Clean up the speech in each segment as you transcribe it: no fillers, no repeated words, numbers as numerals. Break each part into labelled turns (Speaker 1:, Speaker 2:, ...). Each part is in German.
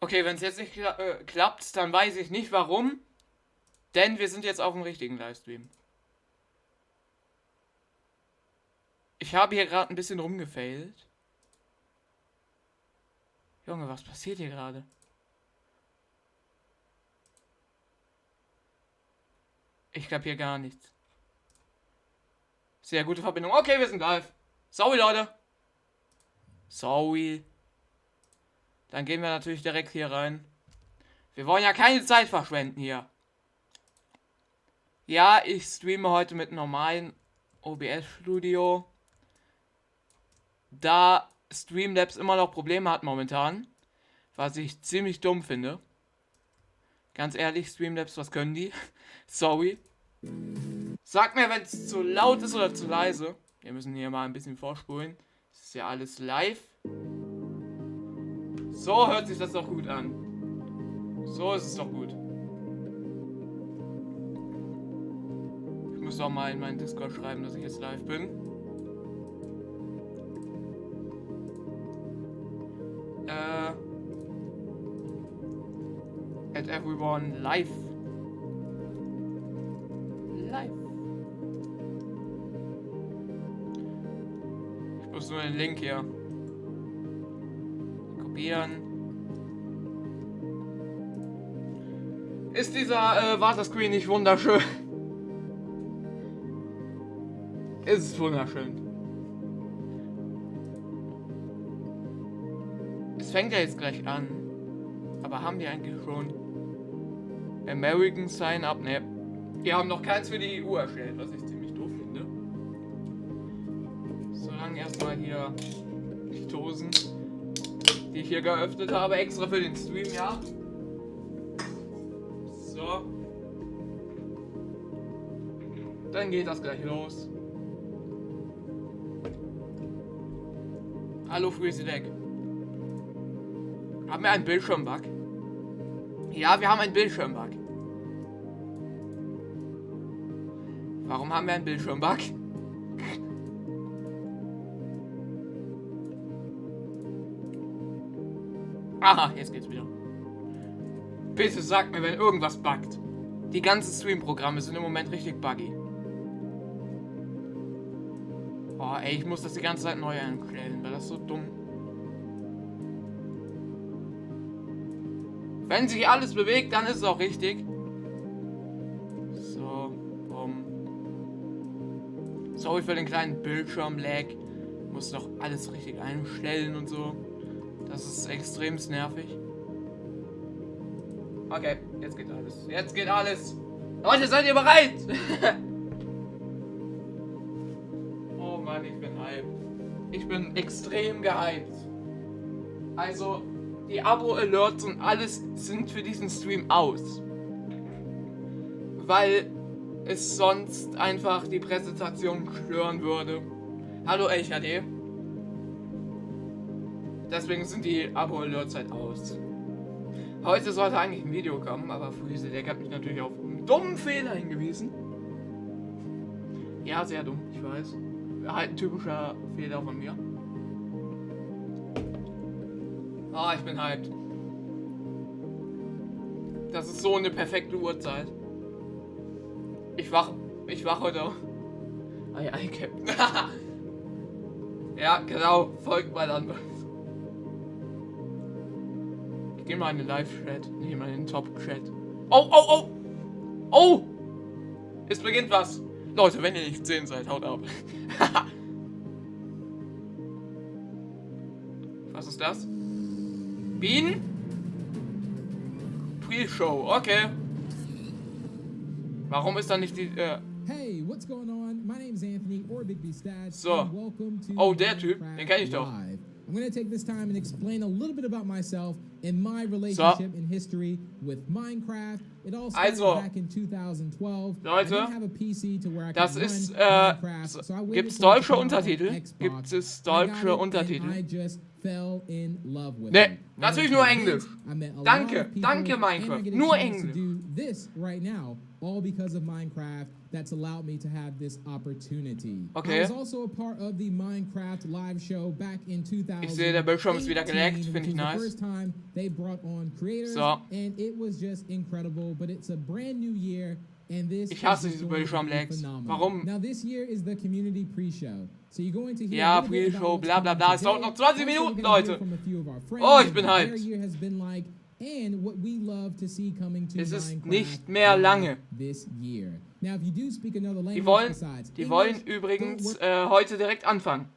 Speaker 1: Okay, wenn es jetzt nicht klappt, dann weiß ich nicht warum. Denn wir sind jetzt auf dem richtigen Livestream. Ich habe hier gerade ein bisschen rumgefailt. Junge, was passiert hier gerade? Ich glaube hier gar nichts. Sehr gute Verbindung. Okay, wir sind live. Sorry, Leute. Sorry. Dann gehen wir natürlich direkt hier rein. Wir wollen ja keine Zeit verschwenden hier. Ja, ich streame heute mit normalen OBS-Studio. Da Streamlabs immer noch Probleme hat momentan. Was ich ziemlich dumm finde. Ganz ehrlich, Streamlabs, was können die? Sorry. Sag mir, wenn es zu laut ist oder zu leise. Wir müssen hier mal ein bisschen vorspulen. Das ist ja alles live. So hört sich das doch gut an. So ist es doch gut. Ich muss doch mal in meinen Discord schreiben, dass ich jetzt live bin. At everyone live. Live. Ich muss nur den Link hier kopieren. Ist dieser Waterscreen nicht wunderschön? Ist es wunderschön. Es fängt ja jetzt gleich an. Aber haben wir eigentlich schon American Sign-Up? Ne. Wir haben noch keins für die EU erstellt, was ich ziemlich doof finde. Solange erstmal hier die Dosen, die ich hier geöffnet habe, extra für den Stream, ja. So. Dann geht das gleich los. Hallo Wichtig. Haben wir einen Bildschirmbug? Ja, wir haben einen Bildschirmbug. Warum haben wir einen Bildschirmbug? Aha, jetzt geht's wieder. Bitte sagt mir, wenn irgendwas buggt. Die ganzen Stream-Programme sind im Moment richtig buggy. Oh, ey, ich muss das die ganze Zeit neu einstellen, weil das ist so dumm. Wenn sich alles bewegt, dann ist es auch richtig. So, sorry für den kleinen Bildschirm-Lag. Muss doch alles richtig einstellen und so. Das ist extrem nervig. Okay, jetzt geht alles. Jetzt geht alles. Leute, seid ihr bereit? Oh Mann, ich bin hyped. Ich bin extrem gehypt. Also, die Abo-Alerts und alles sind für diesen Stream aus. Weil es sonst einfach die Präsentation stören würde. Hallo HD. Deswegen sind die Abo-Alerts halt aus. Heute sollte eigentlich ein Video kommen, aber Wichtig hat mich natürlich auf einen dummen Fehler hingewiesen. Ja, sehr dumm, ich weiß. Halt ein typischer Fehler von mir. Ah, ich bin hyped. Das ist so eine perfekte Uhrzeit. Ich wach heute auf. Ei, Captain. Ja, genau. Folgt mal dann. Ich geh mal in den Live-Chat. Nicht mal in den Top-Chat. Oh! Es beginnt was. Leute, wenn ihr nicht sehen seid, haut ab. Was ist das? Bienen? Pre-Show, okay. Warum ist da nicht die,
Speaker 2: Hey, what's going on? My name's Anthony or Big B Stats.
Speaker 1: So.
Speaker 2: And welcome to
Speaker 1: Oh, der Typ, den kenn ich doch.
Speaker 2: Live. I'm going to take this time and explain a little bit about myself and my relationship and history with Minecraft. It all started back in 2012.
Speaker 1: Leute,
Speaker 2: I didn't have a PC to where I
Speaker 1: das
Speaker 2: could
Speaker 1: ist,
Speaker 2: run Minecraft, so I waited
Speaker 1: gibt's
Speaker 2: for it to
Speaker 1: deutsche
Speaker 2: come out on
Speaker 1: Untertitel?
Speaker 2: Xbox.
Speaker 1: Gibt es
Speaker 2: I got
Speaker 1: deutsche
Speaker 2: it,
Speaker 1: Untertitel?
Speaker 2: and I just fell in love with
Speaker 1: Ne,
Speaker 2: it.
Speaker 1: natürlich nur Englisch.
Speaker 2: I met a lot
Speaker 1: Danke,
Speaker 2: of people,
Speaker 1: danke
Speaker 2: and I
Speaker 1: Minecraft.
Speaker 2: get a
Speaker 1: Nur
Speaker 2: chance to
Speaker 1: Englisch.
Speaker 2: do this right now, all because of Minecraft. That's allowed me to have this opportunity.
Speaker 1: Okay.
Speaker 2: I was also a part of the Minecraft live show back in 2018.
Speaker 1: Ich sehe, der Bildschirm ist wieder geleckt, finde ich nice.
Speaker 2: The first time they brought on creators,
Speaker 1: So.
Speaker 2: and it was just incredible. But it's a brand new year, and this
Speaker 1: Ich hasse
Speaker 2: is
Speaker 1: diese
Speaker 2: going to be
Speaker 1: Bildschirm-Lags.
Speaker 2: phenomenal.
Speaker 1: Warum?
Speaker 2: Now this year is the community pre-show. So you're going to hear
Speaker 1: Ja,
Speaker 2: a little bit
Speaker 1: Pre-Show,
Speaker 2: about
Speaker 1: bla bla
Speaker 2: what's
Speaker 1: bla. Es dauert
Speaker 2: coming
Speaker 1: noch 20
Speaker 2: today. Also,
Speaker 1: Minuten,
Speaker 2: we're gonna hear
Speaker 1: Leute.
Speaker 2: from a few of our friends
Speaker 1: Oh, ich bin
Speaker 2: what
Speaker 1: hyped.
Speaker 2: their year has been like, and what we love to see coming to
Speaker 1: Es ist
Speaker 2: Minecraft
Speaker 1: nicht mehr lange.
Speaker 2: this year. Now, if you do speak another language besides
Speaker 1: Die wollen
Speaker 2: English,
Speaker 1: übrigens
Speaker 2: don't worry.
Speaker 1: heute direkt anfangen.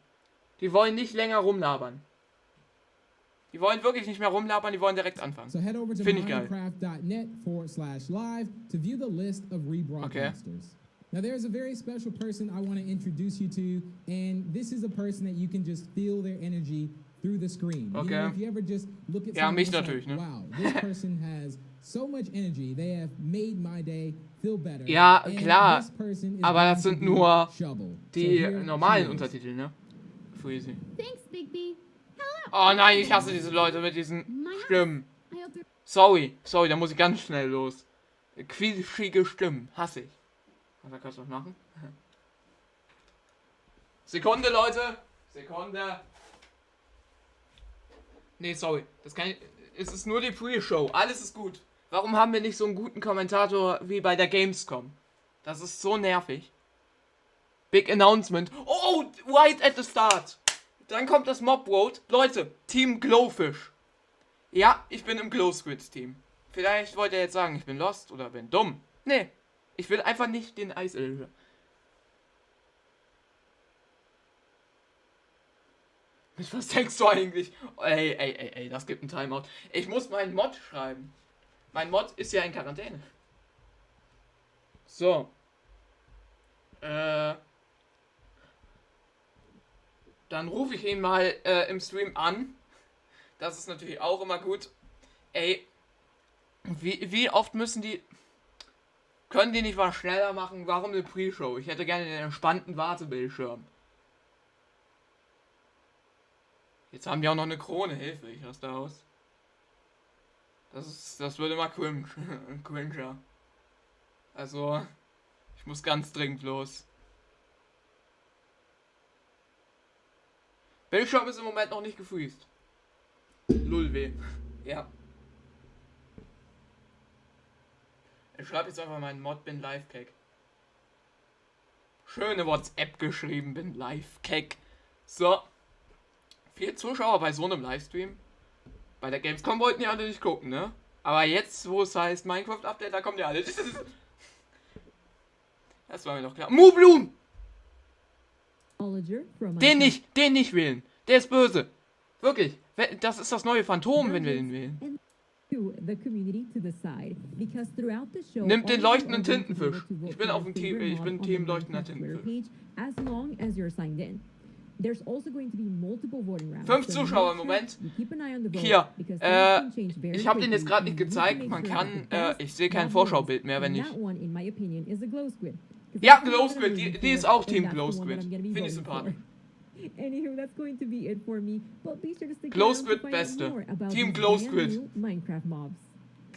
Speaker 1: Die wollen nicht länger rumlabern. Die wollen wirklich nicht mehr rumlabern, die wollen direkt anfangen.
Speaker 2: So head over to
Speaker 1: Finde ich geil.
Speaker 2: minecraft.net/live to view the list of rebroadcasters. Now there's a very special person I want to introduce you to, and this is a person that you can just feel their energy through the screen.
Speaker 1: Okay.
Speaker 2: You know, if you ever just look at
Speaker 1: Ja,
Speaker 2: someone,
Speaker 1: mich
Speaker 2: it's
Speaker 1: natürlich,
Speaker 2: like,
Speaker 1: ne?
Speaker 2: wow, this person has so much energy. They have made my day feel better.
Speaker 1: Ja,
Speaker 2: And
Speaker 1: klar,
Speaker 2: this person is
Speaker 1: aber das
Speaker 2: going
Speaker 1: sind
Speaker 2: to be
Speaker 1: nur
Speaker 2: Shovel.
Speaker 1: die
Speaker 2: here
Speaker 1: normalen
Speaker 2: she is.
Speaker 1: Untertitel, ne? Freezy.
Speaker 3: Thanks, Big B. Hello.
Speaker 1: Oh nein, ich hasse diese Leute mit diesen Stimmen.
Speaker 3: I hope you're
Speaker 1: Sorry, da muss ich ganz schnell los. Quietschige Stimmen, hasse ich. Da kannst du was machen. Sekunde, Leute. Sekunde. Nee, sorry. Das kann ich, es ist nur die Pre-Show. Alles ist gut. Warum haben wir nicht so einen guten Kommentator wie bei der Gamescom? Das ist so nervig. Big Announcement. Oh, right at the start. Dann kommt das Mob Road. Leute, Team Glowfish. Ja, ich bin im Glow Squid Team. Vielleicht wollt ihr jetzt sagen, ich bin lost oder bin dumm. Nee, ich will einfach nicht den Eiselfe. Mit was denkst du eigentlich? Ey, das gibt ein Timeout. Ich muss meinen Mod schreiben. Mein Mod ist ja in Quarantäne. So. Dann rufe ich ihn mal im Stream an. Das ist natürlich auch immer gut. Ey, wie oft müssen die... Können die nicht was schneller machen? Warum eine Pre-Show? Ich hätte gerne den entspannten Wartebildschirm. Jetzt haben die auch noch eine Krone. Hilfe, ich raste aus. Das würde mal cringer. Also, ich muss ganz dringend los. Bildschirm ist im Moment noch nicht gefreezed. Lulweh. Ja. Ich schreibe jetzt einfach meinen Mod bin live-Keck. Schöne WhatsApp geschrieben, bin live-Keck. So. 4 Zuschauer bei so einem Livestream. Bei der Gamescom wollten ja alle nicht gucken, ne? Aber jetzt, wo es heißt Minecraft-Update, da kommen ja alle. Das war mir doch klar. Mublum! Den nicht wählen. Der ist böse. Wirklich. Das ist das neue Phantom, wenn wir den wählen. Nimmt den leuchtenden Tintenfisch. Ich bin auf dem Team, ich bin Team leuchtender Tintenfisch. 5 Zuschauer im Moment. Hier, ich habe den jetzt gerade nicht gezeigt. Man kann, ich sehe kein Vorschaubild mehr, wenn ich... Ja, Glow Squid, die ist auch Team Glow Squid. Finde ich sympathisch. Glow Squid Beste. Team Glow Squid.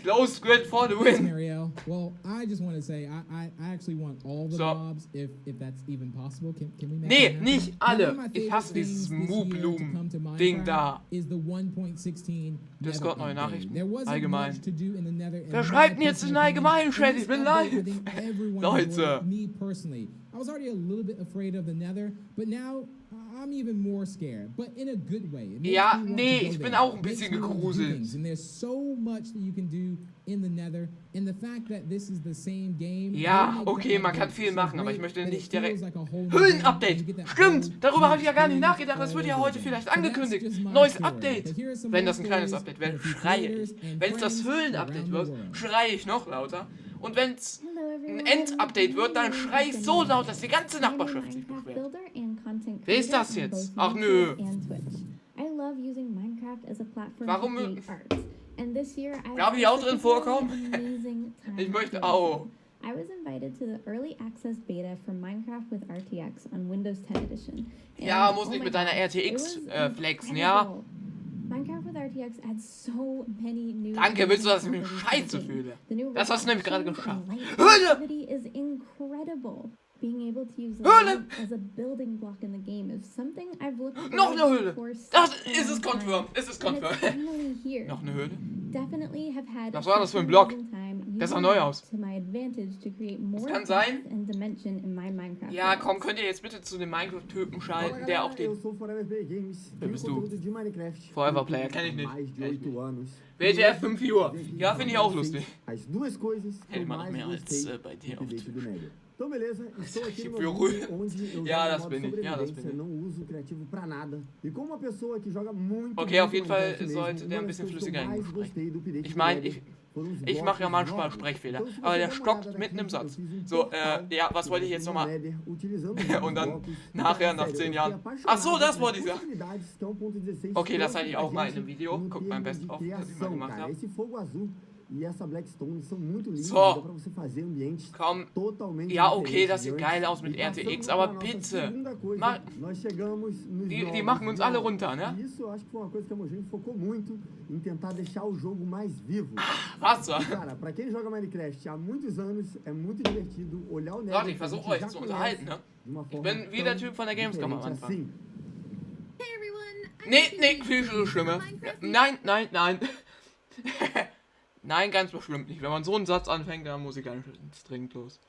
Speaker 1: Glow Squid for the win.
Speaker 2: Mario. Well, I just want to say I actually want all the mobs if that's even possible. Can we make
Speaker 1: Nee, nicht alle. Ich hasse dieses Mu-Bloom-Ding da. Discord, neue Nachrichten. Allgemein. Wer schreibt denn jetzt in den allgemeinen Chat? Ich bin live. Leute.
Speaker 2: I was already a little bit afraid of the Nether, but now I'm even more scared, but in a good way.
Speaker 1: Ja, nee, ich bin auch ein bisschen gegruselt.
Speaker 2: And there's so much that you can do in the Nether, and the fact that this is the same game.
Speaker 1: Ja, okay, man kann viel machen, aber ich möchte nicht direkt... Höhlen-Update! Stimmt! Darüber habe ich ja gar nicht nachgedacht. Das wird ja heute vielleicht angekündigt. Neues Update! Wenn das ein kleines Update wäre, schreie ich. Wenn es das Höhlen-Update wird, schreie ich noch lauter. Und wenn es ein End-Update wird, dann schrei ich so laut, dass die ganze Nachbarschaft sich beschwert. Wer ist das jetzt? Ach nö. Warum? Darf ich auch drin vorkommen? Ich möchte auch.
Speaker 3: I was invited to the early access beta for Minecraft with RTX on Windows 10 Edition.
Speaker 1: Ja, muss nicht mit deiner RTX flexen, ja?
Speaker 3: Minecraft with RTX adds so many new.
Speaker 1: Danke, willst du, dass ich mich scheiße fühle? Das hast du nämlich gerade geschafft. Höhle!
Speaker 3: Is incredible. Being able to use
Speaker 1: Höhle!
Speaker 3: light as a building block in the game is something I've looked
Speaker 1: Noch eine Höhle!
Speaker 3: for
Speaker 1: Das
Speaker 3: such a
Speaker 1: ist es
Speaker 3: long
Speaker 1: confirmed.
Speaker 3: time.
Speaker 1: Ist es
Speaker 3: And it's
Speaker 1: confirmed.
Speaker 3: finally here.
Speaker 1: Noch eine Höhle?
Speaker 3: Definitely have had
Speaker 1: Was war das für ein
Speaker 3: such
Speaker 1: Block?
Speaker 3: amazing time
Speaker 1: Das sah
Speaker 3: using
Speaker 1: neu
Speaker 3: it
Speaker 1: aus.
Speaker 3: to my advantage to create more
Speaker 1: kann sein.
Speaker 3: depth and dimension in my Minecraft
Speaker 1: Ja, komm,
Speaker 3: worlds.
Speaker 1: könnt ihr jetzt bitte zu dem Minecraft-Typen schalten, der auch den... Wer bist du? Forever Player, kenn ich nicht. WTF 5 Uhr. Ja, finde ich auch lustig. Hätte immer noch mehr als bei dir auf Twitch.
Speaker 4: Então beleza, estou aqui no
Speaker 1: Berührt.
Speaker 4: onde eu
Speaker 1: Ja,
Speaker 4: jogo
Speaker 1: das
Speaker 4: modo
Speaker 1: bin ich. Ja, das
Speaker 4: sobrevivência,
Speaker 1: bin ich.
Speaker 4: não uso criativo pra nada. E como uma pessoa que joga muito,
Speaker 1: Okay, auf jeden Fall
Speaker 4: Minecraft mesmo,
Speaker 1: sollte der ein
Speaker 4: uma das
Speaker 1: bisschen
Speaker 4: coisas que eu
Speaker 1: flüssiger
Speaker 4: mais
Speaker 1: sprechen.
Speaker 4: gostei do update
Speaker 1: Ich
Speaker 4: do
Speaker 1: meine,
Speaker 4: Nether foram os
Speaker 1: ich mache ja
Speaker 4: blocos
Speaker 1: manchmal
Speaker 4: novos.
Speaker 1: Sprechfehler,
Speaker 4: Então, se
Speaker 1: aber
Speaker 4: você
Speaker 1: der
Speaker 4: der uma
Speaker 1: stockt
Speaker 4: olhada
Speaker 1: mitten im
Speaker 4: aqui, eu
Speaker 1: Satz.
Speaker 4: fiz um
Speaker 1: So,
Speaker 4: portal
Speaker 1: ja, was wollte ich
Speaker 4: no
Speaker 1: jetzt nochmal?
Speaker 4: Nether, utilizando
Speaker 1: Und dann
Speaker 4: blocos.
Speaker 1: nachher, nach
Speaker 4: Sério,
Speaker 1: 10
Speaker 4: eu
Speaker 1: Jahren.
Speaker 4: fiquei
Speaker 1: Ach so, das
Speaker 4: apaixonado
Speaker 1: wollte ich
Speaker 4: pelas
Speaker 1: sagen.
Speaker 4: possibilidades que 1.16
Speaker 1: Okay, das
Speaker 4: trouxe
Speaker 1: hatte ich
Speaker 4: pra
Speaker 1: auch mal in
Speaker 4: gente
Speaker 1: einem Video.
Speaker 4: no
Speaker 1: Guckt mein
Speaker 4: termos
Speaker 1: Best
Speaker 4: de
Speaker 1: of, das ich mal
Speaker 4: criação,
Speaker 1: gemacht
Speaker 4: cara.
Speaker 1: habe.
Speaker 4: Esse fogo azul e essa Blackstone são muito lindos,
Speaker 1: So.
Speaker 4: dá pra você fazer ambientes
Speaker 1: Komm.
Speaker 4: totalmente
Speaker 1: Ja, okay,
Speaker 4: diferentes
Speaker 1: das
Speaker 4: de
Speaker 1: sieht
Speaker 4: antes.
Speaker 1: geil aus mit
Speaker 4: E passando
Speaker 1: RTX,
Speaker 4: pra
Speaker 1: aber
Speaker 4: nossa
Speaker 1: bitte.
Speaker 4: segunda coisa,
Speaker 1: Ma-
Speaker 4: nós chegamos nos
Speaker 1: Die
Speaker 4: novos
Speaker 1: machen uns alle
Speaker 4: jogos.
Speaker 1: runter, né?
Speaker 4: E isso eu acho que foi uma coisa que a Mojang focou muito em tentar deixar o jogo mais vivo.
Speaker 1: Wasser.
Speaker 4: E, cara, pra quem joga Minecraft há muitos anos, é muito divertido olhar o Nether.
Speaker 1: Leute, ich
Speaker 4: que a
Speaker 1: versuche
Speaker 4: gente
Speaker 1: euch
Speaker 4: já
Speaker 1: zu
Speaker 4: conhece
Speaker 1: unterhalten, ne?
Speaker 4: de uma
Speaker 1: Ich
Speaker 4: forma
Speaker 1: bin wie der
Speaker 4: tão
Speaker 1: Typ von der Gamescom am
Speaker 4: diferente
Speaker 1: Anfang.
Speaker 4: assim.
Speaker 3: Hey everyone, I'm
Speaker 1: Nee,
Speaker 3: Beni
Speaker 1: viel
Speaker 3: Zielki
Speaker 1: schlimmer.
Speaker 3: from Minecraft.
Speaker 1: Nein, nein, nein. Nein, ganz bestimmt nicht. Wenn man so einen Satz anfängt, dann muss ich ganz dringend los.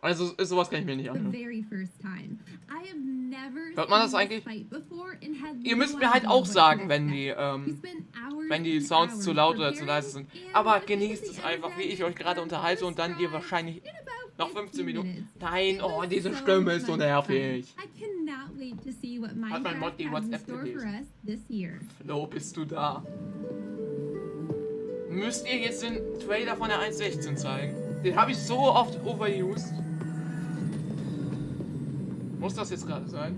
Speaker 1: Also, sowas kann ich mir nicht
Speaker 5: The
Speaker 1: anhören.
Speaker 5: very first time. I have never
Speaker 1: Hört man das
Speaker 5: seen
Speaker 1: eigentlich?
Speaker 5: this fight before and had
Speaker 1: Ihr
Speaker 5: no
Speaker 1: müsst mir halt
Speaker 5: idea
Speaker 1: auch
Speaker 5: what to
Speaker 1: sagen, wenn
Speaker 5: expect.
Speaker 1: die,
Speaker 5: We spent hours
Speaker 1: wenn die
Speaker 5: and
Speaker 1: Sounds
Speaker 5: hours
Speaker 1: zu laut oder zu
Speaker 5: preparing
Speaker 1: leise sind.
Speaker 5: and
Speaker 1: Aber
Speaker 5: at the
Speaker 1: genießt
Speaker 5: end
Speaker 1: es
Speaker 5: of
Speaker 1: einfach, wie ich
Speaker 5: that,
Speaker 1: euch gerade unterhalte und dann ihr wahrscheinlich
Speaker 5: in about
Speaker 1: noch 15 Minuten.
Speaker 5: minutes.
Speaker 1: Nein,
Speaker 5: It
Speaker 1: oh,
Speaker 5: was
Speaker 1: diese
Speaker 5: so
Speaker 1: Stimme ist so
Speaker 5: much
Speaker 1: nervig.
Speaker 5: fun. I cannot wait to see what
Speaker 1: mein
Speaker 5: Minecraft
Speaker 1: Mod die
Speaker 5: has in
Speaker 1: WhatsApp
Speaker 5: store for
Speaker 1: gelesen.
Speaker 5: us this year.
Speaker 1: Flo, bist du da? Müsst ihr jetzt den Trailer von der 1.16 zeigen? Den habe ich so oft overused. Muss das jetzt gerade sein?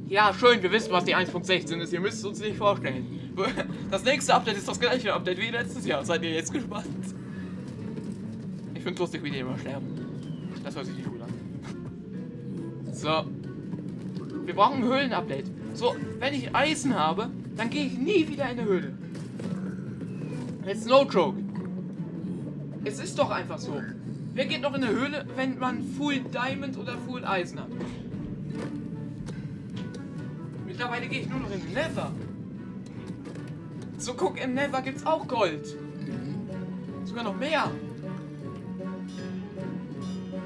Speaker 1: Ja, schön, wir wissen, was die 1.16 ist. Ihr müsst es uns nicht vorstellen. Das nächste Update ist das gleiche Update wie letztes Jahr. Seid ihr jetzt gespannt? Ich finde es lustig, wie die immer sterben. Das hört sich nicht gut an. So. Wir brauchen ein Höhlen-Update. So, wenn ich Eisen habe, dann gehe ich nie wieder in eine Höhle. It's no joke. Es ist doch einfach so. Wer geht noch in eine Höhle, wenn man Full Diamond oder Full Eisen hat? Mittlerweile gehe ich nur noch in den Nether. So, guck, im Nether gibt's auch Gold. Sogar noch mehr.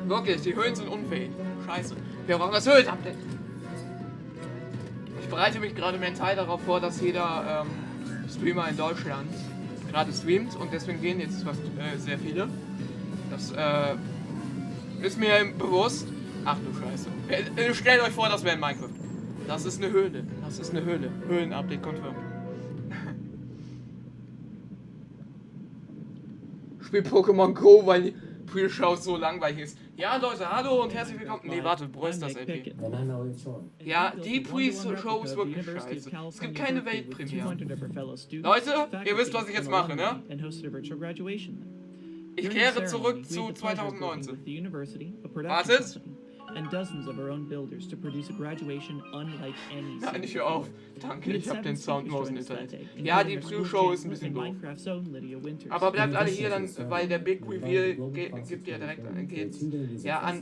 Speaker 1: Wirklich, die Höhlen sind unfähig. Scheiße. Wir brauchen das Höhlen-Update. Ich bereite mich gerade mental darauf vor, dass jeder Streamer in Deutschland gerade streamt und deswegen gehen jetzt fast sehr viele. Das ist mir bewusst. Ach du Scheiße. Stellt euch vor, das wäre in Minecraft. Das ist eine Höhle. Das ist eine Höhle. Höhlen-Update confirmed. Spiel Pokémon Go, weil die Pre-Show so langweilig ist. Ja, Leute, hallo und herzlich willkommen. Nee, warte, wo ist das LP? Ja, die Pre-Show ist wirklich scheiße. Es gibt keine Weltpremiere. Leute, ihr wisst, was ich jetzt mache, ne? Ich kehre zurück zu 2019. Wartet.
Speaker 6: And dozens of our own builders to produce a graduation unlike any.
Speaker 1: Nein, ich hör auf. Danke, ich hab den Sound aus dem Internet. Ja, die Pre-Show ist ein bisschen doof. Aber bleibt alle hier dann, weil der Big Reveal gibt ja direkt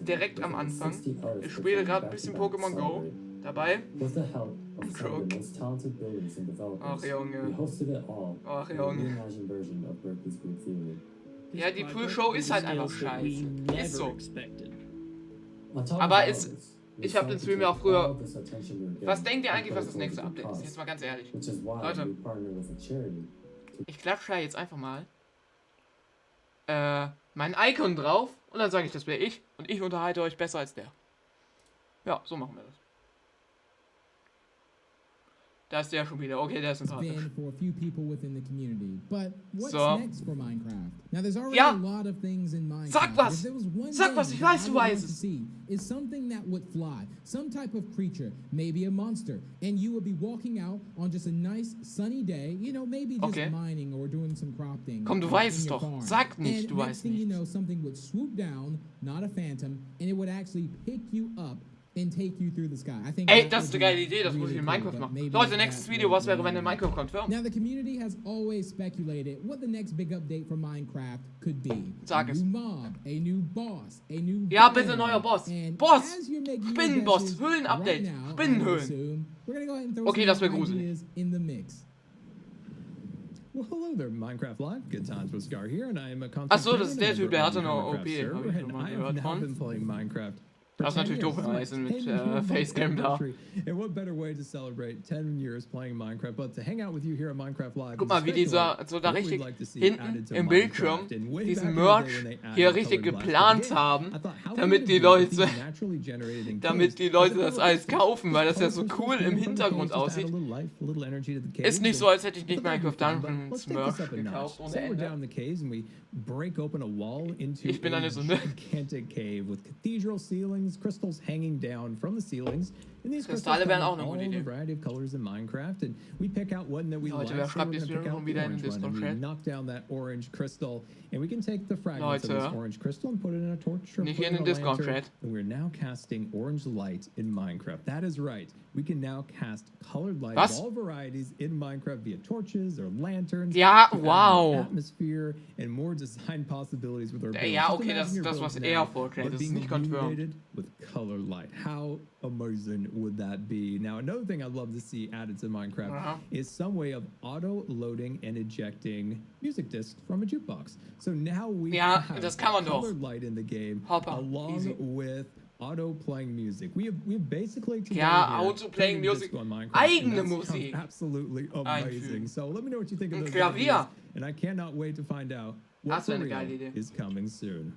Speaker 1: direkt am Anfang. Ich spiele gerade ein bisschen Pokémon Go dabei. Joke. Ach Junge. Ach Junge. Ja, die Pre-Show ist halt einfach scheiße. Ist so. Aber ich habe den Stream ja auch früher. Was denkt ihr eigentlich, was das nächste Update ist? Jetzt mal ganz ehrlich. Leute, ich klatsche da jetzt einfach mal mein Icon drauf und dann sage ich, das wäre ich und ich unterhalte euch besser als der. Ja, so machen wir das. Da ist der schon wieder. Okay, der ist sympathisch.
Speaker 2: For a few people within the community. But what's
Speaker 1: So.
Speaker 2: next for Minecraft? Now there's already
Speaker 1: Ja.
Speaker 2: a lot of things in Minecraft.
Speaker 1: Sag was!
Speaker 2: If there was one
Speaker 1: Sag
Speaker 2: thing
Speaker 1: was, ich
Speaker 2: that
Speaker 1: weiß,
Speaker 2: I
Speaker 1: du
Speaker 2: would
Speaker 1: weißt
Speaker 2: want to
Speaker 1: es.
Speaker 2: see is something that would fly, some type of creature, maybe a monster, and you would be walking out on just a nice sunny day, you know, maybe just
Speaker 1: Okay.
Speaker 2: mining or doing some crafting.
Speaker 1: Komm, du
Speaker 2: in
Speaker 1: weißt es
Speaker 2: your
Speaker 1: doch.
Speaker 2: farm.
Speaker 1: Sag nicht,
Speaker 2: And
Speaker 1: du
Speaker 2: next
Speaker 1: weißt
Speaker 2: thing you
Speaker 1: nicht.
Speaker 2: know, something would swoop down, not a phantom, and it would actually pick you up and take you through the sky. I think
Speaker 1: Ey,
Speaker 2: that
Speaker 1: das ist
Speaker 2: would
Speaker 1: eine
Speaker 2: be
Speaker 1: geile Idee, das muss ich
Speaker 2: really
Speaker 1: in
Speaker 2: cool,
Speaker 1: Minecraft
Speaker 2: but
Speaker 1: machen.
Speaker 2: maybe
Speaker 1: Leute, nächstes
Speaker 2: that
Speaker 1: Video, was wäre, wenn
Speaker 2: will
Speaker 1: in Minecraft kommt?
Speaker 2: Now, the community has always speculated what the next big update for Minecraft could be.
Speaker 1: Sag
Speaker 2: A
Speaker 1: es.
Speaker 2: new mob, a new boss, a new
Speaker 1: Ja,
Speaker 2: biome.
Speaker 1: bitte neuer Boss.
Speaker 2: And
Speaker 1: Boss!
Speaker 2: as you're making your
Speaker 1: Spinnenboss!
Speaker 2: guesses
Speaker 1: Höhlenupdate!
Speaker 2: right now, I would
Speaker 1: Spinnenhöhlen!
Speaker 2: assume, we're gonna go ahead and throw
Speaker 1: Okay,
Speaker 2: some
Speaker 1: das wär
Speaker 2: more
Speaker 1: gruselig.
Speaker 2: ideas in the mix.
Speaker 7: Well, hello there, Minecraft Live. Good times with Scar here, and I am a content
Speaker 1: Ach so, das ist der
Speaker 7: creator
Speaker 1: Typ, der
Speaker 7: on
Speaker 1: hatte
Speaker 7: the
Speaker 1: noch
Speaker 7: Minecraft
Speaker 1: OP,
Speaker 7: server,
Speaker 1: hab ich
Speaker 7: and
Speaker 1: schon mal
Speaker 7: I have
Speaker 1: gehört
Speaker 7: now
Speaker 1: von.
Speaker 7: been playing Minecraft for
Speaker 1: Das ist
Speaker 7: 10
Speaker 1: natürlich
Speaker 7: years.
Speaker 1: doof, wenn man jetzt mit
Speaker 7: 10 years
Speaker 1: Facecam da.
Speaker 7: And what better way to celebrate 10 years playing Minecraft, but to hang out with you here at Minecraft Live.
Speaker 1: Guck mal, wie dieser so da richtig hinten im Bildschirm diesen Merch hier richtig geplant haben, damit die Leute das alles kaufen, weil das ja so cool im Hintergrund aussieht. Ist nicht so, als hätte ich nicht Minecraft Dungeons Merch gekauft ohne Ende. Ich bin eine Sünde.
Speaker 7: With cathedral ceilings, crystals hanging down from the ceilings. And these crystals
Speaker 1: Kristalle wären
Speaker 7: come
Speaker 1: auch
Speaker 7: in
Speaker 1: eine
Speaker 7: all
Speaker 1: gute
Speaker 7: the
Speaker 1: Idee.
Speaker 7: variety of colors in Minecraft, and we pick out one that we
Speaker 1: Leute,
Speaker 7: like.
Speaker 1: wer
Speaker 7: So
Speaker 1: schreibt
Speaker 7: we're
Speaker 1: jetzt
Speaker 7: gonna pick
Speaker 1: schon
Speaker 7: out
Speaker 1: wieder
Speaker 7: the
Speaker 1: in den
Speaker 7: orange one, and we
Speaker 1: Discord-Chat?
Speaker 7: knock down that orange crystal, and we can take the fragments of this
Speaker 1: Leute,
Speaker 7: orange crystal and put it in a torch or
Speaker 1: nicht
Speaker 7: put
Speaker 1: hier
Speaker 7: it
Speaker 1: in
Speaker 7: in
Speaker 1: den
Speaker 7: a lantern,
Speaker 1: Discord-Chat.
Speaker 7: and we're now casting orange light in Minecraft. That is right. We can now cast colored light
Speaker 1: Was?
Speaker 7: of all varieties in Minecraft via torches or lanterns.
Speaker 1: Ja,
Speaker 7: to add
Speaker 1: wow.
Speaker 7: more atmosphere and more design possibilities with our builds.
Speaker 1: Ja,
Speaker 7: Just
Speaker 1: okay,
Speaker 7: imagine
Speaker 1: das ist
Speaker 7: your
Speaker 1: das, was
Speaker 7: builds
Speaker 1: er
Speaker 7: now,
Speaker 1: vorstellt.
Speaker 7: but
Speaker 1: Das ist
Speaker 7: being
Speaker 1: nicht confirmed.
Speaker 7: illuminated with colored light. How amazing would that be? Now, another thing I'd love to see added to Minecraft is some way of auto-loading and ejecting music discs from a jukebox. So now we
Speaker 1: Ja,
Speaker 7: have
Speaker 1: das kann man doch.
Speaker 7: colored light in the game
Speaker 1: Hopper,
Speaker 7: along
Speaker 1: easy.
Speaker 7: with auto-playing music. We have basically
Speaker 1: Ja,
Speaker 7: together here
Speaker 1: auto-playing
Speaker 7: created a
Speaker 1: music.
Speaker 7: disc on Minecraft,
Speaker 1: Eigene
Speaker 7: and that sounds
Speaker 1: Musik.
Speaker 7: absolutely
Speaker 1: Einfügen.
Speaker 7: amazing. So let me know what you think of
Speaker 1: Ein
Speaker 7: those
Speaker 1: Klavier.
Speaker 7: ideas, and I cannot wait to find out what
Speaker 1: Das wär
Speaker 7: for
Speaker 1: eine
Speaker 7: real
Speaker 1: geile Idee.
Speaker 7: is coming soon.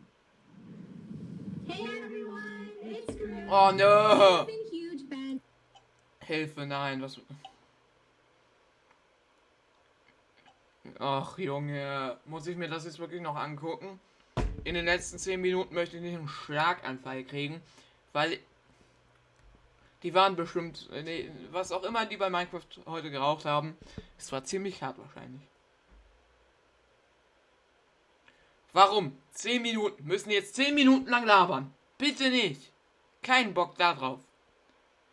Speaker 5: Hey everyone, it's Grim.
Speaker 1: Oh, no.
Speaker 5: I've been huge fan.
Speaker 1: Hilfe, nein, was... Ach, Junge, muss ich mir das jetzt wirklich noch angucken? In den letzten 10 Minuten möchte ich nicht einen Schlaganfall kriegen, weil die waren bestimmt, nee, was auch immer die bei Minecraft heute geraucht haben, es war ziemlich hart wahrscheinlich. Warum? 10 Minuten, müssen jetzt 10 Minuten lang labern. Bitte nicht. Kein Bock da drauf.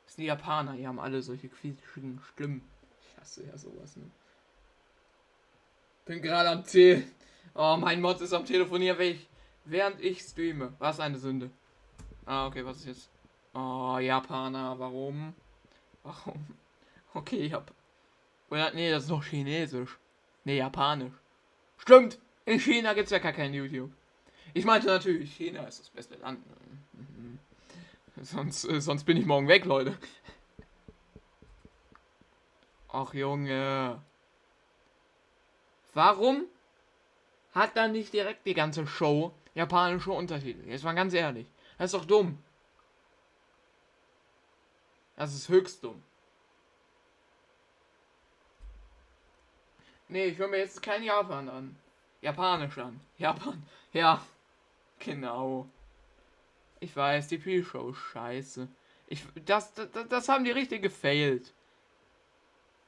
Speaker 1: Das sind die Japaner, die haben alle solche quietschigen Stimmen. Ich hasse ja sowas, ne? Bin gerade am Zählen. Oh, mein Mod ist am Telefonieren, während ich streame. Was eine Sünde. Ah, okay, was ist jetzt? Oh, Japaner, warum? Warum? Okay, ich hab... Oder, nee, das ist noch Chinesisch. Nee, Japanisch. Stimmt! In China gibt's ja gar kein YouTube. Ich meinte natürlich, China ist das beste Land. Sonst bin ich morgen weg, Leute. Ach, Junge. Warum hat dann nicht direkt die ganze Show japanische Untertitel? Jetzt mal ganz ehrlich. Das ist doch dumm. Das ist höchst dumm. Nee, ich höre mir jetzt kein Japan an. Japanisch an. Japan. Ja. Genau. Ich weiß, die Pre-Show ist scheiße. Das haben die richtig gefailt.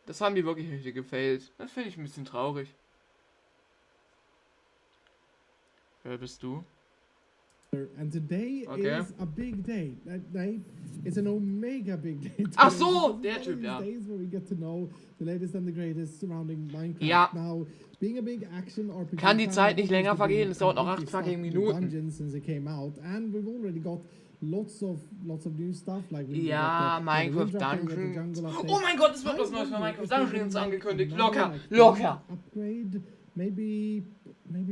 Speaker 1: Das haben die wirklich richtig gefailt. Das finde ich ein bisschen traurig. Wer bist du?
Speaker 8: And today
Speaker 1: Okay.
Speaker 8: is a big day. That day is an omega big day.
Speaker 1: Ach
Speaker 8: today.
Speaker 1: so,
Speaker 8: This is
Speaker 1: der
Speaker 8: one of
Speaker 1: Typ,
Speaker 8: these
Speaker 1: ja.
Speaker 8: days where we get to know the latest and the greatest surrounding Minecraft.
Speaker 1: Ja.
Speaker 8: Now, being a big action RPG
Speaker 1: Kann die
Speaker 8: fan,
Speaker 1: Zeit
Speaker 8: I've
Speaker 1: nicht länger
Speaker 8: obviously
Speaker 1: vergehen,
Speaker 8: been
Speaker 1: es dauert noch 8
Speaker 8: completely
Speaker 1: fucking
Speaker 8: stuck in
Speaker 1: Minuten.
Speaker 8: Dungeons since it came out, and we've already got lots of new stuff. Like
Speaker 1: Ja, Minecraft
Speaker 8: Dungeon.
Speaker 1: Dungeons. Oh mein Gott, es wird was Neues für Minecraft Dungeons angekündigt. Locker,
Speaker 8: Like,
Speaker 1: locker.
Speaker 8: Upgrade, maybe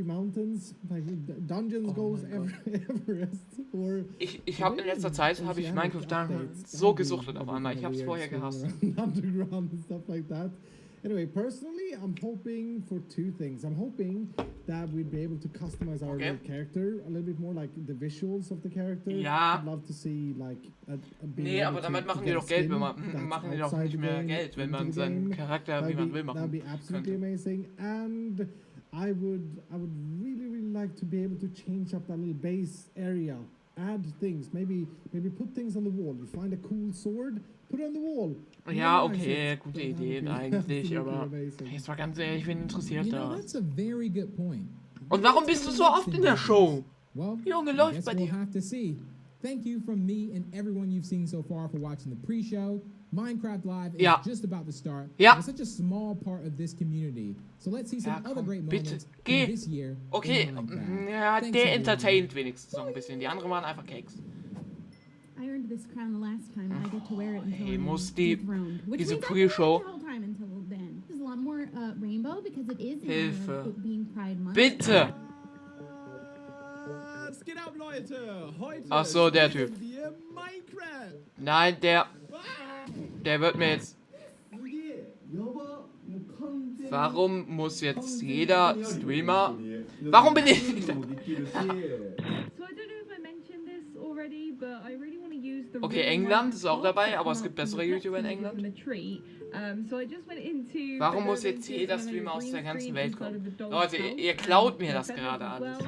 Speaker 8: mountains, like dungeons goes Everest or
Speaker 1: Ich habe in letzter Zeit Minecraft Dungeons so gesuchtet auf einmal. Ich habe es vorher gehasst.
Speaker 8: Underground and stuff like that. Anyway, personally, I'm hoping for two things. I'm hoping that we'd be able to customize our
Speaker 1: Okay.
Speaker 8: character a little bit more, like the visuals of the character.
Speaker 1: Ja.
Speaker 8: I'd love to see like being
Speaker 1: Nee,
Speaker 8: able
Speaker 1: aber
Speaker 8: to-
Speaker 1: damit
Speaker 8: to
Speaker 1: machen die
Speaker 8: get a
Speaker 1: doch Geld.
Speaker 8: skin
Speaker 1: Machen
Speaker 8: that's
Speaker 1: die doch
Speaker 8: outside
Speaker 1: nicht
Speaker 8: the
Speaker 1: mehr
Speaker 8: game
Speaker 1: Geld, wenn
Speaker 8: into
Speaker 1: man
Speaker 8: the
Speaker 1: seinen
Speaker 8: game.
Speaker 1: Charakter wie man will
Speaker 8: That'd
Speaker 1: machen
Speaker 8: be absolutely
Speaker 1: könnte.
Speaker 8: amazing, and I would really like to be able to change up that little base area, add things, maybe put things on the wall. You find a cool sword, put it on the wall.
Speaker 1: Ja,
Speaker 8: Analyze
Speaker 1: okay,
Speaker 8: it.
Speaker 1: gute
Speaker 8: That would
Speaker 1: Ideen
Speaker 8: be
Speaker 1: eigentlich,
Speaker 8: absolutely
Speaker 1: aber
Speaker 8: amazing.
Speaker 1: jetzt mal ganz ehrlich, ich bin interessiert
Speaker 2: You know,
Speaker 1: da.
Speaker 2: that's a very good point.
Speaker 1: Und warum bist du so oft in der Show?
Speaker 2: Well,
Speaker 1: Junge,
Speaker 2: I
Speaker 1: läuft
Speaker 2: guess
Speaker 1: bei
Speaker 2: we'll
Speaker 1: dir.
Speaker 2: have to see. thank you from me and everyone you've seen so far for watching the pre-show. Minecraft Live is just about to start.
Speaker 1: Ja.
Speaker 2: We're such a small part of this community. So let's see some other great
Speaker 1: bitte,
Speaker 2: moments
Speaker 1: geh.
Speaker 2: in this year.
Speaker 1: Okay,
Speaker 2: in Minecraft.
Speaker 1: ja,
Speaker 2: Thanks,
Speaker 1: der
Speaker 2: everyone.
Speaker 1: entertaint wenigstens noch ein bisschen. Die anderen waren einfach Keks.
Speaker 5: I earned this crown the last time, and I get to wear it until
Speaker 1: Hey,
Speaker 5: I'm
Speaker 1: muss die,
Speaker 5: dethroned, which
Speaker 1: diese
Speaker 5: means I can wear it
Speaker 1: Pre-Show.
Speaker 5: the whole time until then. There's a lot more rainbow because it is in honor
Speaker 1: Hilfe.
Speaker 5: of it being Pride Month.
Speaker 1: Bitte!
Speaker 7: Was geht ab, Leute? Heute
Speaker 1: Ach so, der Typ.
Speaker 7: spielen wir Minecraft.
Speaker 1: Nein, der wird mir jetzt... Warum muss jetzt jeder Streamer... Warum bin ich nicht da? Okay, England ist auch dabei, aber es gibt bessere YouTuber in England. Warum muss jetzt jeder Streamer aus der ganzen Welt kommen? Leute, ihr klaut mir das gerade alles.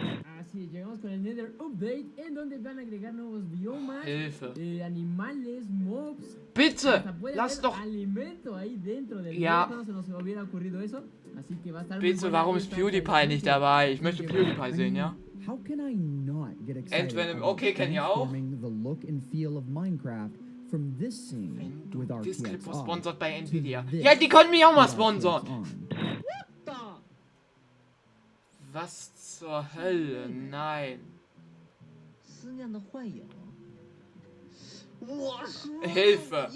Speaker 9: Así llegamos con el Nether Update en donde van a agregar nuevos biomas,
Speaker 1: Hilfe.
Speaker 9: Animales, mobs.
Speaker 1: Bitte,
Speaker 9: Hasta puede
Speaker 1: lass
Speaker 9: haber
Speaker 1: doch...
Speaker 9: alimento ahí dentro del
Speaker 1: Ja.
Speaker 9: Nether, se nos hubiera ocurrido eso. Así que va a estar muy
Speaker 1: Bitte,
Speaker 9: buena
Speaker 1: warum ist
Speaker 9: esta
Speaker 1: PewDiePie
Speaker 9: tradición
Speaker 1: nicht
Speaker 9: que-
Speaker 1: dabei? Ich möchte PewDiePie sehen, ja?
Speaker 10: How can I not get excited
Speaker 1: Entweder-
Speaker 10: about
Speaker 1: okay, kennt ihr auch?
Speaker 10: transforming the look and feel of Minecraft from this scene with our
Speaker 1: Dieses Clip
Speaker 10: TX
Speaker 1: war
Speaker 10: on
Speaker 1: sponsert bei
Speaker 10: to
Speaker 1: Nvidia.
Speaker 10: this
Speaker 1: Ja, die können mich auch mal
Speaker 10: with our TX
Speaker 1: sponsern.
Speaker 10: on?
Speaker 1: Was zur Hölle? Nein. Hilfe!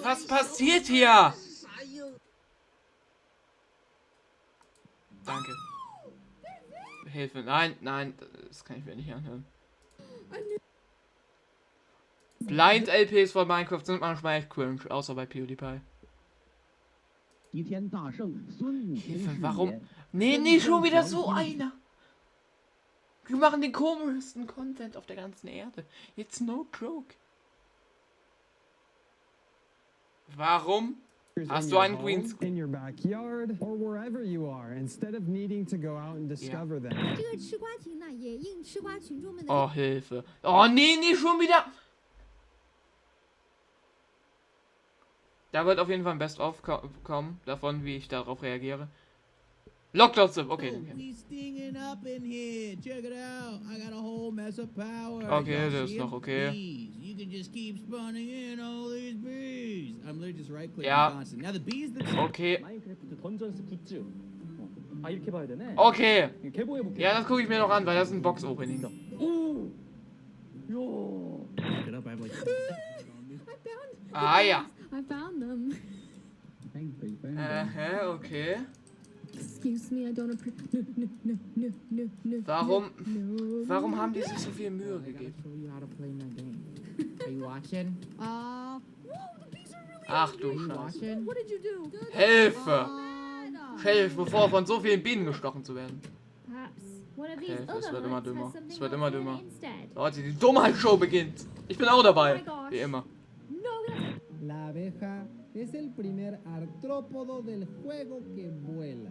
Speaker 1: Was passiert hier? Danke. Hilfe. Nein, nein, das kann ich mir nicht anhören. Blind-LPs von Minecraft sind manchmal echt cringe, außer bei PewDiePie. Hilfe, warum? Nee, nicht schon wieder so einer. Wir machen den komischsten Content auf der ganzen Erde. It's no joke. Warum hast du einen Greenscreen?
Speaker 11: In your backyard or wherever you are, instead of needing to go out and discover them.
Speaker 12: 这个吃瓜群呢，也应吃瓜群众们的。
Speaker 1: Oh, Hilfe. Oh, nee, nicht schon wieder. Da wird auf jeden Fall ein Best-of kommen, davon, wie ich darauf reagiere. Lockdown, okay. Okay, das ist noch okay. Ja. Okay. Okay. Ja, das gucke ich mir noch an, weil das ist ein Box-Opening. Ah ja.
Speaker 12: I found them.
Speaker 1: Okay.
Speaker 12: Excuse me, I don't appreciate. No.
Speaker 1: Warum haben die sich so viel Mühe gegeben?
Speaker 9: Are you watching?
Speaker 1: Ach du Scheiße.
Speaker 12: What did you do?
Speaker 1: Hilfe! Hilfe, bevor von so vielen Bienen gestochen zu werden.
Speaker 3: Perhaps one of these
Speaker 1: Hilfe, es
Speaker 3: other
Speaker 1: wird immer
Speaker 3: huts has
Speaker 1: dümmer.
Speaker 3: something
Speaker 1: Es wird
Speaker 3: else
Speaker 1: immer
Speaker 3: in it
Speaker 1: dümmer.
Speaker 3: instead.
Speaker 1: Leute, die Dummheitsshow beginnt. Ich bin auch dabei. Wie immer.
Speaker 2: La abeja es el primer artrópodo del juego que vuela.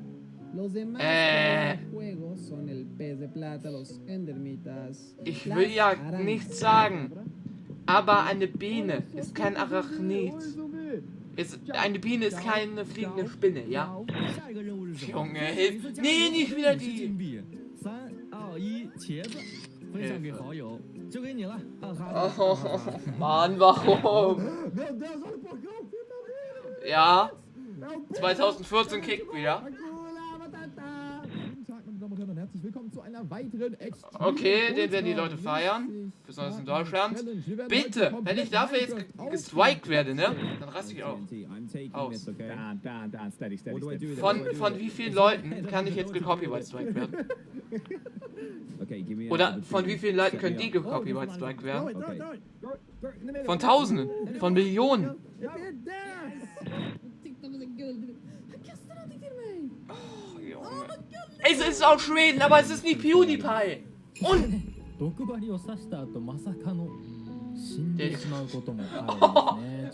Speaker 2: Los demás del juego son el pez de plata, los endermitas.
Speaker 1: Ich will ja nichts sagen, aber eine Biene ist kein Arachnid. Eine Biene ist keine fliegende Spinne, ja? Junge, hilf. Nee, nicht wieder die. Oh, Mann, warum? Ja, 2014 kickt wieder.
Speaker 7: Herzlich willkommen zu einer weiteren
Speaker 1: Okay, den werden die Leute feiern. Besonders in Deutschland. Bitte, wenn ich dafür jetzt gestrikt werde, ne? Dann raste ich auch aus. Von wie vielen Leuten kann ich jetzt gecopyright-strikt werden? Oder von wie vielen Leuten können die gecopyright-strikt werden? Von Tausenden, von Millionen. Oh, Junge. Es ist auch Schweden, aber es ist nicht PewDiePie. Und...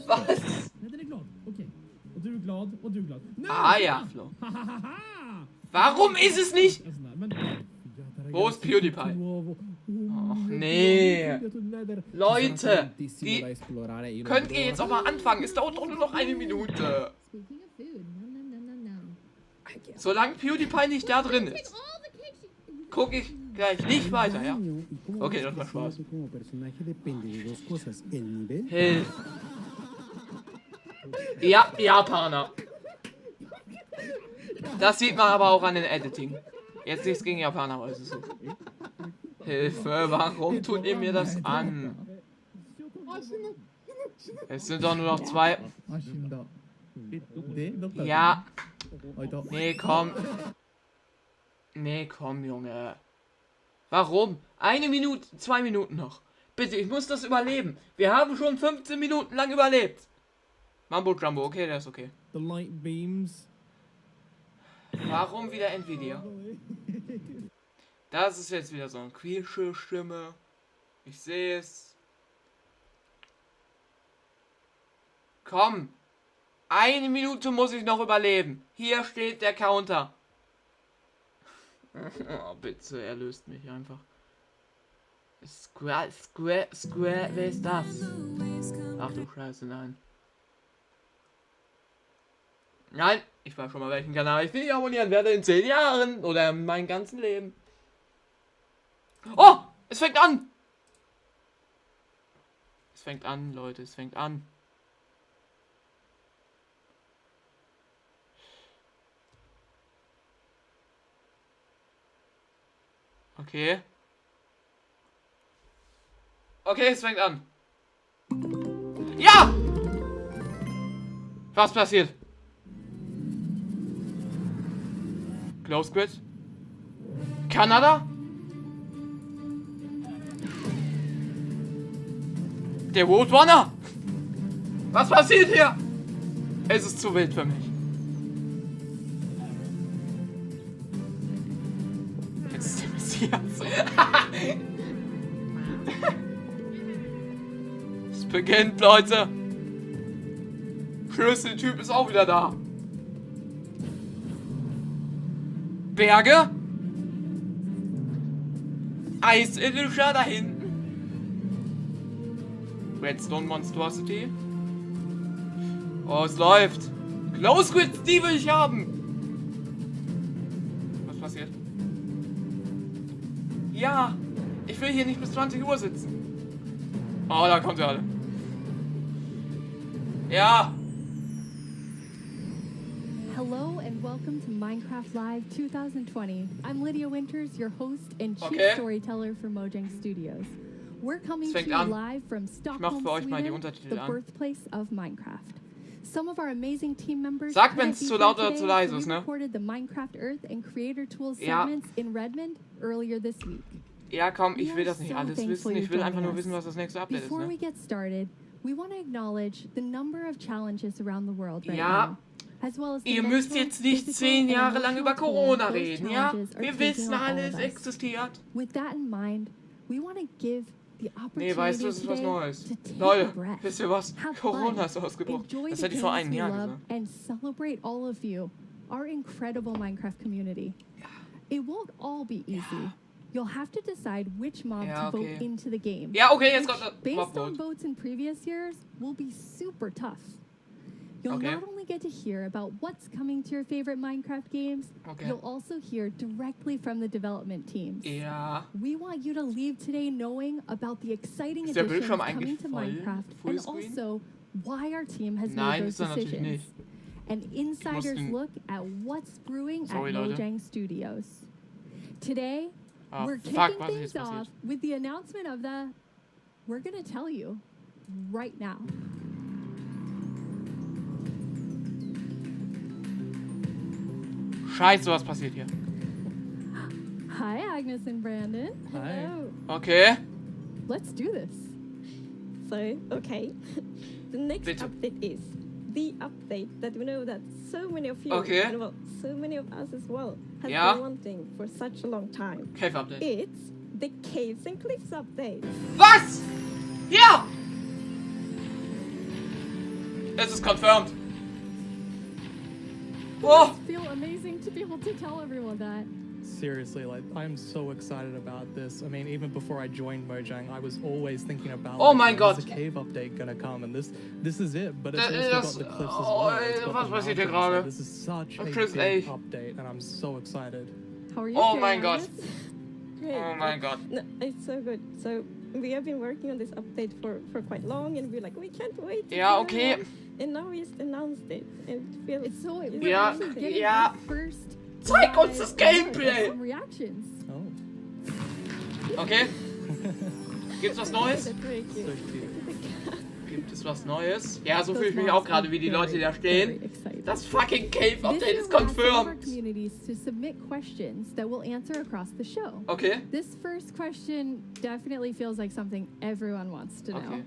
Speaker 1: Was? Ah ja, Flo. Warum ist es nicht? Wo ist PewDiePie? Oh, nee. Leute, könnt ihr jetzt auch mal anfangen? Es dauert doch nur noch eine Minute.
Speaker 12: Speaking of food, no.
Speaker 1: Solange PewDiePie nicht da drin ist, guck ich gleich nicht weiter, ja? Okay, das war Spaß. Hilf. Ja, Japaner. Das sieht man aber auch an den Editing. Jetzt nichts gegen Japaner, aber es ist so. Hilfe, warum tut ihr mir das an? Es sind doch nur noch 2. Ja. Nee, komm. Nee, komm, Junge. Warum? 1 Minute, 2 Minuten noch. Bitte, ich muss das überleben. Wir haben schon 15 Minuten lang überlebt. Mambo Jumbo, okay, der ist okay.
Speaker 6: The light beams.
Speaker 1: Warum wieder Nvidia? Das ist jetzt wieder so eine quietsche Stimme. Ich sehe es. Komm. 1 Minute muss ich noch überleben. Hier steht der Counter. Oh, bitte, er löst mich einfach. Square, wer ist das? Ach du Scheiße, nein. Nein, ich weiß schon mal, welchen Kanal ich nicht abonnieren werde in 10 Jahren oder in meinem ganzen Leben. Oh, es fängt an. Es fängt an, Leute, es fängt an. Okay. Okay, es fängt an. Ja! Was passiert? Close Grid. Kanada? Der Roadrunner? Was passiert hier? Es ist zu wild für mich. Jetzt ist der Messias. Es beginnt, Leute. Schlüsseltyp ist auch wieder da. Berge. Eisidyllscher da hinten. Redstone Monstrosity. Oh, es läuft. Close Grids, die will ich haben. Was passiert? Ja, ich will hier nicht bis 20 Uhr sitzen. Oh, da kommt er alle. Ja.
Speaker 13: Hello and welcome to Minecraft Live 2020. I'm Lydia Winters, your host and chief storyteller for Mojang Studios. We're coming to you live from Stockholm, Sweden, the birthplace of Minecraft. Some of our amazing team members
Speaker 1: Sag, wenn's zu laut oder zu leise ist, ne?
Speaker 13: recorded the Minecraft Earth and Creator Tools segments in Redmond earlier this week.
Speaker 1: Ja, komm, ich will das nicht alles wissen. Ich will einfach nur wissen, was das nächste Update ist,
Speaker 13: Before
Speaker 1: ne?
Speaker 13: we get started, we want to acknowledge the number of challenges around the world right now. As well as the
Speaker 1: Ihr müsst jetzt nicht 10 Jahre lang über Corona reden, ja? Wir wissen, alles existiert.
Speaker 13: With that in mind, we want to give the opportunity
Speaker 1: Nee, weißt du, das ist was Neues. Leute, wisst ihr was? Corona ist ausgebrochen. Das hätte ich vor einem Jahr gesagt.
Speaker 13: And celebrate all of you, our incredible Minecraft community. It won't all be easy. You'll have to decide which mob to vote into the game.
Speaker 1: Ja, okay, jetzt kommt das.
Speaker 13: Based on votes in previous years, will be super tough. You'll not only get to hear about what's coming to your favorite Minecraft games, you'll also hear directly from the development teams.
Speaker 1: Ja.
Speaker 13: We want you to leave today knowing about the exciting additions coming to Minecraft and also why our team has made those decisions. An insider's look at what's brewing at Mojang Studios. Today, we're kicking things off with the announcement of the... We're gonna tell you right now.
Speaker 1: Scheiße, was passiert hier?
Speaker 13: Hi, Agnes and Brandon. Hello.
Speaker 1: Okay.
Speaker 13: Let's do this.
Speaker 12: So, okay. The next update is the update that we know that so many of you and well, so many of us as well have been wanting for such a long time.
Speaker 1: Cave update.
Speaker 12: It's the Caves and Cliffs update.
Speaker 1: Was? Ja! Es ist confirmed.
Speaker 13: Oh! It feel amazing to be able to tell everyone that.
Speaker 6: Seriously, like, I'm so excited about this. I mean, even before I joined Mojang, I was always thinking about,
Speaker 1: oh my God,
Speaker 6: when's the cave update gonna come? And this is it, but it's also got the cliffs as well.
Speaker 1: Was passiert hier gerade?
Speaker 6: This is such a big update, and I'm so excited.
Speaker 13: How are you
Speaker 1: oh mein Gott.
Speaker 12: great.
Speaker 1: Oh my god.
Speaker 12: No, it's so good. So we have been working on this update for quite long, and we're like, we can't wait.
Speaker 1: Ja, okay.
Speaker 12: And now we just announced it. And it feels
Speaker 13: It's so we're
Speaker 1: Ja,
Speaker 13: actually getting
Speaker 1: ja.
Speaker 13: our first
Speaker 1: Zeig uns das Gameplay!
Speaker 13: some reactions.
Speaker 1: Okay. Gibt's was Neues?
Speaker 12: That's very cute.
Speaker 1: Gibt es was Neues? Ja, so fühle ich mich auch gerade, wie die Leute da stehen. Das fucking Cave Update ist confirmed.
Speaker 13: Communities to submit questions that we'll answer across the show.
Speaker 1: Okay.
Speaker 13: This first question definitely feels like something everyone wants to know.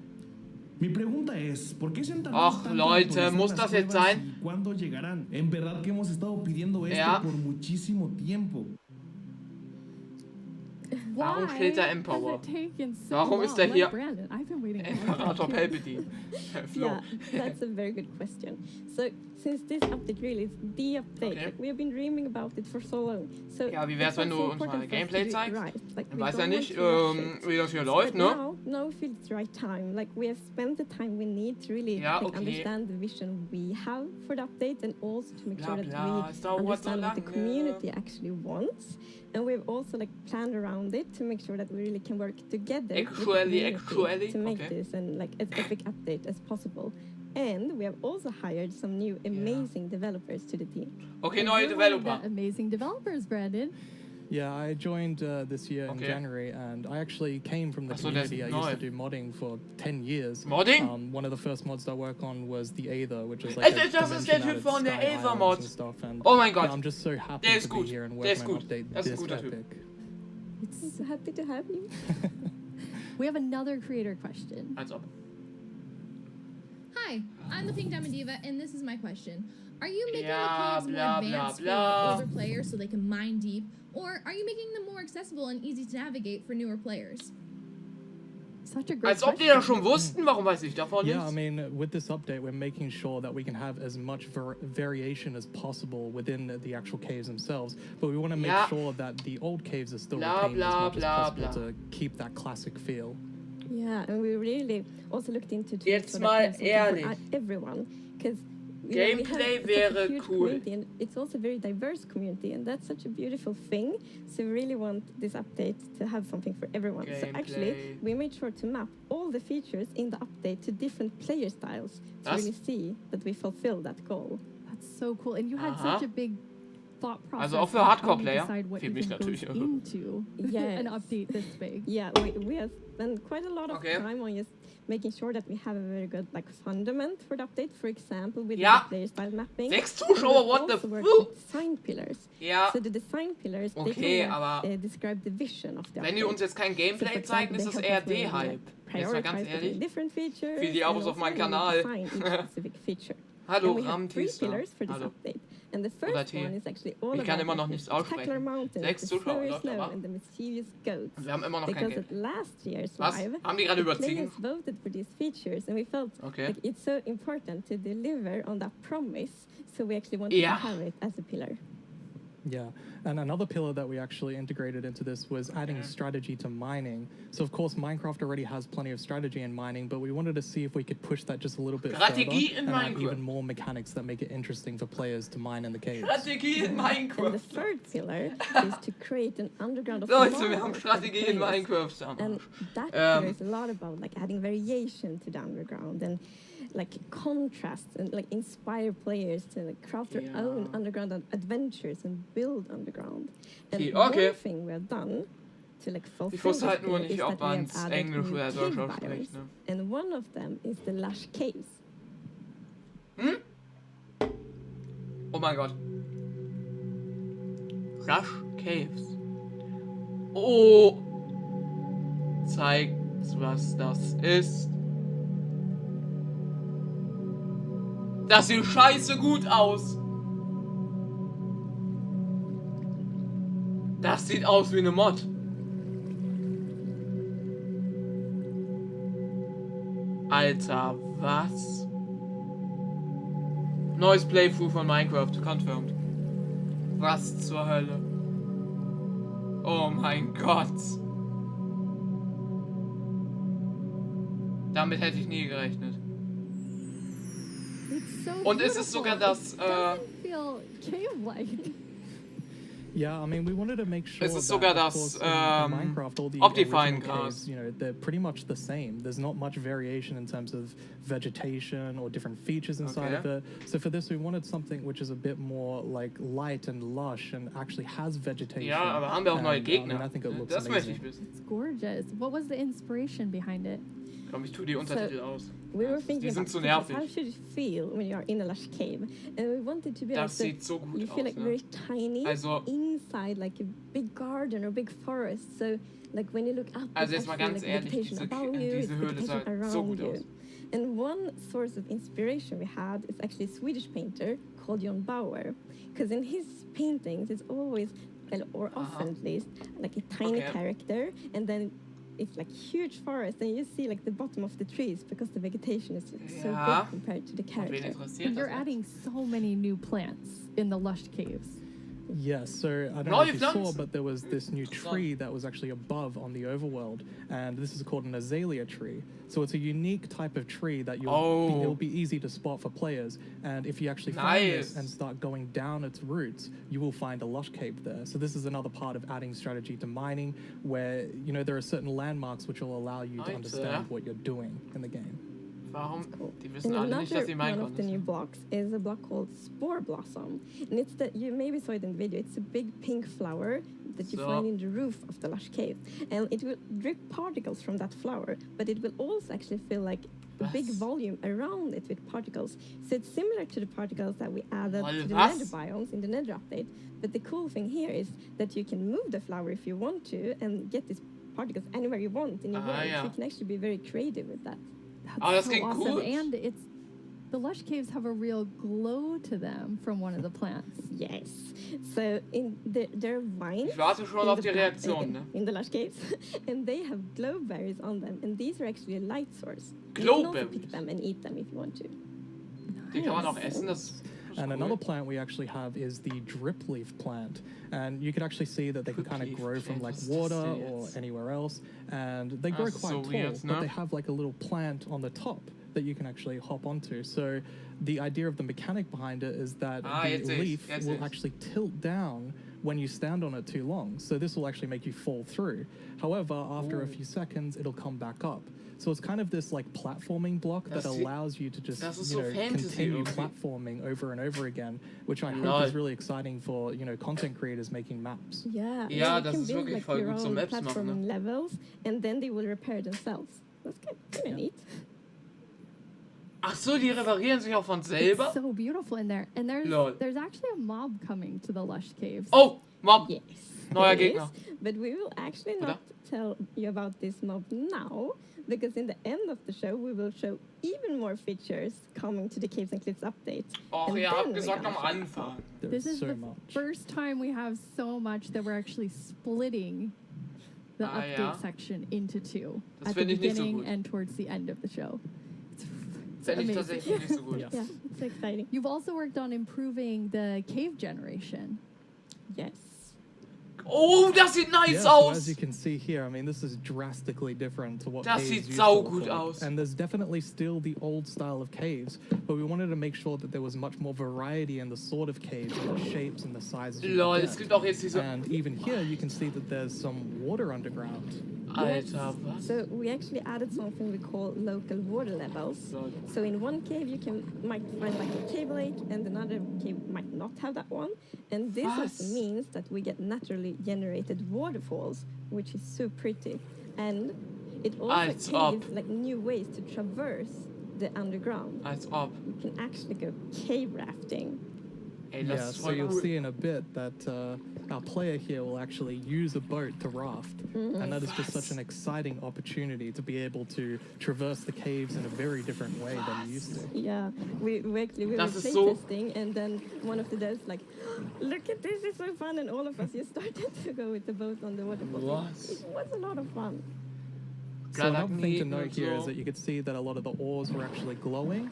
Speaker 14: Mi pregunta es, ¿por qué se han tardado
Speaker 1: Ach,
Speaker 14: tanto en
Speaker 1: Leute,
Speaker 14: actualizar
Speaker 1: muss
Speaker 14: las
Speaker 1: das jetzt
Speaker 14: pruebas
Speaker 1: sein?
Speaker 14: y cuándo llegarán? En verdad que hemos estado pidiendo esto
Speaker 1: Ja.
Speaker 14: por muchísimo tiempo.
Speaker 1: Warum steht da Empower?
Speaker 13: So
Speaker 1: Warum ist da hier
Speaker 13: Brandon, I've been waiting
Speaker 1: Imperator Palpatine? Flo.
Speaker 12: Yeah, that's a very good question. So, since this update really is the update,
Speaker 1: Okay.
Speaker 12: like, we have been dreaming about it for so long. So
Speaker 1: Ja, wie wär's, wenn du uns mal Gameplay zeigst?
Speaker 12: Like,
Speaker 1: Ich
Speaker 12: we
Speaker 1: weiß
Speaker 12: don't
Speaker 1: ja
Speaker 12: want
Speaker 1: nicht,
Speaker 12: to rush it.
Speaker 1: wie das hier
Speaker 12: So
Speaker 1: läuft, ne?
Speaker 12: now we feel it's the right time. Like, we have spent the time we need to really
Speaker 1: Ja,
Speaker 12: like,
Speaker 1: okay.
Speaker 12: understand the vision we have for the update, and also to make
Speaker 1: Bla,
Speaker 12: sure that
Speaker 1: bla, es
Speaker 12: we
Speaker 1: dauert so
Speaker 12: understand what the
Speaker 1: lange.
Speaker 12: community actually wants. And we've also like planned around it to make sure that we really can work together with the community to make
Speaker 1: okay.
Speaker 12: this and like as epic update as possible. And we have also hired some new amazing developers to the team.
Speaker 1: Okay,
Speaker 13: And
Speaker 1: neue
Speaker 13: you're one of
Speaker 1: Developer.
Speaker 13: the amazing developers, Brandon.
Speaker 6: Yeah, I joined this year in
Speaker 1: Okay.
Speaker 6: January, and I actually came from the
Speaker 1: Ach so, der ist
Speaker 6: community. I
Speaker 1: neu.
Speaker 6: used to do modding for 10 years.
Speaker 1: Modding?
Speaker 6: One of the first mods I worked on was the Aether, which is like
Speaker 1: Das ist der Typ von der Acer Mod.
Speaker 6: And,
Speaker 1: Oh mein Gott.
Speaker 6: yeah, I'm just so happy
Speaker 1: Der ist
Speaker 6: to
Speaker 1: gut.
Speaker 6: be here and
Speaker 1: Der ist
Speaker 6: work on an
Speaker 1: gut.
Speaker 6: update
Speaker 1: Das ist ein
Speaker 6: this
Speaker 1: guter Typ.
Speaker 6: epic.
Speaker 12: I'm so happy to have you.
Speaker 13: We have another creator question.
Speaker 1: Als ob.
Speaker 5: Hi, I'm the Pink Diamond Diva, and this is my question. Are you making
Speaker 1: Ja,
Speaker 5: the caves
Speaker 1: bla,
Speaker 5: more
Speaker 1: bla,
Speaker 5: advanced
Speaker 1: bla.
Speaker 5: for older players so they can mine deep, or are you making them more accessible and easy to navigate for newer players?
Speaker 13: Such a great
Speaker 1: Als ob die das schon wussten, warum weiß ich davon
Speaker 6: Yeah, I
Speaker 1: nichts?
Speaker 6: mean, with this update, we're making sure that we can have as much variation as possible within the actual caves themselves, but we want to make
Speaker 1: Ja.
Speaker 6: sure that the old caves are still
Speaker 1: Bla,
Speaker 6: retained
Speaker 1: bla,
Speaker 6: as much
Speaker 1: bla,
Speaker 6: as possible
Speaker 1: bla.
Speaker 6: to keep that classic feel.
Speaker 12: Yeah, and we really also looked into tools
Speaker 1: Jetzt
Speaker 12: so that
Speaker 1: mal
Speaker 12: we have something for
Speaker 1: ehrlich.
Speaker 12: everyone, because
Speaker 1: Gameplay wäre cool.
Speaker 12: and it's also a very diverse community, and that's such a beautiful thing. So we really want this update to have something for everyone. So actually,
Speaker 1: Gameplay.
Speaker 12: we made sure to map all the features in the update to different player styles to
Speaker 1: Was?
Speaker 12: really see that we fulfill that goal.
Speaker 13: That's so cool. And you had
Speaker 1: Aha.
Speaker 13: such a big thought process.
Speaker 1: Also auch für
Speaker 13: on how you
Speaker 1: Hardcore-Player.
Speaker 13: decide what
Speaker 1: Für mich
Speaker 13: even
Speaker 1: natürlich.
Speaker 13: goes into
Speaker 12: Yes.
Speaker 13: an update this big.
Speaker 12: Yeah, we have spent quite a lot of
Speaker 1: Okay.
Speaker 12: time on just making sure that we have a very good like fundament for the update. For example, with
Speaker 1: Ja.
Speaker 12: the player style mapping.
Speaker 1: 6 Zuschauer, what the
Speaker 12: also work
Speaker 1: fuck?
Speaker 12: with design pillars.
Speaker 1: Ja,
Speaker 12: So the design pillars they
Speaker 1: Okay,
Speaker 12: kind of,
Speaker 1: aber
Speaker 12: describe the vision of the
Speaker 1: wenn die
Speaker 12: update.
Speaker 1: uns jetzt kein
Speaker 12: So
Speaker 1: Gameplay
Speaker 12: for
Speaker 1: zeigen,
Speaker 12: example,
Speaker 1: ist
Speaker 12: they
Speaker 1: es
Speaker 12: help
Speaker 1: eher
Speaker 12: us really,
Speaker 1: D-Hype.
Speaker 12: like,
Speaker 1: Jetzt mal ganz
Speaker 12: prioritize the
Speaker 1: ehrlich.
Speaker 12: different features
Speaker 1: Wie die Abos
Speaker 12: and
Speaker 1: auf meinem
Speaker 12: also
Speaker 1: Kanal.
Speaker 12: define each specific feature.
Speaker 1: Hallo,
Speaker 12: And we have 3
Speaker 1: Ramtisa.
Speaker 12: pillars for this
Speaker 1: Hallo.
Speaker 12: update. And the
Speaker 1: Oder
Speaker 12: first
Speaker 1: T.
Speaker 12: one is actually all
Speaker 1: Ich kann
Speaker 12: about
Speaker 1: immer noch
Speaker 12: the
Speaker 1: nichts
Speaker 12: spectacular
Speaker 1: aussprechen.
Speaker 12: mountains,
Speaker 1: 6
Speaker 12: the
Speaker 1: Zuschauer,
Speaker 12: flurry
Speaker 1: läuft
Speaker 12: snow
Speaker 1: aber.
Speaker 12: and the mischievous goats.
Speaker 1: Und wir haben immer noch kein
Speaker 12: Because
Speaker 1: Geld.
Speaker 12: at last year's
Speaker 1: Was?
Speaker 12: live,
Speaker 1: Haben die gerade
Speaker 12: the
Speaker 1: überzogen?
Speaker 12: players voted for these features, and we felt
Speaker 1: Okay.
Speaker 12: like it's so important to deliver on that promise. So we actually wanted
Speaker 1: Ja.
Speaker 12: to have it as a pillar.
Speaker 6: Yeah, and another pillar that we actually integrated into this was adding strategy to mining. So of course Minecraft already has plenty of strategy in mining, but we wanted to see if we could push that just a little bit
Speaker 1: Strategie
Speaker 6: further
Speaker 1: in
Speaker 6: and add
Speaker 1: Minecraft.
Speaker 6: even more mechanics that make it interesting for players to mine in the caves.
Speaker 1: Strategie in
Speaker 12: And the
Speaker 1: Minecraft.
Speaker 12: third pillar is to create an underground of
Speaker 1: Leute, wir
Speaker 12: lava
Speaker 1: haben
Speaker 12: for the
Speaker 1: Strategie in
Speaker 12: players.
Speaker 1: Minecraft. am
Speaker 12: And
Speaker 1: Arsch.
Speaker 12: that pillar is a lot about like adding variation to the underground and like contrast and like inspire players to like craft their
Speaker 1: Ja.
Speaker 12: own underground adventures and build underground. And
Speaker 1: Okay.
Speaker 12: one thing we have done to like fulfill
Speaker 1: Ich wusste
Speaker 12: this
Speaker 1: halt nur
Speaker 12: pillar
Speaker 1: nicht,
Speaker 12: is
Speaker 1: ob
Speaker 12: that we have
Speaker 1: man's
Speaker 12: added
Speaker 1: Englisch
Speaker 12: new
Speaker 1: oder Deutsch
Speaker 12: cave
Speaker 1: ausspricht.
Speaker 12: biomes.
Speaker 1: Ne?
Speaker 12: And one of them is the Lush Caves.
Speaker 1: Hm? Oh mein Gott. Lush Caves. Oh. Zeigt, was das ist. Das sieht scheiße gut aus. Das sieht aus wie eine Mod. Alter, was? Neues Playthrough von Minecraft, confirmed. Was zur Hölle? Oh mein Gott. Damit hätte ich nie gerechnet.
Speaker 13: It's so
Speaker 1: Und es ist sogar das,
Speaker 13: It doesn't feel cave-like.
Speaker 6: Yeah, I mean, we wanted to make sure
Speaker 1: Es ist
Speaker 6: that,
Speaker 1: sogar
Speaker 6: of
Speaker 1: das
Speaker 6: course, in Minecraft, all the
Speaker 1: Optifine
Speaker 6: original
Speaker 1: Gras.
Speaker 6: caves, you know, they're pretty much the same. There's not much variation in terms of vegetation or different features inside of it. So for this, we wanted something which is a bit more like light and lush and actually has vegetation.
Speaker 1: Ja, aber haben wir auch neue Gegner?
Speaker 6: I mean, I think it looks
Speaker 1: Das möchte
Speaker 6: amazing.
Speaker 1: ich wissen.
Speaker 13: It's gorgeous. What was the inspiration behind it?
Speaker 1: Komm, ich tue die Untertitel aus.
Speaker 12: We were thinking
Speaker 1: Die sind
Speaker 12: about
Speaker 1: so
Speaker 12: how
Speaker 1: nervig.
Speaker 12: should it feel when you are in a lush cave, and we wanted to be
Speaker 1: Das
Speaker 12: like
Speaker 1: sieht so gut
Speaker 12: you feel
Speaker 1: aus,
Speaker 12: like
Speaker 1: ne?
Speaker 12: very tiny
Speaker 1: Also-
Speaker 12: inside like a big garden or big forest. So like when you look up,
Speaker 1: Also
Speaker 12: it's
Speaker 1: jetzt mal
Speaker 12: actually
Speaker 1: ganz
Speaker 12: like
Speaker 1: ehrlich,
Speaker 12: vegetation
Speaker 1: diese-
Speaker 12: above you,
Speaker 1: diese
Speaker 12: it's
Speaker 1: Höhle
Speaker 12: vegetation
Speaker 1: sah
Speaker 12: around
Speaker 1: so gut
Speaker 12: you.
Speaker 1: aus.
Speaker 12: And one source of inspiration we had is actually a Swedish painter called Jon Bauer, because in his paintings it's always, well, or often at least, like a tiny
Speaker 1: Okay.
Speaker 12: character, and then it's like huge forest, and you see like the bottom of the trees because the vegetation is so
Speaker 1: Ja.
Speaker 12: big compared to the
Speaker 1: Wen
Speaker 12: character.
Speaker 1: interessiert
Speaker 13: And you're
Speaker 1: das?
Speaker 13: adding so many new plants in the Lush Caves.
Speaker 6: Yes, so I don't know
Speaker 1: Neue
Speaker 6: if you saw,
Speaker 1: Pflanzen.
Speaker 6: but there was this new tree that was actually above on the overworld, and this is called an Azalea Tree. So it's a unique type of tree that it'll be easy to spot for players, and if you actually find this
Speaker 1: Nice.
Speaker 6: and start going down its roots, you will find a lush cave there. So this is another part of adding strategy to mining, where you know there are certain landmarks which will allow you to
Speaker 1: Nice,
Speaker 6: understand
Speaker 1: ja.
Speaker 6: what you're doing in the game.
Speaker 1: Warum? Die wissen
Speaker 12: And
Speaker 1: alle nicht, dass
Speaker 12: another
Speaker 1: sie
Speaker 12: one
Speaker 1: Minecon
Speaker 12: of the
Speaker 1: ist.
Speaker 12: new blocks is a block called Spore Blossom, and it's that you maybe saw it in the video. It's a big pink flower that you
Speaker 1: So.
Speaker 12: find in the roof of the lush cave, and it will drip particles from that flower, but it will also actually feel like a big
Speaker 1: Was?
Speaker 12: volume around it with particles. So it's similar to the particles that we added
Speaker 1: Well,
Speaker 12: to the
Speaker 1: was?
Speaker 12: nether biomes in the nether update. But the cool thing here is that you can move the flower if you want to and get these particles anywhere you want in your world.
Speaker 1: ja.
Speaker 12: So you can actually be very creative with that.
Speaker 1: Oh, das
Speaker 13: so
Speaker 1: klingt
Speaker 13: awesome.
Speaker 1: gut.
Speaker 13: And it's the Lush Caves have a real glow to them from one of the plants.
Speaker 12: Yes. So in there are vines.
Speaker 1: Ich warte schon
Speaker 12: in
Speaker 1: auf
Speaker 12: the
Speaker 1: die Reaktion, ne?
Speaker 12: in the lush caves, and they have glowberries on them, and these are actually a light source. You can also pick
Speaker 1: Glowberries?
Speaker 12: them and eat them if you want to.
Speaker 1: Die kann man auch essen, das
Speaker 6: And another plant we actually have is the drip leaf plant. And you can actually see that they can kind of grow from like water or anywhere else. And they grow
Speaker 1: That's
Speaker 6: quite
Speaker 1: so
Speaker 6: tall,
Speaker 1: weird,
Speaker 6: but
Speaker 1: no?
Speaker 6: they have like a little plant on the top that you can actually hop onto. So the idea of the mechanic behind it is that the
Speaker 1: jetzt sehe ich,
Speaker 6: leaf
Speaker 1: jetzt
Speaker 6: will
Speaker 1: sehe ich.
Speaker 6: actually tilt down when you stand on it too long. So this will actually make you fall through. However, after a few seconds, it'll come back up. So it's kind of this like platforming block that
Speaker 1: Das sieht-
Speaker 6: allows you to just
Speaker 1: das ist
Speaker 6: you
Speaker 1: so
Speaker 6: know
Speaker 1: Fantasy
Speaker 6: continue
Speaker 1: irgendwie.
Speaker 6: platforming over and over again, which I hope
Speaker 1: Lol.
Speaker 6: is really exciting for content creators making maps.
Speaker 12: Yeah.
Speaker 1: Ja,
Speaker 12: you
Speaker 1: das
Speaker 12: can
Speaker 1: ist
Speaker 12: build
Speaker 1: wirklich
Speaker 12: like
Speaker 1: voll
Speaker 12: your
Speaker 1: gut zum
Speaker 12: own
Speaker 1: Maps machen,
Speaker 12: platforming
Speaker 1: ne?
Speaker 12: levels, and then they will repair themselves. That's kind of neat.
Speaker 1: Ach so, die reparieren sich auch von selber?
Speaker 13: It's so beautiful in there. And
Speaker 1: Lol.
Speaker 13: there's actually a mob coming to the Lush Caves.
Speaker 1: Oh, Mob.
Speaker 12: Yes.
Speaker 1: Neuer
Speaker 12: there
Speaker 1: Gegner.
Speaker 12: is, but we will actually
Speaker 1: Oder?
Speaker 12: not tell you about this mob now, because in the end of the show we will show even more features coming to the Caves and Cliffs update.
Speaker 1: Och,
Speaker 12: And
Speaker 1: ihr
Speaker 12: then
Speaker 1: habt
Speaker 12: we're
Speaker 1: gesagt
Speaker 12: gonna
Speaker 1: am
Speaker 12: show
Speaker 1: Anfang.
Speaker 13: This is
Speaker 6: so
Speaker 13: the
Speaker 6: much.
Speaker 13: first time we have so much that we're actually splitting the update
Speaker 1: ja.
Speaker 13: section into two.
Speaker 1: Das
Speaker 13: at the
Speaker 1: finde ich nicht so
Speaker 13: beginning
Speaker 1: gut.
Speaker 13: and towards the end of the show. It's
Speaker 1: Fände ich
Speaker 13: amazing.
Speaker 1: tatsächlich nicht so gut.
Speaker 12: Yeah, it's exciting.
Speaker 13: You've also worked on improving the cave generation.
Speaker 12: Yes.
Speaker 1: Oh, das sieht nice
Speaker 6: Yeah, so
Speaker 1: aus.
Speaker 6: as you can see here, I mean, this is drastically different to what
Speaker 1: Das
Speaker 6: caves
Speaker 1: sieht
Speaker 6: used to
Speaker 1: saugut
Speaker 6: look like.
Speaker 1: aus.
Speaker 6: And there's definitely still the old style of caves, but we wanted to make sure that there was much more variety in the sort of caves, and the shapes and the sizes. you
Speaker 1: Lol,
Speaker 6: could
Speaker 1: es
Speaker 6: get.
Speaker 1: gibt auch jetzt diese...
Speaker 6: And even here, you can see that there's some water underground.
Speaker 1: Alter, was?
Speaker 12: So we actually added something we call local water levels. So in one cave you might find like a cave lake, and another cave might not have that one. And this also means that we get naturally generated waterfalls, which is so pretty. And it also
Speaker 1: Als ob.
Speaker 12: gives like new ways to traverse the underground.
Speaker 1: Als ob.
Speaker 12: You can actually go cave rafting.
Speaker 1: Ey, das
Speaker 6: Yeah,
Speaker 1: ist
Speaker 6: so
Speaker 1: voll
Speaker 6: you'll
Speaker 1: cool.
Speaker 6: see in a bit that our player here will actually use a boat to raft. And that is just such an exciting opportunity to be able to traverse the caves in a very different way than you used to.
Speaker 12: Yeah, we were
Speaker 1: Das ist
Speaker 12: play
Speaker 1: so-
Speaker 12: testing, and then one of the devs like, look at this, it's so fun, and all of us just started to go with the boat on the waterfall.
Speaker 1: What?
Speaker 12: It was a lot of fun.
Speaker 6: So another thing to
Speaker 1: Galagneten
Speaker 6: note
Speaker 1: und
Speaker 6: here is
Speaker 1: so.
Speaker 6: that you could see that a lot of the ores were actually glowing.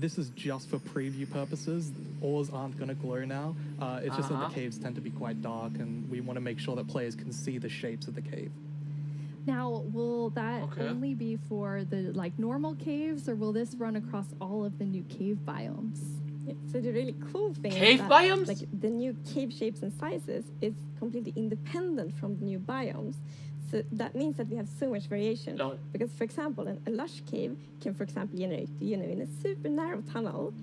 Speaker 6: This is just for preview purposes. Ores aren't going to glow now. It's just that the caves tend to be quite dark, and we want to make sure that players can see the shapes of the cave.
Speaker 13: Now, will that
Speaker 1: Okay.
Speaker 13: only be for the like normal caves, or will this run across all of the new cave biomes?
Speaker 12: Yeah, so the really cool thing
Speaker 1: Cave
Speaker 12: is that,
Speaker 1: biomes?
Speaker 12: like, the new cave shapes and sizes is completely independent from the new biomes. So that means that we have so much variation.
Speaker 1: Lol.
Speaker 12: Because, for example, a lush cave can, for example, generate, in a super narrow tunnel,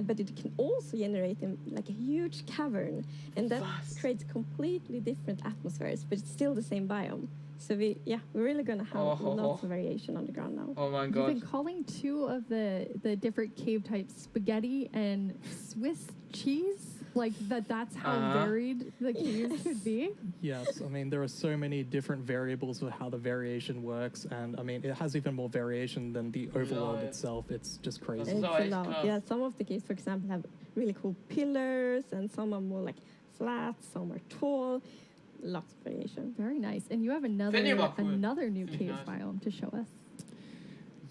Speaker 12: but it can also generate in like a huge cavern, and that creates completely different atmospheres, but it's still the same biome. So we're really gonna have lots of variation on the ground now.
Speaker 1: Oh my
Speaker 13: You've
Speaker 1: god.
Speaker 13: been calling two of the different cave types spaghetti and Swiss cheese? Like that's how varied the caves could be?
Speaker 6: Yes, I mean, there are so many different variables for how the variation works, and I mean, it has even more variation than the overworld itself. It's just crazy.
Speaker 12: It's a lot. Yeah, some of the caves, for example, have really cool pillars, and some are more like flat, some are tall. Lots of variation.
Speaker 13: Very nice. And you have another new cave biome to show us.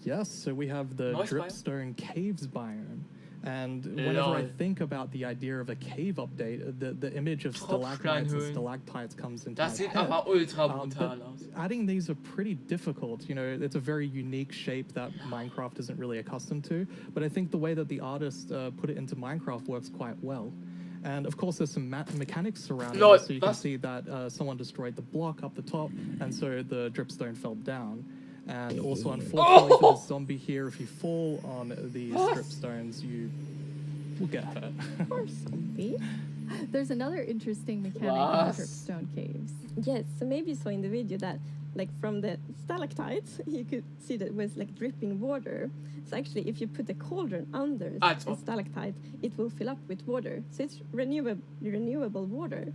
Speaker 6: Yes, so we have the Dripstone Caves biome. And whenever I think about the idea of a cave update, the image of stalagmites and stalactites comes into my
Speaker 1: Das sieht
Speaker 6: head.
Speaker 1: aber ultra brutal aus.
Speaker 6: Adding these are pretty difficult. You know, it's a very unique shape that Minecraft isn't really accustomed to. But I think the way that the artist put it into Minecraft works quite well. And of course, there's some mechanics surrounding it, so you can see that someone destroyed the block up the top, and so the dripstone fell down. And also, unfortunately for the zombie here, if you fall on these dripstones, you will get hurt.
Speaker 12: Poor zombie.
Speaker 13: There's another interesting mechanic in the dripstone caves.
Speaker 12: Yes, so maybe you saw in the video that, like, from the stalactites, you could see that it was like dripping water. So actually, if you put a cauldron under a stalactite, it will fill up with water. So it's renewable water.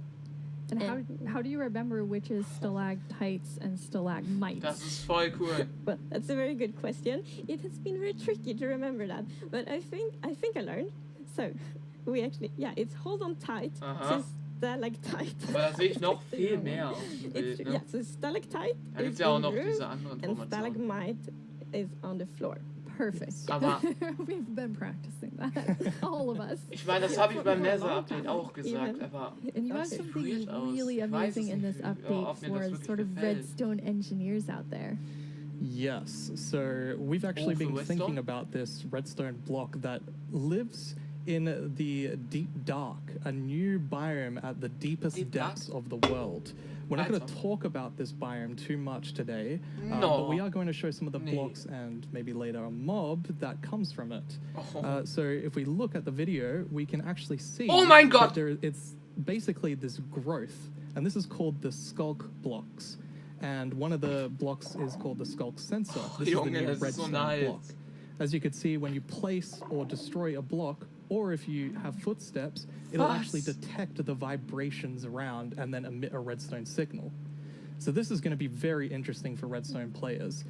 Speaker 13: And how do you remember which is stalactites and stalagmites?
Speaker 1: Das ist voll cool.
Speaker 12: Well, that's a very good question. It has been very tricky to remember that, but I think I learned. So we actually, it's hold on tight. So stalactite.
Speaker 1: Aber da sehe ich noch viel mehr auf dem Bild, ne?
Speaker 12: Yeah, so stalactite
Speaker 1: Da gibt
Speaker 12: is
Speaker 1: es ja auch
Speaker 12: in
Speaker 1: noch
Speaker 12: the
Speaker 1: diese
Speaker 12: roof,
Speaker 1: anderen
Speaker 12: and
Speaker 1: Informationen.
Speaker 12: stalagmite is on the floor.
Speaker 13: Perfect.
Speaker 1: Aber
Speaker 13: we've been practicing that, all of us.
Speaker 1: ich meine, das habe ich beim Nether-Update auch gesagt, aber
Speaker 13: and you have
Speaker 1: das sieht
Speaker 13: something
Speaker 1: weird aus.
Speaker 13: really
Speaker 1: Ich weiß
Speaker 13: amazing
Speaker 1: es
Speaker 13: in
Speaker 1: nicht,
Speaker 13: this update
Speaker 1: ob mir
Speaker 13: for
Speaker 1: das
Speaker 13: the
Speaker 1: wirklich
Speaker 13: sort of
Speaker 1: gefällt.
Speaker 13: redstone engineers out there.
Speaker 6: Yes, so we've actually been
Speaker 1: redstone?
Speaker 6: thinking about this redstone block that lives in the deep dark, a new biome at the deepest depths of the world. We're not going to talk about this biome too much today, but we are going to show some of the blocks and maybe later a mob that comes from it. So if we look at the video, we can actually see that it's basically this growth, and this is called the skulk blocks. And one of the blocks is called the skulk sensor. This is the new redstone block. As you can see, when you place or destroy a block, or if you have footsteps, it'll actually detect the vibrations around and then emit a redstone signal. So this is going to be very interesting for redstone players.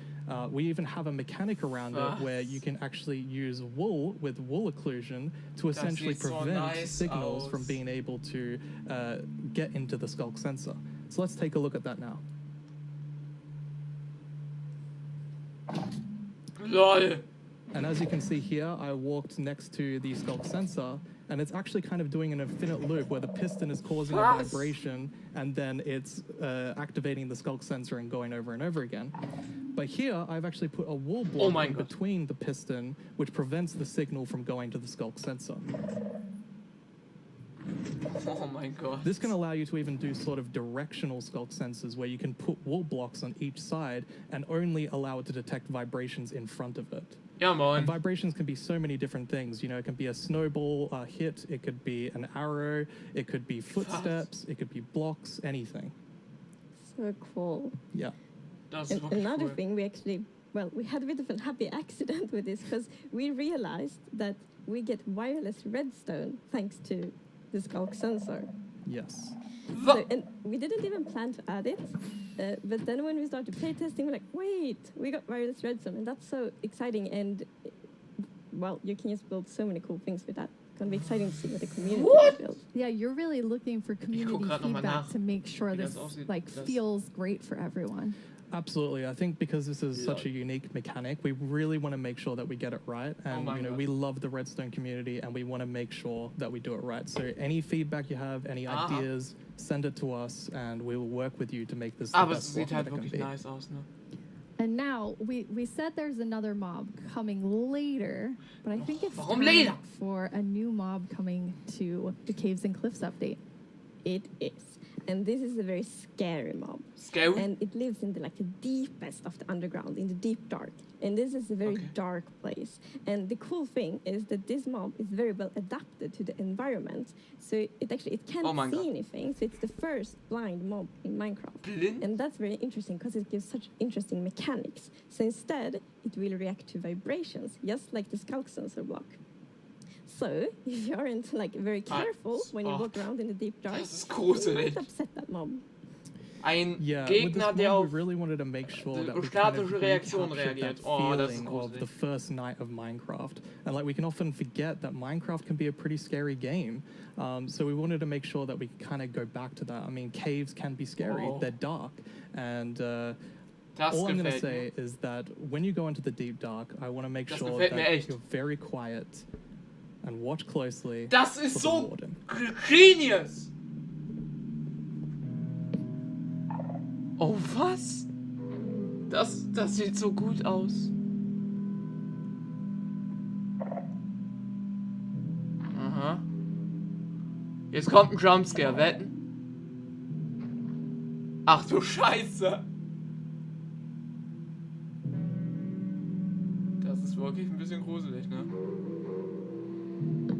Speaker 6: We even have a mechanic around it where you can actually use wool with wool occlusion to essentially prevent signals from being able to get into the skulk sensor. So let's take a look at that now.
Speaker 1: LOL.
Speaker 6: And as you can see here, I walked next to the skulk sensor, and it's actually kind of doing an infinite loop where the piston is causing a vibration, and then it's activating the skulk sensor and going over and over again. But here, I've actually put a wool block in between the piston, which prevents the signal from going to the skulk sensor.
Speaker 1: Oh my god.
Speaker 6: This can allow you to even do sort of directional skulk sensors where you can put wool blocks on each side and only allow it to detect vibrations in front of it.
Speaker 1: Yeah, man.
Speaker 6: And vibrations can be so many different things. You know, it can be a snowball hit, it could be an arrow, it could be footsteps, it could be blocks, anything.
Speaker 12: So cool.
Speaker 6: Yeah.
Speaker 12: And another thing, we had a bit of a happy accident with this because we realized that we get wireless redstone thanks to the skulk sensor.
Speaker 6: Yes.
Speaker 12: So, and we didn't even plan to add it, but then when we started playtesting, we're like, wait, we got wireless redstone, and that's so exciting. And well, you can just build so many cool things with that. It's gonna be exciting to see what the community builds.
Speaker 13: Yeah, you're really looking for community feedback to make sure this feels great for everyone.
Speaker 6: Absolutely. I think because this is such a unique mechanic, we really want to make sure that we get it right. And, we love the redstone community and we want to make sure that we do it right. So any feedback you have, any ideas, send it to us and we will work with you to make this the best block that it can be.
Speaker 1: Nice aus, ne?
Speaker 13: And now we said there's another mob coming later, but I think it's
Speaker 1: Warum
Speaker 13: time
Speaker 1: later?
Speaker 13: for a new mob coming to the Caves and Cliffs update.
Speaker 12: It is. And this is a very scary mob.
Speaker 1: Scary?
Speaker 12: And it lives in the deepest of the underground, in the deep dark. And this is a very dark place. And the cool thing is that this mob is very well adapted to the environment. So it can't see anything. So it's the first blind mob in Minecraft.
Speaker 1: Blind?
Speaker 12: And that's very interesting because it gives such interesting mechanics. So instead, it will react to vibrations, just like the skulk sensor block. So, if you aren't very careful when you walk around in the deep dark, you might upset that mob.
Speaker 1: Ein
Speaker 6: with
Speaker 1: Gegner,
Speaker 6: this
Speaker 1: der
Speaker 6: one,
Speaker 1: auf
Speaker 6: we really wanted to make sure that we kind
Speaker 1: statische
Speaker 6: of
Speaker 1: Reaktion
Speaker 6: recaptured
Speaker 1: reagiert.
Speaker 6: that
Speaker 1: Oh, das ist
Speaker 6: feeling of
Speaker 1: gruselig.
Speaker 6: the first night of Minecraft. And we can often forget that Minecraft can be a pretty scary game. So we wanted to make sure that we kind of go back to that. I mean, caves can be scary. They're dark. And all I'm going to say is that when you go into the deep dark, I want to make sure that you're very quiet and watch closely.
Speaker 1: Das ist so genius! Oh, was? Das sieht so gut aus. Aha. Jetzt kommt ein Jumpscare, wetten? Ach du Scheiße! Das ist wirklich ein bisschen gruselig, ne?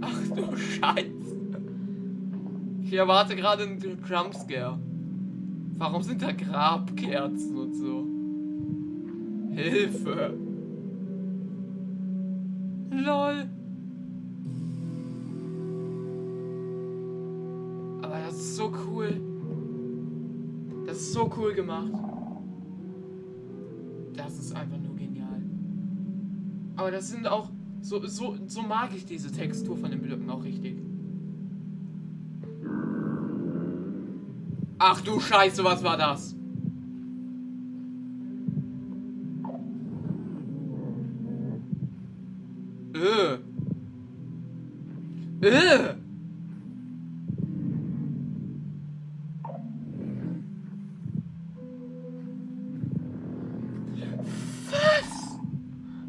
Speaker 1: Ach du Scheiße! Ich erwarte gerade einen Jumpscare. Warum sind da Grabkerzen und so? Hilfe! LOL! Aber das ist so cool. Das ist so cool gemacht. Das ist einfach nur genial. Aber das sind auch... So mag ich diese Textur von den Blöcken auch richtig. Ach du Scheiße, was war das? Was?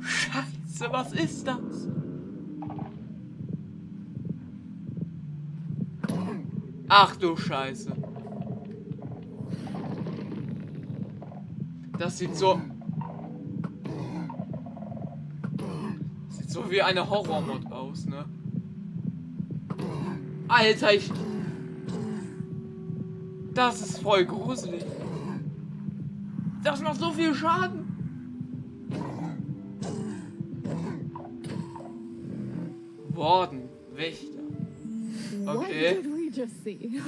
Speaker 1: Scheiße, was ist das? Ach du Scheiße. Das sieht so wie eine Horror-Mod aus, ne? Alter, das ist voll gruselig. Das macht so viel Schaden. Warden, Wächter. Okay.
Speaker 13: What did we just see?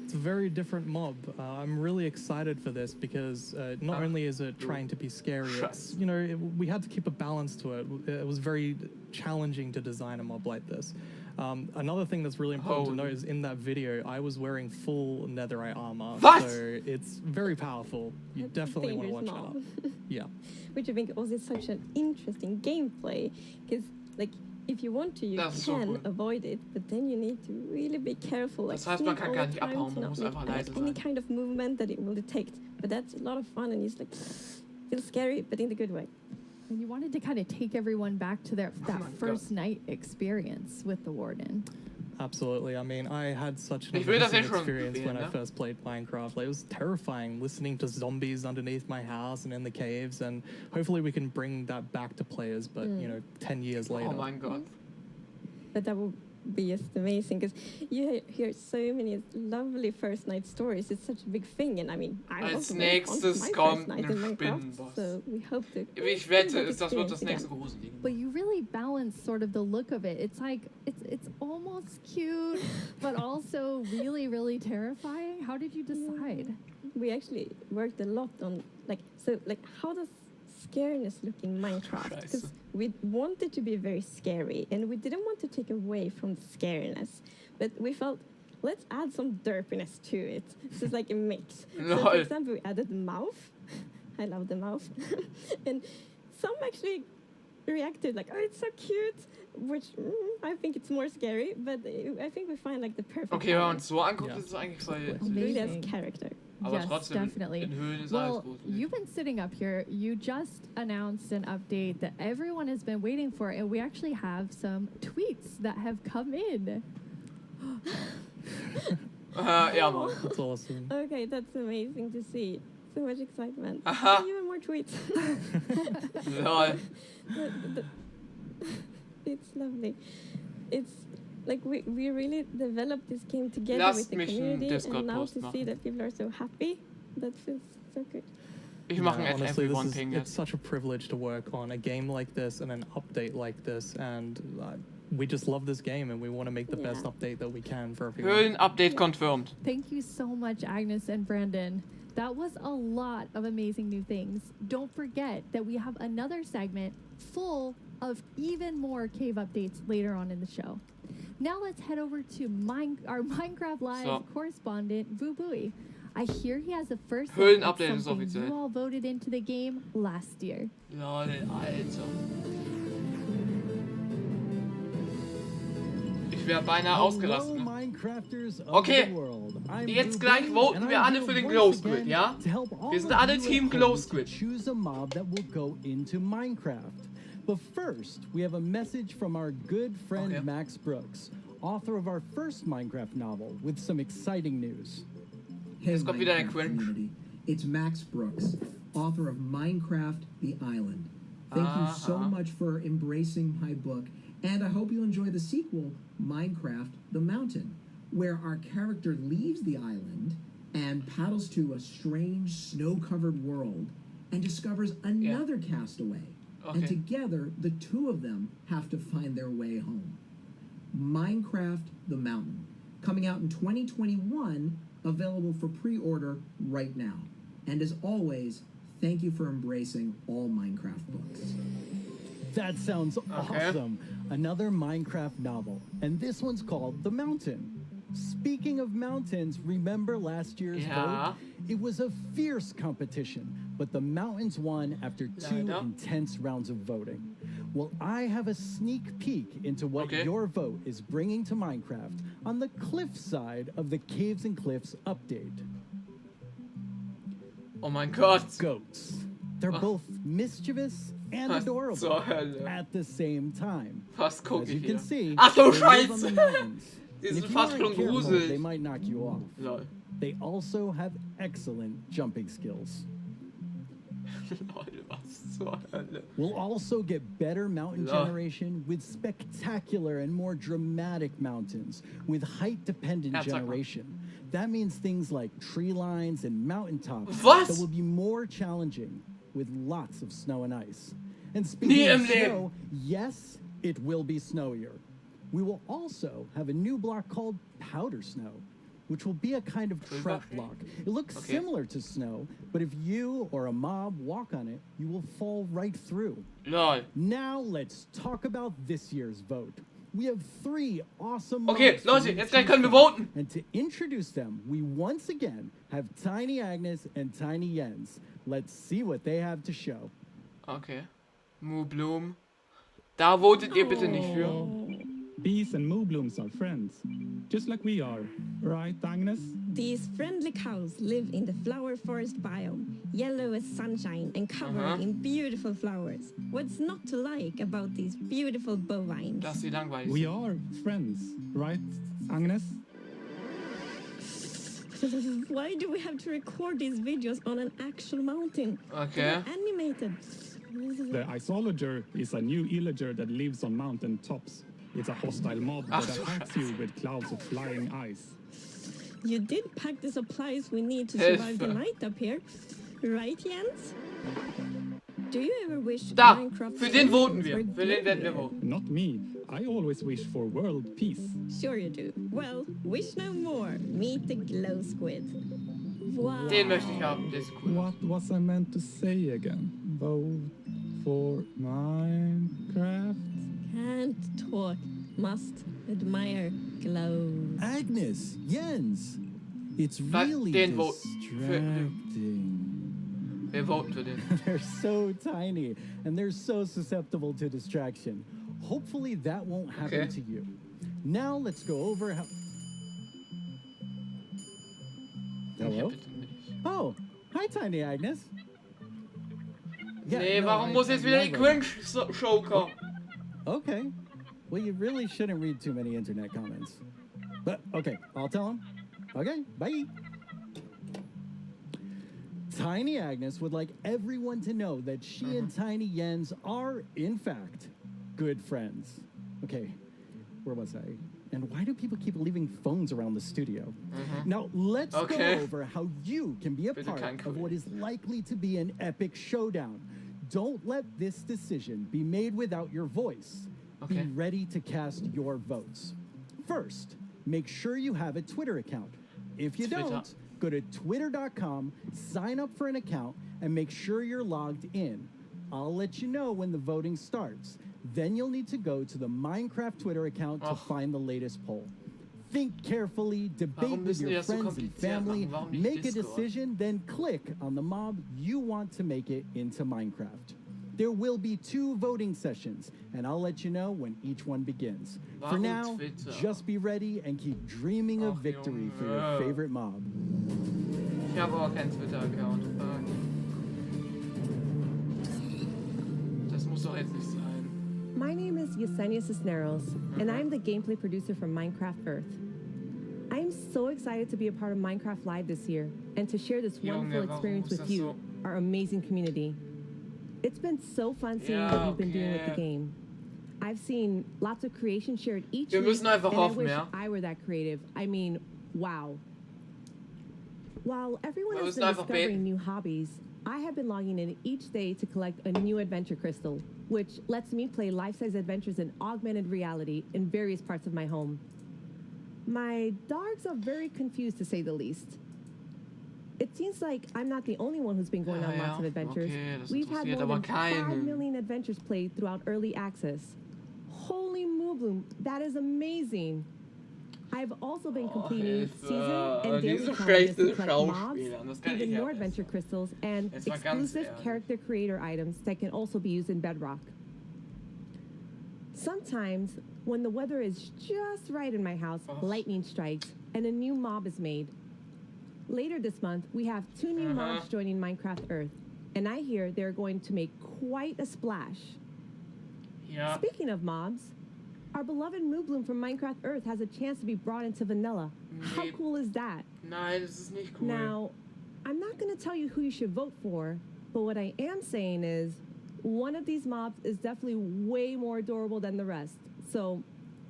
Speaker 6: It's a very different mob. I'm really excited for this because not only is it trying to be scary, it's, we had to keep a balance to it. It was very challenging to design a mob like this. Another thing that's really important to note is in that video, I was wearing full netherite armor.
Speaker 1: What?
Speaker 6: So it's very powerful. You definitely want to watch out. Yeah.
Speaker 12: Which I think also is such an interesting gameplay because, if you want to, you can avoid it, but then you need to really be careful.
Speaker 1: Das heißt, man kann gar nicht abhauen, man muss einfach leise sein.
Speaker 12: Any kind of movement that it will detect, but that's a lot of fun and it's feels scary, but in the good way.
Speaker 13: And you wanted to kind of take everyone back to that first night experience with the Warden.
Speaker 6: Absolutely. I mean, I had such an amazing experience when I first played Minecraft. It was terrifying listening to zombies underneath my house and in the caves, and hopefully we can bring that back to players, but 10 years later.
Speaker 1: Oh my god.
Speaker 12: But that would be just amazing because you hear so many lovely first night stories. It's such a big thing, and I mean, I
Speaker 1: Als nächstes kommt ein Spinnenboss.
Speaker 12: So we hope to.
Speaker 1: Ich wette, das wird das nächste Gruselige.
Speaker 13: But you really balance sort of the look of it. It's it's almost cute, but also really, really terrifying. How did you decide?
Speaker 12: We actually worked a lot on how does scariness look in Minecraft? Because we wanted to be very scary, and we didn't want to take away from the scariness, but we felt let's add some derpiness to it. So it's like a mix. So for example, we added the mouth. I love the mouth, and some actually reacted like, "Oh, it's so cute," which I think it's more scary, but I think we find the perfect.
Speaker 1: Okay, wenn man es so anguckt, ist es eigentlich so
Speaker 12: really has character.
Speaker 1: Aber
Speaker 13: yes,
Speaker 1: trotzdem,
Speaker 13: definitely.
Speaker 1: in Höhlen ist
Speaker 13: Well,
Speaker 1: alles gruselig.
Speaker 13: you've been sitting up here. You just announced an update that everyone has been waiting for, and we actually have some tweets that have come in.
Speaker 1: Ja, Mann.
Speaker 6: That's awesome.
Speaker 12: Okay, that's amazing to see. So much excitement.
Speaker 1: Aha.
Speaker 12: Even more tweets.
Speaker 1: Lol.
Speaker 12: It's lovely. It's like we really developed this game together
Speaker 1: Lasst
Speaker 12: with the
Speaker 1: mich einen
Speaker 12: community, and now
Speaker 1: Discord-Post
Speaker 12: to see
Speaker 1: machen.
Speaker 12: that people are so happy, that feels so good.
Speaker 1: Ich mache
Speaker 6: Yeah,
Speaker 1: ein
Speaker 6: honestly,
Speaker 1: everyone
Speaker 6: this
Speaker 1: Ping
Speaker 6: is, it's
Speaker 1: jetzt.
Speaker 6: such a privilege to work on a game like this and an update like this, and we just love this game and we want to make the best update that we can for everyone.
Speaker 1: Höhlen-Update confirmed.
Speaker 13: Thank you so much, Agnes and Brandon. That was a lot of amazing new things. Don't forget that we have another segment full of even more cave updates later on in the show. Now let's head over to our Minecraft Live correspondent, Vubui. I hear he has a first look at
Speaker 1: Höhlen-Update ist
Speaker 13: something
Speaker 1: offiziell.
Speaker 13: you all voted into the game last year.
Speaker 1: Lol, Alter. Ich wäre beinahe ausgerastet. Ne? Okay, jetzt gleich voten wir alle für den Glow Squid, ja? Wir sind alle Team Glow Squid.
Speaker 15: Choose a mob that will go into Minecraft. But first, we have a message from our good friend Max Brooks, author of our first Minecraft novel, with some exciting news.
Speaker 16: Hey,
Speaker 1: Jetzt kommt wieder der
Speaker 16: Minecraft
Speaker 1: Cringe.
Speaker 16: community. It's Max Brooks, author of Minecraft: The Island. Thank you so much for embracing my book, and I hope you enjoy the sequel, Minecraft: The Mountain, where our character leaves the island and paddles to a strange snow-covered world and discovers another castaway. And together, the two of them have to find their way home. Minecraft: The Mountain, coming out in 2021, available for pre-order right now. And as always, thank you for embracing all Minecraft books.
Speaker 15: That sounds awesome. Another Minecraft novel, and this one's called The Mountain. Speaking of mountains, remember last year's vote? It was a fierce competition, but the mountains won after two intense rounds of voting. Well, I have a sneak peek into what your vote is bringing to Minecraft on the cliff side of the Caves and Cliffs update.
Speaker 1: Oh mein Gott.
Speaker 15: Goats. They're both mischievous and adorable at the same time.
Speaker 1: Was guck
Speaker 15: As
Speaker 1: ich
Speaker 15: you
Speaker 1: hier?
Speaker 15: can see,
Speaker 1: Ach du
Speaker 15: they live on the
Speaker 1: Scheiße.
Speaker 15: mountains.
Speaker 1: Die
Speaker 15: And
Speaker 1: sind
Speaker 15: if you
Speaker 1: fast
Speaker 15: aren't
Speaker 1: schon
Speaker 15: careful,
Speaker 1: gruselig.
Speaker 15: they might knock you off.
Speaker 1: Lol.
Speaker 15: They also have excellent jumping skills.
Speaker 1: Lol, was zur Hölle?
Speaker 15: We'll also get better mountain
Speaker 1: Lol.
Speaker 15: generation with spectacular and more dramatic mountains with height-dependent
Speaker 1: Ja, sag mal.
Speaker 15: generation. That means things like tree lines and mountaintops
Speaker 1: Was?
Speaker 15: that will be more challenging with lots of snow and ice. And
Speaker 1: Nie
Speaker 15: speaking
Speaker 1: im
Speaker 15: of
Speaker 1: Leben.
Speaker 15: snow, yes, it will be snowier. We will also have a new block called powder snow, which will be a kind of trap block. It looks similar to snow, but if you or a mob walk on it, you will fall right through.
Speaker 1: Lol.
Speaker 15: Now let's talk about this year's vote. We have 3 awesome
Speaker 1: Okay,
Speaker 15: mobs
Speaker 1: Leute,
Speaker 15: to
Speaker 1: jetzt gleich
Speaker 15: choose
Speaker 1: können wir
Speaker 15: from.
Speaker 1: voten.
Speaker 15: And to introduce them, we once again have Tiny Agnes and Tiny Jens. Let's see what they have to show.
Speaker 1: Okay. Moo Bloom. Da votet ihr bitte nicht für.
Speaker 17: Bees and moo blooms are friends, just like we are. Right, Agnes?
Speaker 18: These friendly cows live in the flower forest biome, yellow as sunshine and covered in beautiful flowers. What's not to like about these beautiful bovines?
Speaker 1: Dass sie langweilig
Speaker 17: We
Speaker 1: sind.
Speaker 17: are friends, right, Agnes?
Speaker 18: Why do we have to record these videos on an actual mountain?
Speaker 1: Okay.
Speaker 18: They're animated.
Speaker 17: The Isolager is a new illager that lives on mountain tops. It's a hostile mob that attacks you with clouds of flying ice.
Speaker 18: You did pack the supplies we need to survive the night up here, right, Jens? Do you ever wish
Speaker 1: Da,
Speaker 18: Minecraft
Speaker 1: für den voten wir.
Speaker 18: were
Speaker 1: Für den werden wir
Speaker 18: glorious?
Speaker 1: voten.
Speaker 17: Not me. I always wish for world peace.
Speaker 18: Sure you do. Well, wish no more. Meet the glow squid. Wow.
Speaker 1: Den möchte ich haben, der ist cool.
Speaker 17: What was I meant to say again? Vote for Minecraft?
Speaker 18: Can't talk, must admire glow.
Speaker 15: Agnes, Jens, it's really
Speaker 1: Den voten.
Speaker 15: distracting.
Speaker 1: Wir voten für den.
Speaker 15: They're so tiny and they're so susceptible to distraction. Hopefully that won't happen to you. Now let's go over how... Hello? Oh, hi, Tiny Agnes.
Speaker 1: Nee, warum muss jetzt wieder die Cringe-Show kommen?
Speaker 15: Okay. Well, you really shouldn't read too many internet comments. But, okay, I'll tell him. Okay, bye. Tiny Agnes would like everyone to know that she and Tiny Jens are, in fact, good friends. Okay, where was I? And why do people keep leaving phones around the studio? Now, let's go over how you can be a part of what is likely to be an epic showdown. Don't let this decision be made without your voice. Be ready to cast your votes. First, make sure you have a Twitter account. If you don't, go to twitter.com, sign up for an account, and make sure you're logged in. I'll let you know when the voting starts. Then you'll need to go to the Minecraft Twitter account to find the latest poll. Think carefully, debate with your friends and family, make a decision, then click on the mob you want to make it into Minecraft. There will be 2 voting sessions, and I'll let you know when each one begins. For now, just be ready and keep dreaming of victory for your favorite mob.
Speaker 1: Ich habe aber keinen Twitter-Account. Das muss doch jetzt nicht sein.
Speaker 19: My name is Yesenia Cisneros, and I'm the gameplay producer from Minecraft Earth. I am so excited to be a part of Minecraft Live this year and to share this wonderful experience with you, our amazing community. It's been so fun seeing what you've been doing with the game. I've seen lots of creation shared each week, and I wish I were that creative. I mean, wow. While everyone has been discovering new hobbies, I have been logging in each day to collect a new adventure crystal, which lets me play life-size adventures in augmented reality in various parts of my home. My dogs are very confused, to say the least. It seems like I'm not the only one who's been going on lots of adventures. We've had more than 5 million adventures played throughout early access. Holy Moobloom, that is amazing! I've also been completing season and daily challenges to collect mobs, even more adventure crystals, and exclusive character creator items that can also be used in Bedrock. Sometimes, when the weather is just right in my house, lightning strikes and a new mob is made. Later this month, we have 2 new mobs joining Minecraft Earth, and I hear they're going to make quite a splash. Speaking of mobs, our beloved Moobloom from Minecraft Earth has a chance to be brought into vanilla. How cool is that?
Speaker 1: Nein, das ist nicht cool.
Speaker 19: Now, I'm not going to tell you who you should vote for, but what I am saying is one of these mobs is definitely way more adorable than the rest. So,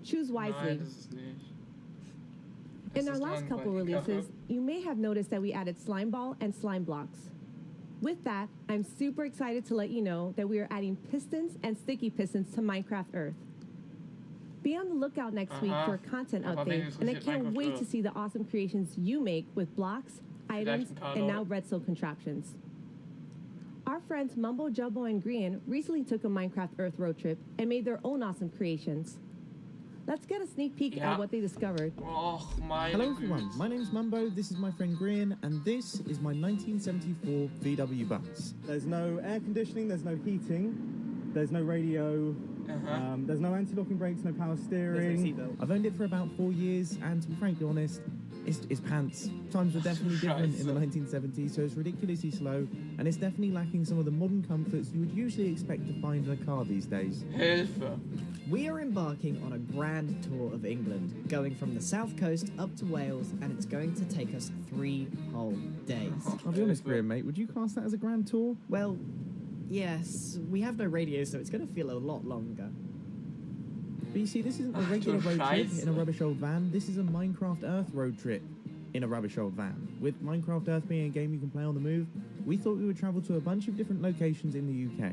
Speaker 19: choose wisely.
Speaker 1: Nein, das ist nicht.
Speaker 19: In our last couple releases, you may have noticed that we added Slime Ball and Slime Blocks. With that, I'm super excited to let you know that we are adding pistons and sticky pistons to Minecraft Earth. Be on the lookout next week for a content update, and I can't wait to see the awesome creations you make with blocks, items, and now redstone contraptions. Our friends Mumbo, Jumbo, and Grian recently took a Minecraft Earth road trip and made their own awesome creations. Let's get a sneak peek at what they discovered.
Speaker 1: Hello
Speaker 20: everyone, my name's Mumbo, this is my friend Grian, and this is my 1974 VW bus. There's no air conditioning, there's no heating, there's no radio, there's no anti-locking brakes, no power steering. No I've owned it for about 4 years, and to be frankly honest, it's pants. Times were definitely different in the 1970s, so it's ridiculously slow, and it's definitely lacking some of the modern comforts you would usually expect to find in a car these days.
Speaker 21: We are embarking on a grand tour of England, going from the south coast up to Wales, and it's going to take us 3 whole days.
Speaker 20: I'll be honest, Graham, mate, would you class that as a grand tour?
Speaker 21: Well, yes, we have no radio, so it's going to feel a lot longer.
Speaker 20: But you see, this isn't a regular road trip in a rubbish old van, this is a Minecraft Earth road trip in a rubbish old van. With Minecraft Earth being a game you can play on the move, we thought we would travel to a bunch of different locations in the UK.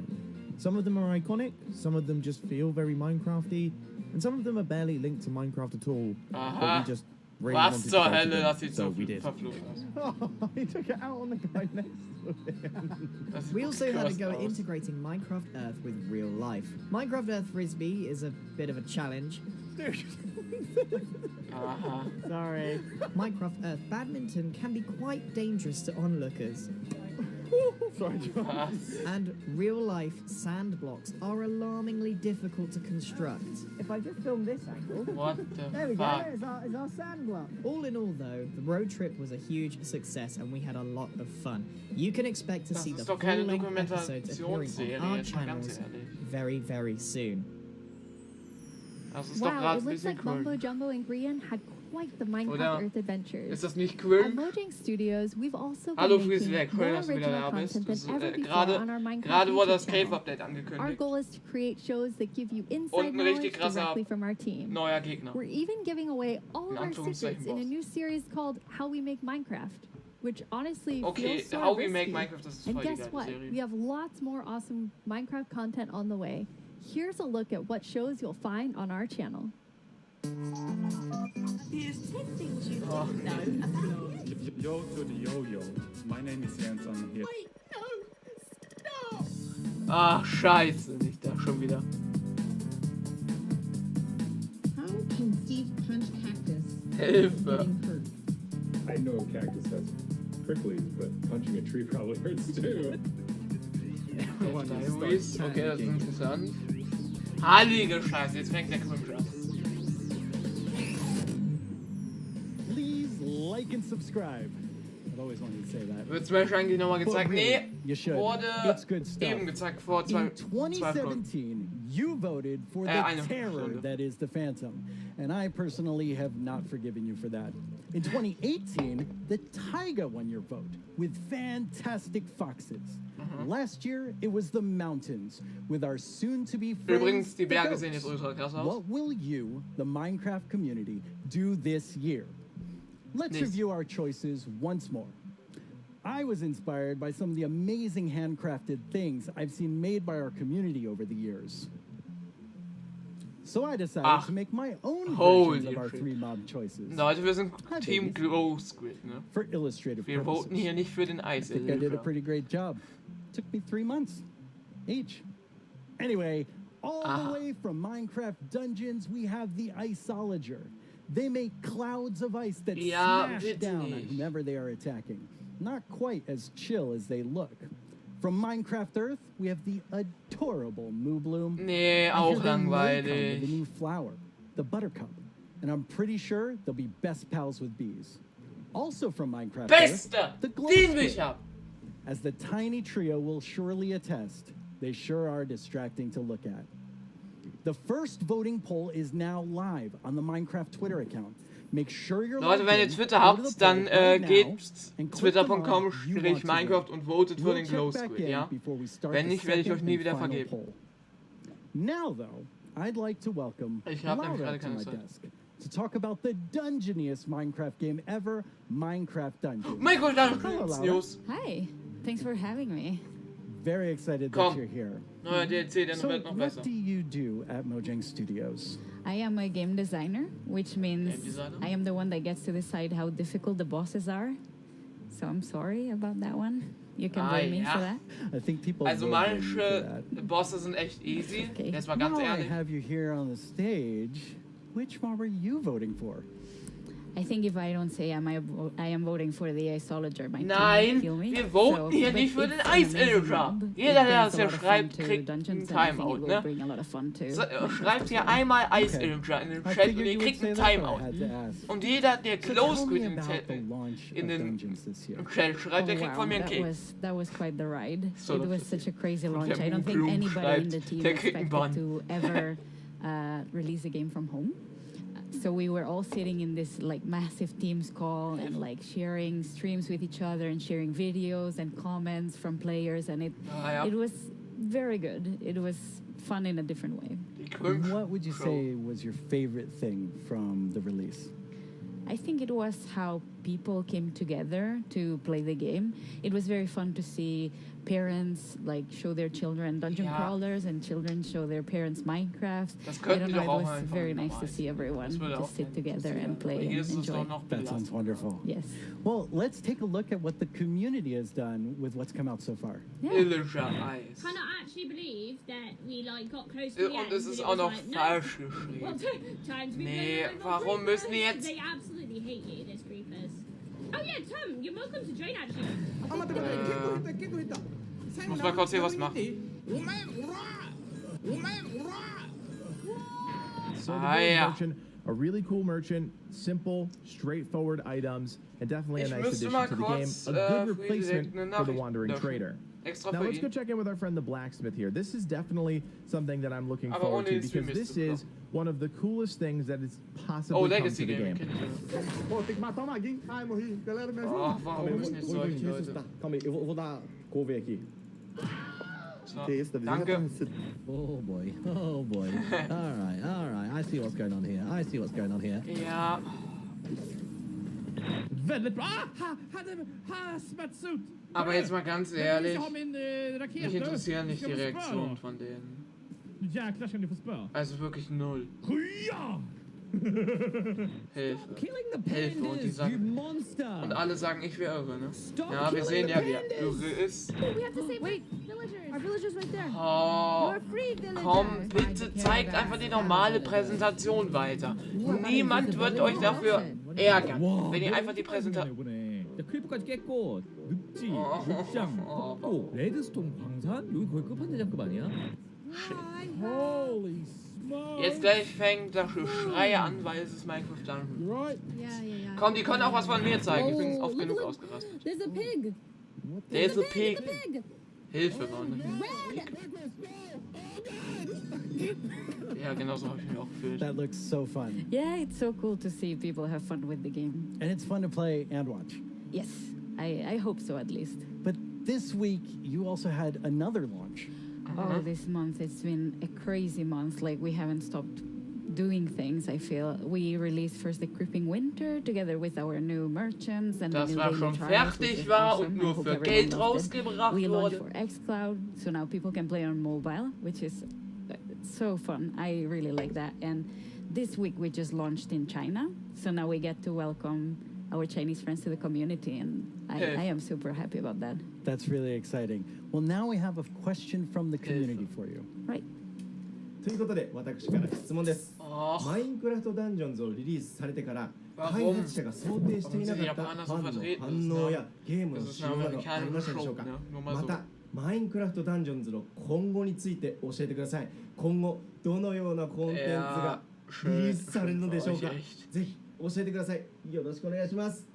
Speaker 20: Some of them are iconic, some of them just feel very Minecrafty, and some of them are barely linked to Minecraft at all. But we just really wanted to go to them, so we did.
Speaker 21: Oh, he took it out on the guy next to him. We also had to go integrating Minecraft Earth with real life. Minecraft Earth Frisbee is a bit of a challenge. Sorry. Minecraft Earth Badminton can be quite dangerous to onlookers.
Speaker 15: Sorry, John.
Speaker 10: And real-life sand blocks are alarmingly difficult to construct.
Speaker 21: If I just film this angle.
Speaker 1: What the
Speaker 21: There we go,
Speaker 1: fuck?
Speaker 21: there's our sand block.
Speaker 10: All in all, though, the road trip was a huge success and we had a lot of fun. You can expect to
Speaker 1: Das
Speaker 10: see the
Speaker 1: ist doch keine
Speaker 10: full-length episodes appearing
Speaker 1: Dokumentationsserie,
Speaker 10: on our
Speaker 1: jetzt mal ganz
Speaker 10: channels
Speaker 1: ehrlich.
Speaker 10: very, very soon.
Speaker 1: Das ist doch
Speaker 13: Wow,
Speaker 1: gerade
Speaker 13: it
Speaker 1: ein
Speaker 13: looks
Speaker 1: bisschen
Speaker 13: like Mumbo
Speaker 1: cool.
Speaker 13: Jumbo and Grian had quite the Minecraft
Speaker 1: Oder
Speaker 13: Earth adventures.
Speaker 1: ist das nicht cool?
Speaker 13: At Mojang Studios, we've also been
Speaker 1: Hallo
Speaker 13: making
Speaker 1: Friesleck, schön,
Speaker 13: more
Speaker 1: dass du wieder
Speaker 13: original
Speaker 1: da bist.
Speaker 13: content
Speaker 1: Das
Speaker 13: than
Speaker 1: ist,
Speaker 13: ever before on our Minecraft
Speaker 1: gerade wurde das
Speaker 13: YouTube
Speaker 1: Cave
Speaker 13: channel.
Speaker 1: Update
Speaker 13: Our
Speaker 1: angekündigt.
Speaker 13: goal is to create shows that give you inside
Speaker 1: Und ein richtig
Speaker 13: knowledge
Speaker 1: krasser
Speaker 13: directly from our team.
Speaker 1: neuer Gegner.
Speaker 13: We're even giving away all
Speaker 1: In
Speaker 13: of our
Speaker 1: Anführungszeichen
Speaker 13: secrets in a
Speaker 1: Boss.
Speaker 13: new series called How We Make Minecraft, which honestly
Speaker 1: Okay,
Speaker 13: feels so
Speaker 1: How We
Speaker 13: risky.
Speaker 1: Make Minecraft, das ist
Speaker 13: And
Speaker 1: voll die
Speaker 13: guess
Speaker 1: geile
Speaker 13: what?
Speaker 1: Serie.
Speaker 13: We have lots more awesome Minecraft content on the way. Here's a look at what shows you'll find on our channel.
Speaker 4: Here's 10 things you
Speaker 1: Oh.
Speaker 4: didn't know about.
Speaker 17: Yo to the yo-yo. My name is Jens, I'm here.
Speaker 4: Wait, no, stop!
Speaker 1: Ach, scheiße, nicht da schon wieder.
Speaker 22: How can Steve punch cactus?
Speaker 1: Hilfe.
Speaker 22: Getting hurt?
Speaker 17: I know a cactus has pricklies, but punching a tree probably hurts too.
Speaker 1: Diaries, okay, das ist interessant. Heilige Scheiße, jetzt fängt der Cringe an.
Speaker 15: Please like and subscribe. I've always wanted to say that.
Speaker 1: Wird's mir eigentlich nochmal gezeigt?
Speaker 15: But
Speaker 1: Nee,
Speaker 15: really, you should.
Speaker 1: wurde
Speaker 15: It's good stuff.
Speaker 1: eben gezeigt vor zwei
Speaker 15: In
Speaker 1: Stunden.
Speaker 15: 2017, you voted for the
Speaker 1: eine
Speaker 15: terror
Speaker 1: Stunde.
Speaker 15: that is the Phantom, and I personally have not forgiven you for that. In 2018, the Taiga won your vote with fantastic foxes. Last year, it was the mountains with our soon-to-be friends.
Speaker 1: Übrigens, die
Speaker 15: the
Speaker 1: Berge sehen jetzt
Speaker 15: goats.
Speaker 1: ultra krass aus.
Speaker 15: What will you, the Minecraft community, do this year? Let's
Speaker 1: Nichts.
Speaker 15: review our choices once more. I was inspired by some of the amazing handcrafted things I've seen made by our community over the years. So I decided to make my own versions of our
Speaker 1: shit.
Speaker 15: 3 mob choices.
Speaker 1: Leute, wir sind
Speaker 15: Hi,
Speaker 1: Team
Speaker 15: babies.
Speaker 1: Glow Squid, ne?
Speaker 15: For illustrative
Speaker 1: Wir
Speaker 15: purposes.
Speaker 1: voten hier nicht für den Eis.
Speaker 15: I think I did a pretty great job. Took me 3 months each. Anyway, all the way from Minecraft Dungeons, we have the Iceologer. They make clouds of ice that
Speaker 1: Ja,
Speaker 15: smash
Speaker 1: bitte
Speaker 15: down on
Speaker 1: nicht.
Speaker 15: whomever they are attacking. Not quite as chill as they look. From Minecraft Earth, we have the adorable Moo Bloom.
Speaker 1: Nee,
Speaker 15: And
Speaker 1: auch
Speaker 15: here they may come
Speaker 1: langweilig.
Speaker 15: with a new flower, the Buttercup. And I'm pretty sure they'll be best pals with bees. Also from Minecraft
Speaker 1: Beste,
Speaker 15: Earth, the glow
Speaker 1: den will ich
Speaker 15: squid.
Speaker 1: haben.
Speaker 15: As the tiny trio will surely attest, they sure are distracting to look at. The first voting poll is now live on the Minecraft Twitter account. Make sure you're
Speaker 1: Leute,
Speaker 15: logged
Speaker 1: wenn ihr
Speaker 15: in,
Speaker 1: Twitter
Speaker 15: go to
Speaker 1: habt,
Speaker 15: the
Speaker 1: dann
Speaker 15: poll right now,
Speaker 1: geht
Speaker 15: and click the mark you want to
Speaker 1: twitter.com/Minecraft und votet für
Speaker 15: We'll
Speaker 1: den
Speaker 15: check
Speaker 1: Glow
Speaker 15: back
Speaker 1: Squid,
Speaker 15: in
Speaker 1: ja?
Speaker 15: before we start
Speaker 1: Wenn
Speaker 15: the
Speaker 1: nicht, werde ich euch
Speaker 15: second
Speaker 1: nie
Speaker 15: and
Speaker 1: wieder
Speaker 15: final
Speaker 1: vergeben.
Speaker 15: poll. Now, though, I'd like to welcome
Speaker 1: Ich hab nämlich
Speaker 15: Laura
Speaker 1: gerade
Speaker 15: to
Speaker 1: keine
Speaker 15: my
Speaker 1: Zeit.
Speaker 15: desk to talk about the dungeoniest Minecraft game ever, Minecraft Dungeons.
Speaker 1: Mikro,
Speaker 15: Hello, Laura.
Speaker 1: News.
Speaker 23: Hi, thanks for having me.
Speaker 15: Very excited
Speaker 1: Komm.
Speaker 15: that you're here.
Speaker 1: Neuer DLC, der
Speaker 15: So,
Speaker 1: wird noch
Speaker 15: what
Speaker 1: besser.
Speaker 15: do you do at Mojang Studios?
Speaker 23: I am a game designer, which means
Speaker 1: Game designer?
Speaker 23: I am the one that gets to decide how difficult the bosses are. So I'm sorry about that one. You can blame me for that.
Speaker 15: I think people
Speaker 1: Also
Speaker 15: will blame you for
Speaker 1: manche
Speaker 15: that.
Speaker 1: Bosse sind echt easy. Jetzt mal ganz
Speaker 15: Now I
Speaker 1: ehrlich.
Speaker 15: have you here on the stage. Which mob are you voting for?
Speaker 23: I think if I don't say I am voting for the Iceologer, my team
Speaker 1: Nein,
Speaker 23: will kill me.
Speaker 1: wir voten hier
Speaker 23: but
Speaker 1: nicht für
Speaker 23: it's
Speaker 1: den
Speaker 23: an amazing
Speaker 1: Ice-Illager.
Speaker 23: mob. It
Speaker 1: Jeder, der
Speaker 23: brings
Speaker 1: das
Speaker 23: a
Speaker 1: hier
Speaker 23: lot of fun
Speaker 1: schreibt,
Speaker 23: to
Speaker 1: kriegt
Speaker 23: Dungeons,
Speaker 1: einen
Speaker 23: and I think
Speaker 1: Timeout,
Speaker 23: it will
Speaker 1: ne?
Speaker 23: bring a lot of fun to
Speaker 1: Schreibt hier einmal Ice-Illager in den
Speaker 15: I
Speaker 1: Chat und
Speaker 15: figured
Speaker 1: ihr
Speaker 15: you
Speaker 1: kriegt
Speaker 15: would
Speaker 1: einen
Speaker 15: say that, but I
Speaker 1: Timeout.
Speaker 15: had to ask.
Speaker 1: Und jeder, der
Speaker 15: So
Speaker 1: Glow
Speaker 15: tell
Speaker 1: Squid
Speaker 15: me
Speaker 1: in
Speaker 15: about the launch
Speaker 1: in
Speaker 15: of
Speaker 1: den
Speaker 15: Dungeons this year.
Speaker 1: Chat schreibt, der
Speaker 23: Oh,
Speaker 1: kriegt von mir einen Keks.
Speaker 23: that was quite the ride.
Speaker 1: So,
Speaker 23: It
Speaker 1: das
Speaker 23: was
Speaker 1: ist-
Speaker 23: such a crazy
Speaker 1: Und
Speaker 23: launch.
Speaker 1: der
Speaker 23: I don't think
Speaker 1: Blum
Speaker 23: anybody in the
Speaker 1: schreibt,
Speaker 23: team
Speaker 1: der kriegt einen Bann.
Speaker 23: expected to ever release a game from home. So we were all sitting in this like massive Teams call and like sharing streams with each other and sharing videos and comments from players, and
Speaker 1: ja.
Speaker 23: it was very good. It was fun in a different way.
Speaker 15: What would you say was your favorite thing from the release?
Speaker 23: I think it was how people came together to play the game. It was very fun to see parents like show their children dungeon
Speaker 1: Ja.
Speaker 23: crawlers and children show their parents Minecraft.
Speaker 1: Das
Speaker 23: I
Speaker 1: könnten
Speaker 23: don't
Speaker 1: die
Speaker 23: know,
Speaker 1: doch auch
Speaker 23: it was
Speaker 1: einfach
Speaker 23: very
Speaker 1: mal
Speaker 23: nice to see everyone
Speaker 1: Das würde auch
Speaker 23: just sit together and play
Speaker 1: Hier
Speaker 23: and
Speaker 1: ist es
Speaker 23: enjoy.
Speaker 1: doch noch
Speaker 15: That sounds wonderful.
Speaker 23: Yes.
Speaker 15: Well, let's take a look at what the community has done with what's come out so far.
Speaker 1: Illager Eis.
Speaker 24: Cannot actually believe that we like got close to the end.
Speaker 1: Und es ist
Speaker 24: and it
Speaker 1: auch
Speaker 24: was
Speaker 1: noch
Speaker 24: like, no.
Speaker 1: falsch
Speaker 24: Well,
Speaker 1: geschrieben.
Speaker 24: times we
Speaker 1: Nee,
Speaker 24: played
Speaker 1: warum müssen die jetzt...
Speaker 24: They absolutely hate you, these creepers. Oh yeah, Tom, you're welcome to join actually.
Speaker 1: Ich muss mal kurz hier was machen.
Speaker 3: So the merchant, a really cool merchant, simple, straightforward items, and definitely a nice addition to the game. A good replacement for the wandering trader. Now let's go check in with our friend the blacksmith here. This is definitely something that I'm looking forward to because this is one of the coolest things that has possibly come to the game.
Speaker 1: Oh, warum müssen jetzt solche Leute? So, danke.
Speaker 8: Oh boy, oh boy. All right. I see what's going on here.
Speaker 1: Ja. Aber jetzt mal ganz ehrlich, mich interessieren nicht die Reaktionen von denen. Also wirklich null. Hilfe. Und die sagen, und alle sagen, ich wäre irre, ne? Ja, wir sehen ja, wer irre ist. Oh, komm, bitte zeigt einfach die normale Präsentation weiter. Niemand wird euch dafür ärgern, wenn ihr einfach die Präsentation...
Speaker 8: 클리프까지 깼고 늪지, 늪장, 헛고, 레드스톤 광산? 여기 거의 끝판대장급 아니야?
Speaker 1: Holy smokes. Jetzt gleich fängt das Geschrei an, weil es ist Minecraft dann.
Speaker 5: Ja.
Speaker 1: Komm, die können auch was von mir zeigen. Ich bin oft genug ausgerastet.
Speaker 5: There's a pig.
Speaker 1: There's a pig. Hilfe, Mann. Ja, genau so habe ich mich auch gefühlt.
Speaker 15: That looks so fun.
Speaker 23: Yeah, it's so cool to see people have fun with the game.
Speaker 15: And it's fun to play and watch.
Speaker 23: Yes, I hope so at least.
Speaker 15: But this week, you also had another launch.
Speaker 23: Oh, this month, it's been a crazy month. Like, we haven't stopped doing things, I feel. We released first the Creeping Winter together with our new merchants. And
Speaker 1: das war schon fertig war und nur für Geld rausgebracht
Speaker 23: wurde. We launched
Speaker 1: wurde.
Speaker 23: for xCloud, so now people can play on mobile, which is so fun. I really like that. And this week we just launched in China, so now we get to welcome our Chinese friends to the community, and I am super happy about that.
Speaker 15: That's really exciting. Well, now we have a question from the community for you.
Speaker 23: Right.
Speaker 9: ということで私から質問です。マインクラフトダンジョンズをリリースされてから開発者が想定していなかったファンの反応やゲームの仕様などありましたでしょうか。またマインクラフトダンジョンズの今後について教えてください。今後どのようなコンテンツがリリースされるのでしょうか。ぜひ教えてください。よろしくお願いします。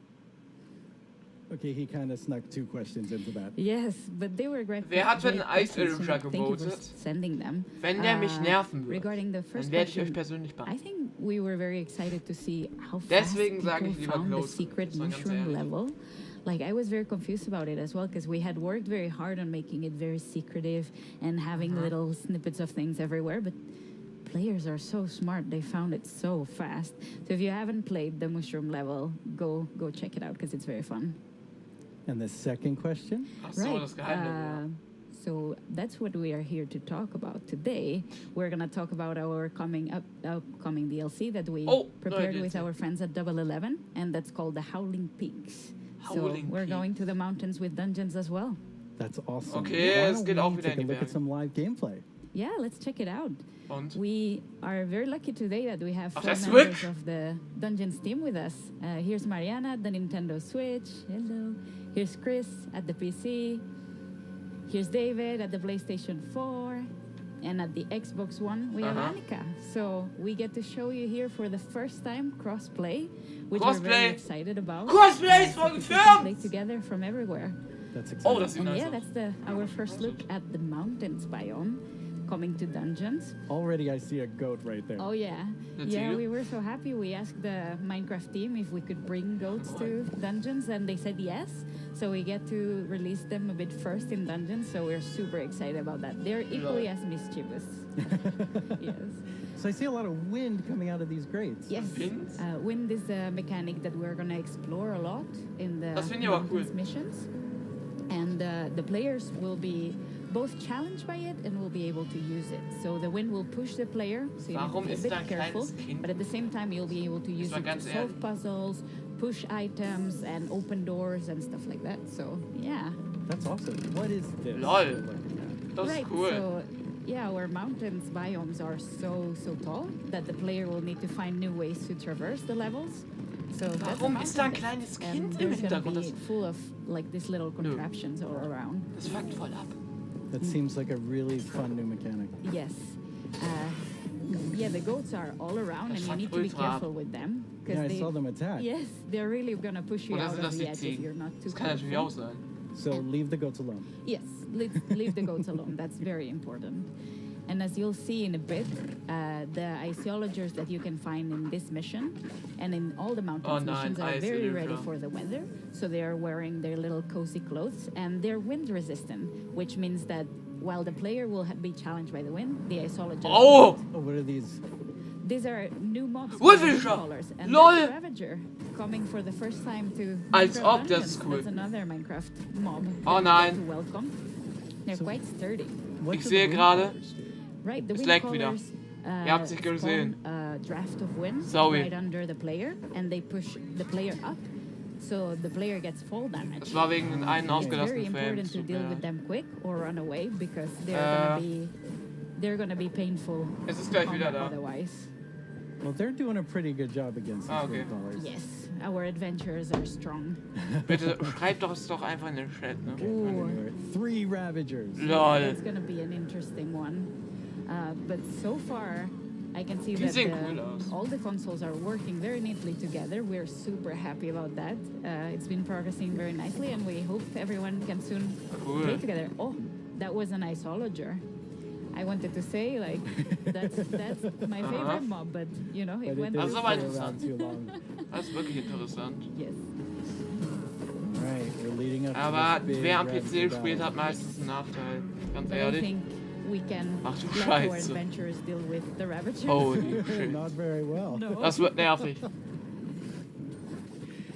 Speaker 15: Okay, he kind of snuck two questions into that.
Speaker 23: Yes, but they were great.
Speaker 1: Wer hat für den Eis-Illusion gebotet?
Speaker 23: Sending them.
Speaker 1: Wenn der mich nerven würde,
Speaker 23: regarding the first
Speaker 1: dann werde ich
Speaker 23: question,
Speaker 1: euch persönlich
Speaker 23: I think we were very excited to see how fast
Speaker 1: Deswegen sage ich
Speaker 23: people
Speaker 1: lieber
Speaker 23: found the
Speaker 1: Close.
Speaker 23: secret mushroom level. Like, I was very confused about it as well, because we had worked very hard on making it very secretive and having little snippets of things everywhere, but players are so smart, they found it so fast. So if you haven't played the mushroom level, go check it out, because it's very fun.
Speaker 15: And the second question?
Speaker 23: Right. So that's what we are here to talk about today. We're going to talk about our upcoming DLC that we prepared with our friends at Double 11, and that's called the Howling Peaks. So we're going to the mountains with dungeons as well.
Speaker 15: That's awesome.
Speaker 1: Okay, es geht auch wieder in die
Speaker 15: Berge. Look at some live gameplay.
Speaker 23: Yeah, let's check it out.
Speaker 1: Und?
Speaker 23: We are very lucky today that we have 4 members of the Dungeons team with us. Here's Mariana at the Nintendo Switch. Hello. Here's Chris at the PC. Here's David at the PlayStation 4. And at the Xbox One, we have Annika. So we get to show you here for the first time crossplay, which we're very excited about.
Speaker 1: Crossplay is confirmed!
Speaker 23: Play together from everywhere.
Speaker 15: That's exciting.
Speaker 1: Oh, that's
Speaker 23: And
Speaker 1: nice.
Speaker 23: yeah, that's our first look at the mountains biome coming to dungeons.
Speaker 15: Already I see a goat right there.
Speaker 23: Oh yeah. Yeah, we were so happy. We asked the Minecraft team if we could bring goats to dungeons, and they said yes. So we get to release them a bit first in dungeons, so we're super excited about that. They're equally as mischievous. Yes.
Speaker 15: So I see a lot of wind coming out of these grates.
Speaker 23: Yes. Wind is a mechanic that we're going to explore a lot in the mountains missions. And the players will be both challenged by it and will be able to use it. So the wind will push the player, so you need to be a bit careful. But at the same time, you'll be able to use it to solve puzzles, push items, and open doors and stuff like that. So, yeah.
Speaker 15: That's awesome. What is this?
Speaker 1: LOL. That's cool.
Speaker 23: So, yeah, our mountains biomes are so tall that the player will need to find new ways to traverse the levels. So
Speaker 1: Warum ist da ein kleines Kind im Hintergrund?
Speaker 23: Full of like these little contraptions all around.
Speaker 1: Das fuckt voll ab.
Speaker 15: That seems like a really fun new mechanic.
Speaker 23: Yes. Yeah, the goats are all around, and you need to be careful with them.
Speaker 15: Yeah, I saw them attack.
Speaker 23: Yes, they're really gonna push you out of the edge if you're not too careful.
Speaker 15: So leave the goats alone.
Speaker 23: Yes, leave the goats alone. That's very important. And as you'll see in a bit, the archaeologists that you can find in this mission and in all the mountains missions are very ready for the weather. So they are wearing their little cozy clothes, and they're wind resistant, which means that while the player will be challenged by the wind, the archaeologists...
Speaker 15: Oh, what are these?
Speaker 23: These are new mobs.
Speaker 1: Ravager!
Speaker 23: And
Speaker 1: LOL!
Speaker 23: that's Ravager coming for the first time to
Speaker 1: Als
Speaker 23: Minecraft
Speaker 1: ob, das
Speaker 23: Dungeons.
Speaker 1: ist cool.
Speaker 23: That's another Minecraft mob.
Speaker 1: Oh
Speaker 23: that
Speaker 1: nein.
Speaker 23: to welcome. They're quite sturdy.
Speaker 1: Ich sehe gerade,
Speaker 23: Right, the
Speaker 1: es
Speaker 23: wind
Speaker 1: leckt wieder.
Speaker 23: callers,
Speaker 1: Ihr habt es nicht gesehen.
Speaker 23: a draft of wind
Speaker 1: Sorry.
Speaker 23: right under the player, and they push the player up, so the player gets fall damage.
Speaker 1: Das war wegen den einen
Speaker 23: It's very
Speaker 1: ausgelassenen
Speaker 23: important
Speaker 1: Frames.
Speaker 23: to deal with them quick or run away because they're gonna be painful.
Speaker 1: Es ist gleich wieder da.
Speaker 23: Otherwise.
Speaker 15: Well, they're doing a pretty good job against these
Speaker 1: Okay.
Speaker 15: callers.
Speaker 23: Yes, our adventurers are strong.
Speaker 1: Bitte schreibt doch es doch einfach in den Chat, ne?
Speaker 23: Ooh.
Speaker 15: 3 Ravagers.
Speaker 1: LOL.
Speaker 23: That's gonna be an interesting one. But so far, I can see
Speaker 1: Die
Speaker 23: that
Speaker 1: sehen cool aus.
Speaker 23: all the consoles are working very neatly together. We're super happy about that. It's been progressing very nicely, and we hope everyone can soon play together. Oh, that was an isologer. I wanted to say, like, that's my favorite mob, but, you know, it went
Speaker 1: Das ist aber
Speaker 23: too
Speaker 1: interessant.
Speaker 23: long.
Speaker 1: Das ist wirklich interessant.
Speaker 23: Yes.
Speaker 15: Right, we're leading up to
Speaker 1: Aber
Speaker 15: this big
Speaker 1: wer am
Speaker 15: Ravager
Speaker 1: PC
Speaker 15: battle.
Speaker 1: spielt, hat meistens einen Nachteil. Ganz
Speaker 23: But I
Speaker 1: ehrlich.
Speaker 23: think we can
Speaker 1: Ach du
Speaker 23: let our
Speaker 1: Scheiße.
Speaker 23: adventurers deal with the Ravagers.
Speaker 1: Holy shit.
Speaker 15: Not very well.
Speaker 23: No.
Speaker 1: Das wird nervig.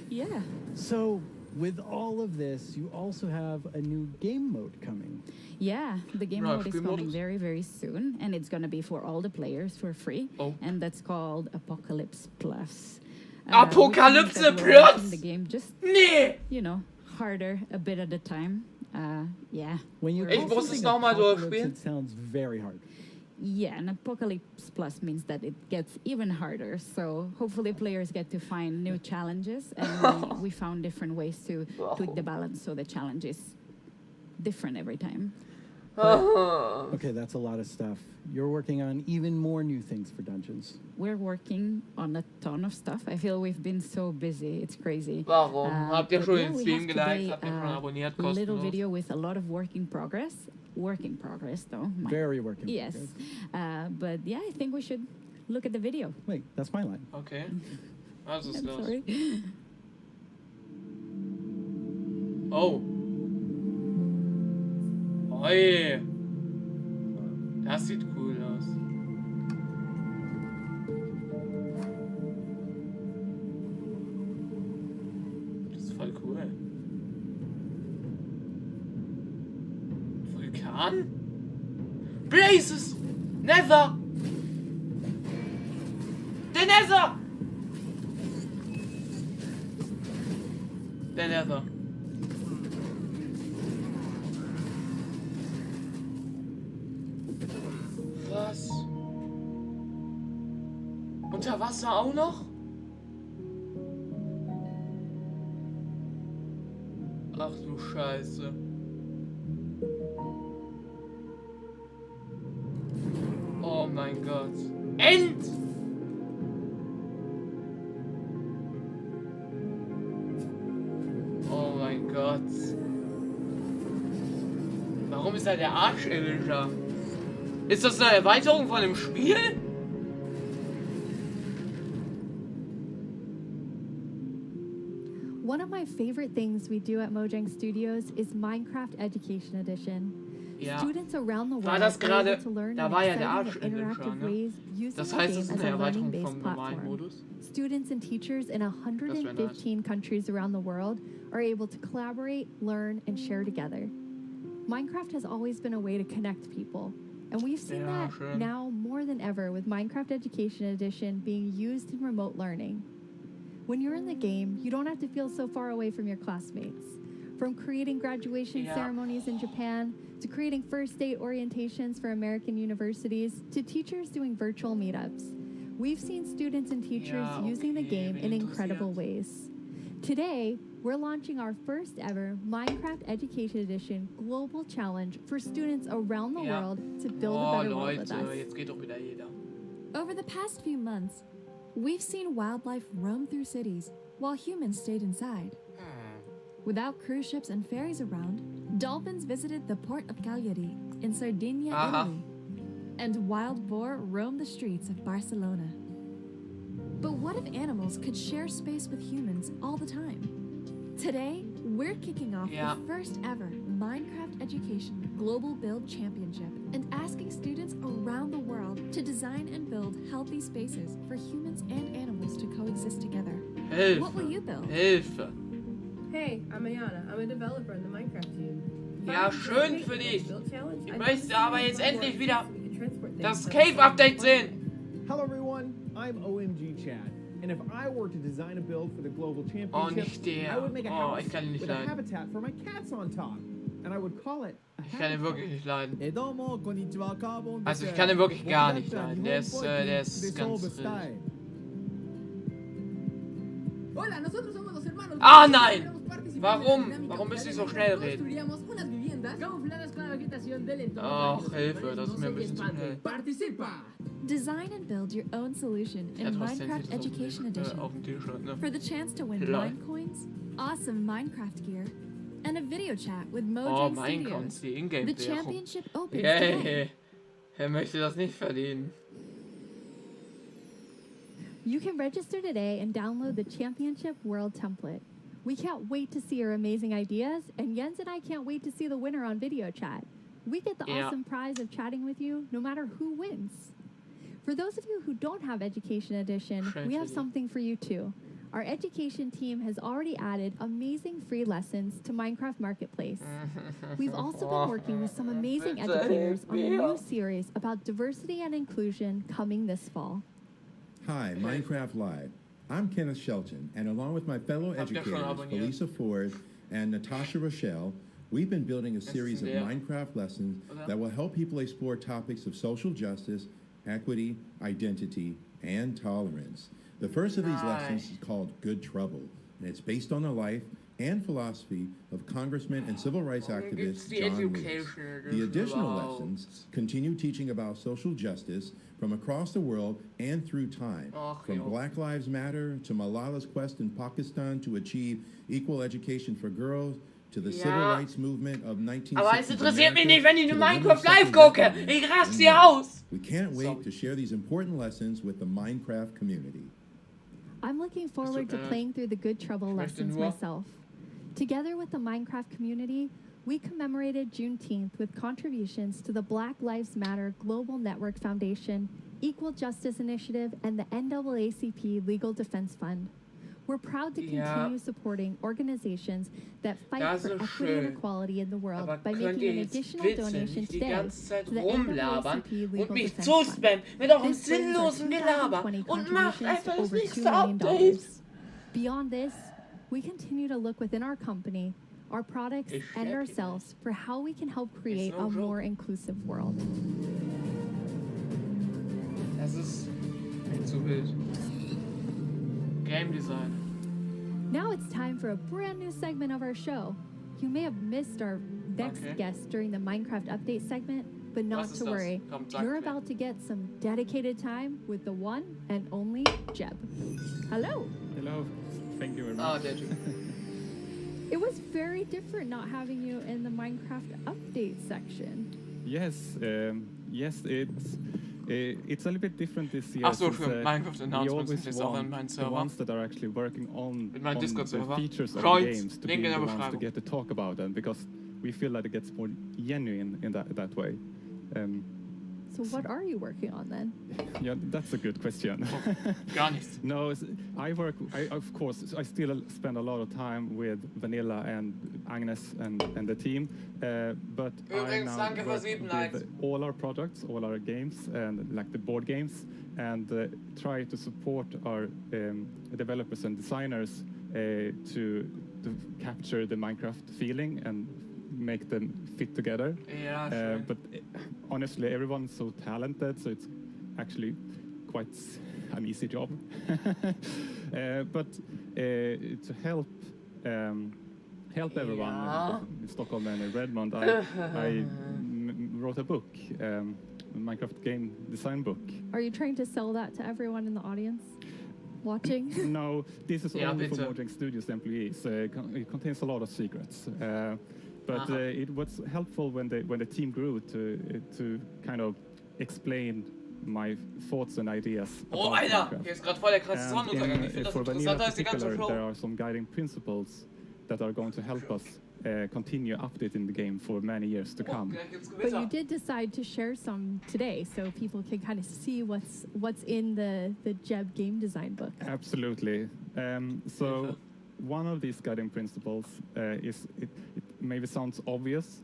Speaker 23: Yeah.
Speaker 15: So, with all of this, you also have a new game mode coming.
Speaker 23: Yeah, the game
Speaker 1: Right,
Speaker 23: mode is
Speaker 1: free
Speaker 23: coming
Speaker 1: modus?
Speaker 23: very, very soon, and it's gonna be for all the players for free.
Speaker 1: Oh.
Speaker 23: And that's called Apocalypse Plus.
Speaker 1: Apocalypse
Speaker 23: which means that we're
Speaker 1: Plus?
Speaker 23: making the game just,
Speaker 1: Nee!
Speaker 23: you know, harder a bit at a time. Yeah.
Speaker 15: When you
Speaker 1: Ich
Speaker 15: call
Speaker 1: muss es
Speaker 15: something
Speaker 1: nochmal
Speaker 15: Apocalypse,
Speaker 1: durchspielen.
Speaker 15: it sounds very hard.
Speaker 23: Yeah, and Apocalypse Plus means that it gets even harder. So hopefully players get to find new challenges, and we found different ways to tweak the balance so the challenge is different every time.
Speaker 15: Okay, that's a lot of stuff. You're working on even more new things for Dungeons.
Speaker 23: We're working on a ton of stuff. I feel we've been so busy. It's crazy.
Speaker 1: Warum? Habt ihr
Speaker 23: But
Speaker 1: schon
Speaker 23: yeah,
Speaker 1: den
Speaker 23: we
Speaker 1: Stream
Speaker 23: have
Speaker 1: geliked?
Speaker 23: today
Speaker 1: Habt ihr schon abonniert?
Speaker 23: a little
Speaker 1: Kostenlos?
Speaker 23: video with a lot of work in progress. Work in progress, though.
Speaker 15: Very work in
Speaker 23: Yes. But yeah, I think we should look at the video.
Speaker 15: Wait, that's my line.
Speaker 1: Okay. Was ist
Speaker 23: I'm
Speaker 1: los?
Speaker 23: sorry.
Speaker 1: Oh. Oi. Das sieht cool aus. Das ist voll cool. Vulkan? Blazes! Nether! Der Nether! Der Nether. Was? Unter Wasser auch noch? Ach du Scheiße. Oh mein Gott. End! Oh mein Gott. Warum ist da der Archaeology? Ist das eine Erweiterung von dem Spiel?
Speaker 13: One of my favorite things we do at Mojang Studios is Minecraft Education Edition.
Speaker 1: Ja.
Speaker 13: Students around the
Speaker 1: War
Speaker 13: world
Speaker 1: das
Speaker 13: are
Speaker 1: gerade,
Speaker 13: able to learn
Speaker 1: da
Speaker 13: in
Speaker 1: war ja der
Speaker 13: exciting and
Speaker 1: Archaeology,
Speaker 13: interactive
Speaker 1: ne?
Speaker 13: ways using
Speaker 1: Das
Speaker 13: the
Speaker 1: heißt,
Speaker 13: game
Speaker 1: es ist
Speaker 13: as
Speaker 1: eine
Speaker 13: a
Speaker 1: Erweiterung
Speaker 13: learning-based
Speaker 1: vom normalen
Speaker 13: platform.
Speaker 1: Modus.
Speaker 13: Students and teachers in 115 countries around the world are able to collaborate, learn, and share together. Minecraft has always been a way to connect people, and we've seen
Speaker 1: Ja,
Speaker 13: that
Speaker 1: schön.
Speaker 13: now more than ever with Minecraft Education Edition being used in remote learning. When you're in the game, you don't have to feel so far away from your classmates. From creating graduation
Speaker 1: Yeah.
Speaker 13: ceremonies in Japan, to creating first day orientations for American universities, to teachers doing virtual meetups. we've seen students and teachers using the game in incredible ways. Today, we're launching our first ever Minecraft Education Edition Global Challenge for students around the world to build a better world with us.
Speaker 1: Jetzt geht doch wieder jeder.
Speaker 2: Over the past few months, we've seen wildlife roam through cities while humans stayed inside. Without cruise ships and ferries around, dolphins visited the port of Cagliari in Sardinia, Italy, and wild boar roamed the streets of Barcelona. But what if animals could share space with humans all the time? Today, we're kicking off the first ever Minecraft Education Global Build Championship and asking students around the world to design and build healthy spaces for humans and animals to coexist together.
Speaker 1: Hilfe.
Speaker 2: What will you build?
Speaker 1: Hilfe.
Speaker 7: Hey, I'm Ayana. I'm a developer in the Minecraft team.
Speaker 1: Ja, schön für dich. Ich möchte aber jetzt endlich wieder das Cave-Update sehen.
Speaker 3: Hello everyone, I'm OMG Chad. And if I were to design a build for the Global Championship, I would make a house with a habitat for my cats on top. And I would call it a
Speaker 1: Ich kann ihn wirklich nicht leiden.
Speaker 3: habitat.
Speaker 1: Also ich kann ihn wirklich gar nicht leiden. Der ist ganz wild.
Speaker 7: Hola, nosotros somos los hermanos.
Speaker 1: Ah nein! Warum? Warum müsst ihr so schnell reden? Ach, Hilfe, das ist mir ein bisschen zu schnell.
Speaker 2: Design and build your own solution in Minecraft Education Edition for the chance to win Mine coins, awesome Minecraft gear, and a video chat with Mojang
Speaker 1: Studios.
Speaker 2: The championship opens today.
Speaker 1: Er möchte das nicht verdienen.
Speaker 13: You can register today and download the Championship World template. We can't wait to see your amazing ideas, and Jens and I can't wait to see the winner on video chat. We get the awesome prize of chatting with you no matter who wins. For those of you who don't have Education Edition, we have something for you too. Our education team has already added amazing free lessons to Minecraft Marketplace. We've also been working with some amazing educators on a new series about diversity and inclusion coming this fall.
Speaker 11: Hi, Minecraft Live. I'm Kenneth Shelton, and along with my fellow educators, Felisa Ford and Natasha Rochelle, we've been building a series of Minecraft lessons that will help people explore topics of social justice, equity, identity, and tolerance. The first of these lessons is called Good Trouble, and it's based on the life and philosophy of Congressman and civil rights activist John Lewis. The additional lessons continue teaching about social justice from across the world and through time, from Black Lives Matter to Malala's quest in Pakistan to achieve equal education for girls, to the civil rights movement of 1960s.
Speaker 1: Aber es interessiert mich nicht, wenn ich nur Minecraft live gucke. Ich raste hier aus.
Speaker 11: We can't wait to share these important lessons with the Minecraft community.
Speaker 13: I'm looking forward to playing through the Good Trouble lessons myself. Together with the Minecraft community, we commemorated Juneteenth with contributions to the Black Lives Matter Global Network Foundation, Equal Justice Initiative, and the NAACP Legal Defense Fund. We're proud to continue supporting organizations that fight for equity and equality in the world by making an additional donation today to the NAACP Legal Defense Fund. This brings our 2020 contributions to over $2 million. Beyond this, we continue to look within our company, our products, and ourselves for how we can help create a more inclusive world.
Speaker 1: Das ist nicht so wild. Game design.
Speaker 13: Now it's time for a brand new segment of our show. You may have missed our next guest during the Minecraft update segment, but not to worry. You're about to get some dedicated time with the one and only Jeb. Hello.
Speaker 14: Hello. Thank you very much.
Speaker 13: It was very different not having you in the Minecraft update section.
Speaker 14: Yes, it's a little bit different this year.
Speaker 1: Ach so, für Minecraft Announcements sind jetzt auch an meinen
Speaker 14: the
Speaker 1: Server.
Speaker 14: ones that are actually working on the
Speaker 1: Discord-Server.
Speaker 14: features of
Speaker 1: Schaut,
Speaker 14: the games to be the ones to get to talk about them, because we feel that it gets more genuine in that way.
Speaker 13: So what are you working on then?
Speaker 14: Yeah, that's a good question.
Speaker 1: Gar nichts.
Speaker 14: No, of course, I still spend a lot of time with Vanilla and Agnes and the team, but I now work with all our products, all our games, and like the board games, and try to support our developers and designers to capture the Minecraft feeling and make them fit together.
Speaker 1: Yeah, sure.
Speaker 14: But honestly, everyone's so talented, so it's actually quite an easy job. But to help everyone in Stockholm and in Redmond, I wrote a book, a Minecraft game design book.
Speaker 13: Are you trying to sell that to everyone in the audience watching?
Speaker 14: No, this is only for Mojang Studios employees. It contains a lot of secrets. But it was helpful when the team grew to kind of explain my thoughts and ideas.
Speaker 1: Oh, Alter, hier ist gerade voll der krasse Sonnenuntergang. Ich finde das interessanter als die ganze Show.
Speaker 14: There are some guiding principles that are going to help us continue updating the game for many years to come.
Speaker 13: But you did decide to share some today, so people can kind of see what's in the Jeb game design book.
Speaker 14: Absolutely. So one of these guiding principles is it maybe sounds obvious,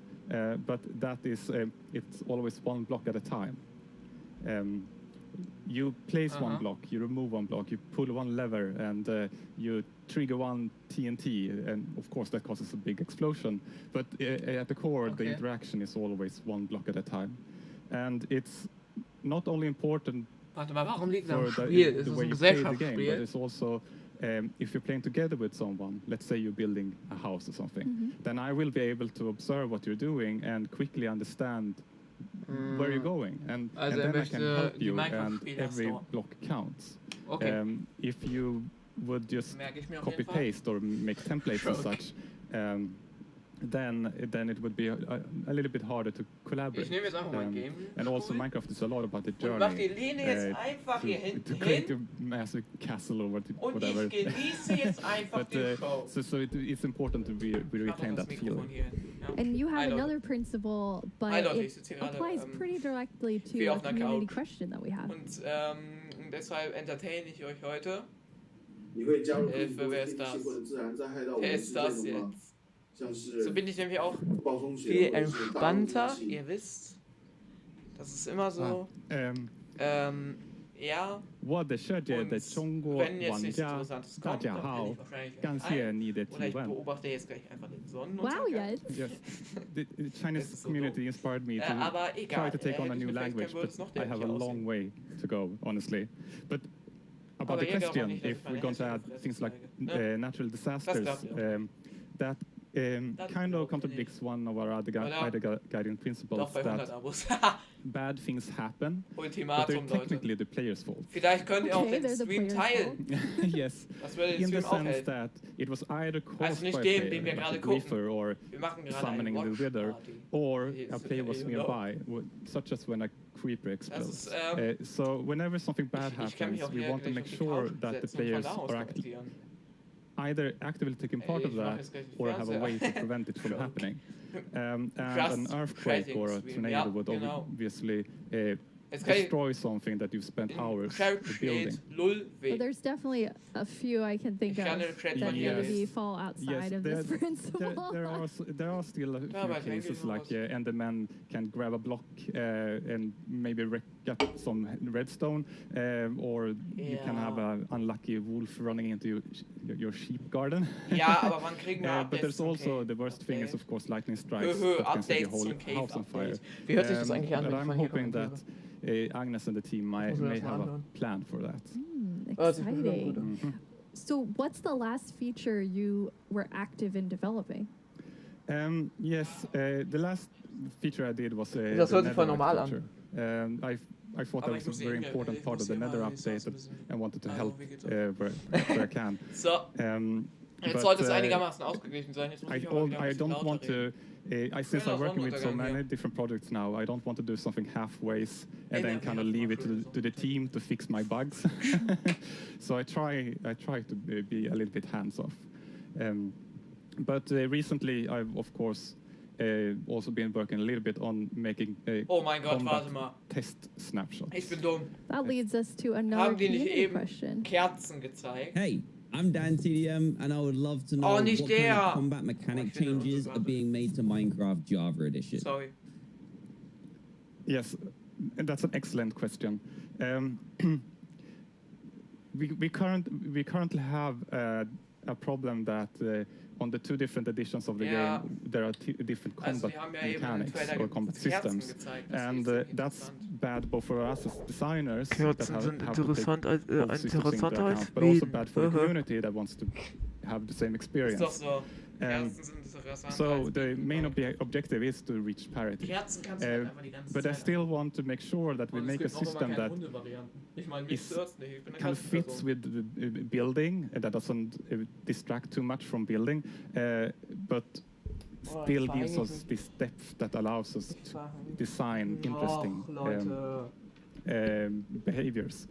Speaker 14: but that is it's always one block at a time. You place one block, you remove one block, you pull one lever, and you trigger one TNT, and of course that causes a big explosion. But at the core, the interaction is always one block at a time. And it's not only important for the way you play the game, but it's also if you're playing together with someone, let's say you're building a house or something, then I will be able to observe what you're doing and quickly understand where you're going, and then I can help you, and every block counts. If you would just copy paste or make templates and such, then it would be a little bit harder to collaborate. And also Minecraft is a lot about the journey to create a massive castle or whatever. But so it's important to retain that feeling.
Speaker 13: And you have another principle, but it applies pretty directly to a community question that we have.
Speaker 1: Und deshalb entertaine ich euch heute. Hilfe, wer ist das? Wer ist das jetzt? So bin ich nämlich auch viel entspannter. Ihr wisst, das ist immer so. Ja. Und wenn jetzt nichts Interessantes kommt, dann bin ich wahrscheinlich oder ich beobachte jetzt gleich einfach den Sonnenuntergang.
Speaker 14: Yes. The Chinese community inspired me to try to take on a new language, but I have a long way to go, honestly. But about the question, if we're going to add things like natural disasters, that kind of contradicts one of our other guiding principles, that bad things happen, but they're technically the player's fault.
Speaker 1: Vielleicht könnt ihr auch den Stream teilen.
Speaker 14: Yes, in the sense that it was either caused by a player, like a griefer or summoning the wither, or a player was nearby, such as when a creeper explodes. So whenever something bad happens, we want to make sure that the players are either actively taking part of that or have a way to prevent it from happening. And an earthquake or a tornado would obviously destroy something that you've spent hours building.
Speaker 13: Well, there's definitely a few I can think of that maybe fall outside of this principle.
Speaker 14: There are still a few cases like Enderman can grab a block and maybe wreck up some redstone, or you can have an unlucky wolf running into your sheep garden. But there's also the worst thing is of course lightning strikes that can set your whole house on fire. But I'm hoping that Agnes and the team may have a plan for that.
Speaker 13: Exciting. So what's the last feature you were active in developing?
Speaker 14: Yes, the last feature I did was
Speaker 1: das hört sich voll normal an.
Speaker 14: I thought that was a very important part of the Nether update and wanted to help where I can.
Speaker 1: So, jetzt sollte es einigermaßen ausgeglichen sein.
Speaker 14: I don't want to. Since I'm working with so many different projects now, I don't want to do something halfways and then kind of leave it to the team to fix my bugs. So I try to be a little bit hands-off. But recently, I've of course also been working a little bit on making test snapshots.
Speaker 1: Ich bin dumm.
Speaker 13: That leads us to another question.
Speaker 1: Kerzen gezeigt?
Speaker 6: Hey, I'm Dan TDM, and I would love to know what kind of combat mechanic changes are being made to Minecraft Java Edition.
Speaker 1: Sorry.
Speaker 14: Yes, and that's an excellent question. We currently have a problem that on the 2 different editions of the game, there are different combat mechanics or combat systems, and that's bad both for us as designers that have to take both systems into account, but also bad for the community that wants to have the same experience. So the main objective is to reach parity. But I still want to make sure that we make a system that kind of fits with the building, that doesn't distract too much from building, but still gives us this depth that allows us to design interesting behaviors.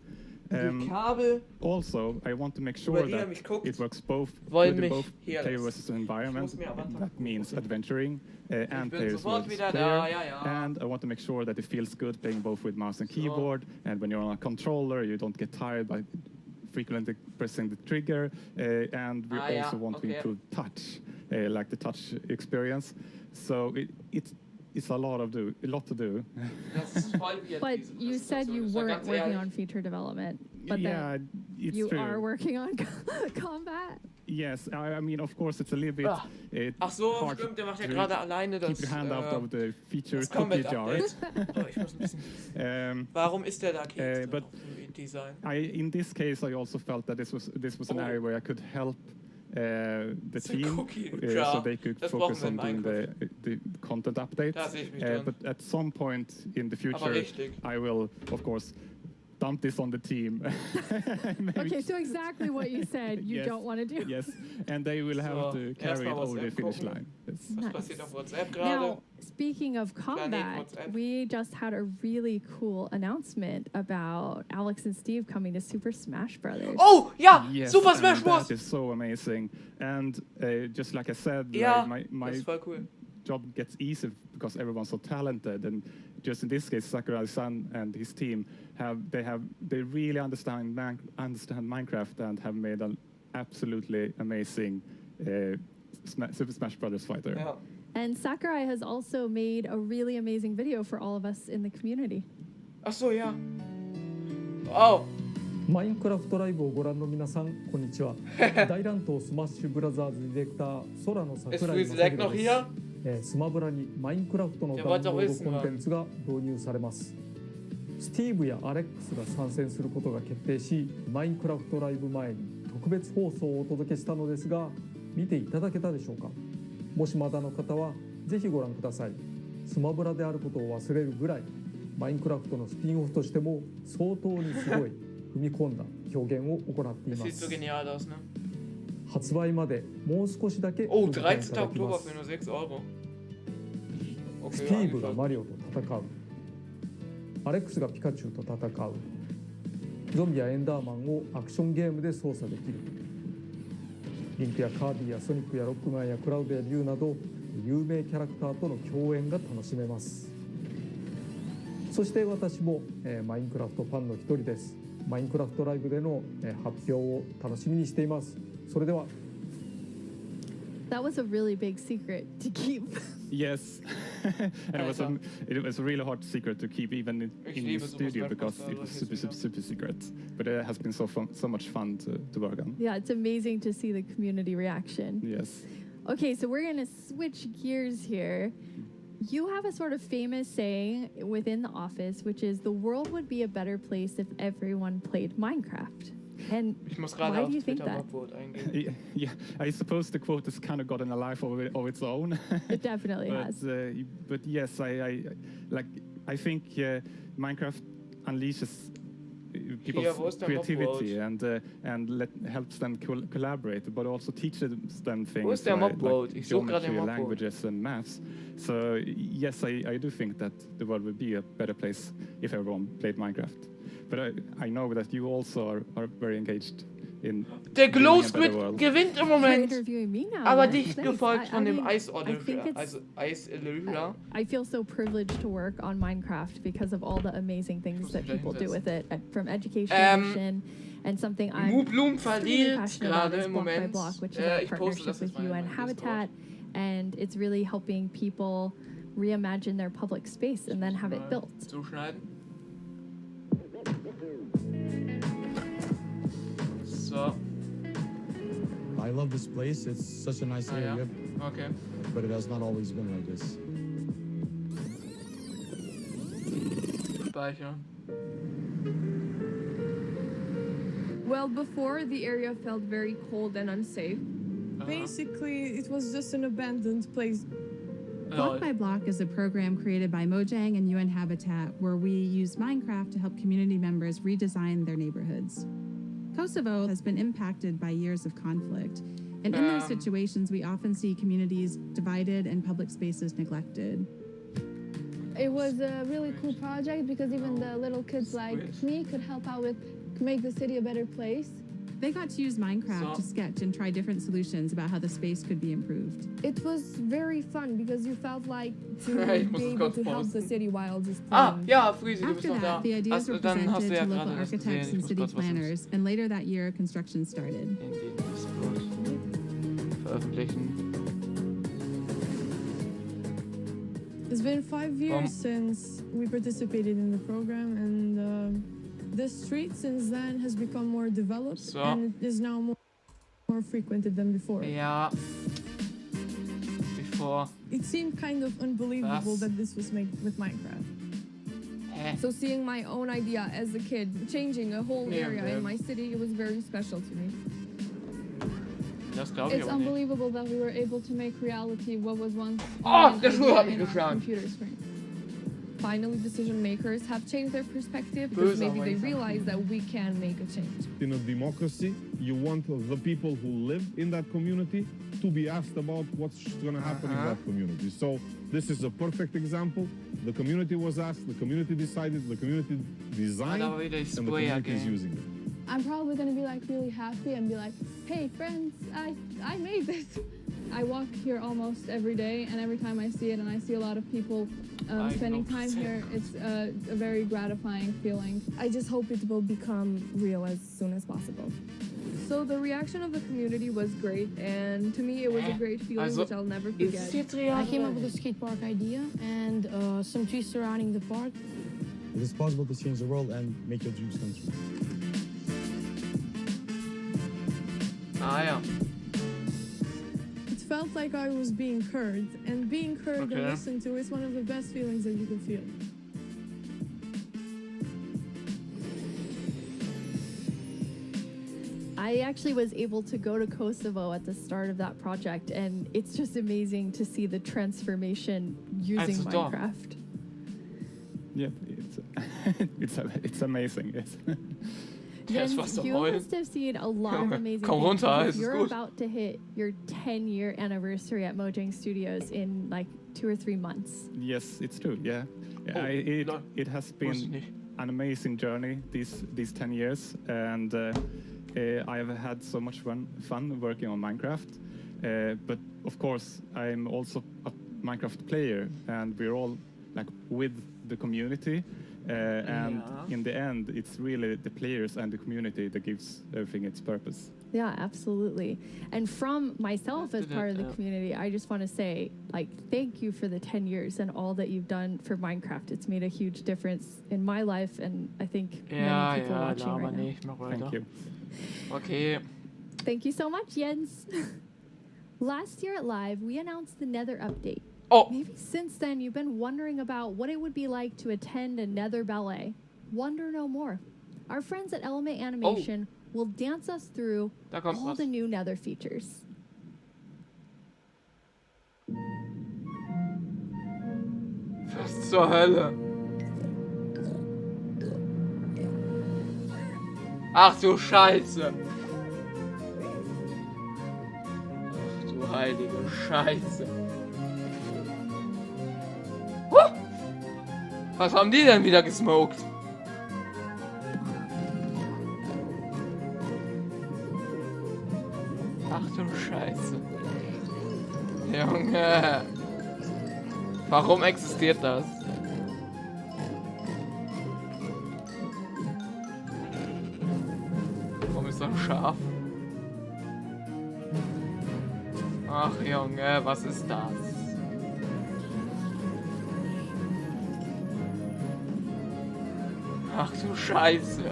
Speaker 14: Also, I want to make sure that it works both within both player versus environment. That means adventuring and players versus player. And I want to make sure that it feels good playing both with mouse and keyboard. And when you're on a controller, you don't get tired by frequently pressing the trigger. And we also want to improve touch, like the touch experience. So it's a lot to do.
Speaker 2: But you said you weren't working on feature development, but then you are working on combat?
Speaker 14: Yes, I mean, of course, it's a little bit hard to keep your hand out of the feature cookie jar.
Speaker 1: Warum ist der da
Speaker 14: but in this case, I also felt that this was an area where I could help the team so they could focus on doing the content updates. But at some point in the future, I will, of course, dump this on the team.
Speaker 2: Okay, so exactly what you said you don't want to do.
Speaker 14: Yes, and they will have to carry it over the finish line.
Speaker 2: Nice. Now, speaking of combat, we just had a really cool announcement about Alex and Steve coming to Super Smash Brothers.
Speaker 1: Oh, yeah!
Speaker 14: Yes,
Speaker 1: Super Smash Bros!
Speaker 14: That is so amazing. And just like I said, like my job gets easier because everyone's so talented. And just in this case, Sakurai-san and his team they really understand Minecraft and have made an absolutely amazing Super Smash Brothers fighter.
Speaker 1: Yeah.
Speaker 2: And Sakurai has also made a really amazing video for all of us in the community.
Speaker 1: Achso, ja. Oh.
Speaker 12: マインクラフトライブをご覧の皆さん、こんにちは。大乱闘スマッシュブラザーズディレクター、空の桜井正宏です。スマブラにマインクラフトのダウンロードコンテンツが導入されます。スティーブやアレックスが参戦することが決定し、マインクラフトライブ前に特別放送をお届けしたのですが、見ていただけたでしょうか。もしまだの方はぜひご覧ください。スマブラであることを忘れるぐらい、マインクラフトのスピンオフとしても相当にすごい踏み込んだ表現を行っています。発売までもう少しだけお時間いただきます。スティーブがマリオと戦う。アレックスがピカチュウと戦う。ゾンビやエンダーマンをアクションゲームで操作できる。リンクやカービィやソニックやロックマンやクラウドやリュウなど有名キャラクターとの共演が楽しめます。そして私も、マインクラフトファンの一人です。マインクラフトライブでの、発表を楽しみにしています。それでは。
Speaker 2: That was a really big secret to keep.
Speaker 14: Yes, and it was a really hard secret to keep even in the studio because it was super secret. But it has been so much fun to work on.
Speaker 2: Yeah, it's amazing to see the community reaction.
Speaker 14: Yes.
Speaker 2: Okay, so we're gonna switch gears here. You have a sort of famous saying within the office, which is the world would be a better place if everyone played Minecraft. And why do you think that?
Speaker 14: Yeah, I suppose the quote has kind of gotten a life of its own.
Speaker 2: It definitely has.
Speaker 14: But yes, I think Minecraft unleashes people's creativity and helps them collaborate, but also teaches them things like geometry, languages, and maths. So yes, I do think that the world would be a better place if everyone played Minecraft. But I know that you also are very engaged in
Speaker 1: der Glow Squid gewinnt im Moment, aber
Speaker 2: nice.
Speaker 1: dicht gefolgt von dem Eiselöffler.
Speaker 2: I feel so privileged to work on Minecraft because of all the amazing things that people do with it, from education and something I'm really passionate about is Block by Block, which is our partnership with UN Habitat, and it's really helping people reimagine their public space and then have it built.
Speaker 1: So.
Speaker 16: I love this place. It's such a nice area.
Speaker 1: Okay.
Speaker 16: But it has not always been like this.
Speaker 1: Speichern.
Speaker 7: Well, before, the area felt very cold and unsafe.
Speaker 18: Basically, it was just an abandoned place.
Speaker 19: Block by Block is a program created by Mojang and UN Habitat where we use Minecraft to help community members redesign their neighborhoods. Kosovo has been impacted by years of conflict, and in those situations, we often see communities divided and public spaces neglected.
Speaker 20: It was a really cool project because even the little kids like me could help out with make the city a better place.
Speaker 19: They got to use Minecraft to sketch and try different solutions about how the space could be improved.
Speaker 20: It was very fun because you felt like to be able to help the city while just playing.
Speaker 1: Ja, Friese, du bist
Speaker 19: After
Speaker 1: noch da.
Speaker 19: that, the ideas were presented to local architects
Speaker 1: gesehen.
Speaker 19: and city planners, and later that year, construction started.
Speaker 1: Veröffentlichen.
Speaker 18: It's been 5 years since we participated in the program, and the street since then has become more developed and it is now more frequented than before.
Speaker 1: Ja. Before.
Speaker 18: It seemed kind of unbelievable that this was made with Minecraft.
Speaker 7: So seeing my own idea as a kid, changing a whole area in my city, it was very special to me.
Speaker 20: It's unbelievable that we were able to make reality what was once
Speaker 1: der Schuh hat mich
Speaker 20: on a
Speaker 1: geschlagen.
Speaker 20: computer screen.
Speaker 7: Finally, decision makers have changed their perspective because maybe they realize that we can make a change.
Speaker 25: In a democracy, you want the people who live in that community to be asked about what's going to happen in that community. So this is a perfect example. The community was asked, the community decided, the community designed, and the community is using it.
Speaker 20: I'm probably gonna be like really happy and be like, hey friends, I made this. I walk here almost every day, and every time I see it and I see a lot of people spending time here, it's a very gratifying feeling.
Speaker 7: I just hope it will become real as soon as possible. So the reaction of the community was great, and to me it was a great feeling which I'll never forget.
Speaker 20: I came up with a skate park idea and some trees surrounding the park.
Speaker 16: It is possible to change the world and make your dreams come true.
Speaker 1: Ja.
Speaker 18: It felt like I was being heard, and being heard and listened to is one of the best feelings that you can feel.
Speaker 13: I actually was able to go to Kosovo at the start of that project, and it's just amazing to see the transformation using Minecraft.
Speaker 14: Yeah, it's amazing.
Speaker 13: Jens, you must have seen a lot of amazing things. You're about to hit your 10-year anniversary at Mojang Studios in like 2 or 3 months.
Speaker 14: Yes, it's true. Yeah, it has been an amazing journey these 10 years, and I have had so much fun working on Minecraft. But of course, I'm also a Minecraft player, and we're all like with the community. And in the end, it's really the players and the community that gives everything its purpose.
Speaker 13: Yeah, absolutely. And from myself as part of the community, I just want to say, like, thank you for the 10 years and all that you've done for Minecraft. It's made a huge difference in my life, and I think many people watching right now.
Speaker 14: Thank you.
Speaker 1: Okay.
Speaker 13: Thank you so much, Jens. Last year at Live, we announced the Nether update. Maybe since then you've been wondering about what it would be like to attend a Nether ballet. Wonder no more. Our friends at Element Animation will dance us through all the new Nether features.
Speaker 1: Was zur Hölle? Ach du Scheiße. Ach du heilige Scheiße. Was haben die denn wieder gesmoked? Ach du Scheiße. Junge. Warum existiert das? Warum ist das scharf? Ach Junge, was ist das? Ach du Scheiße.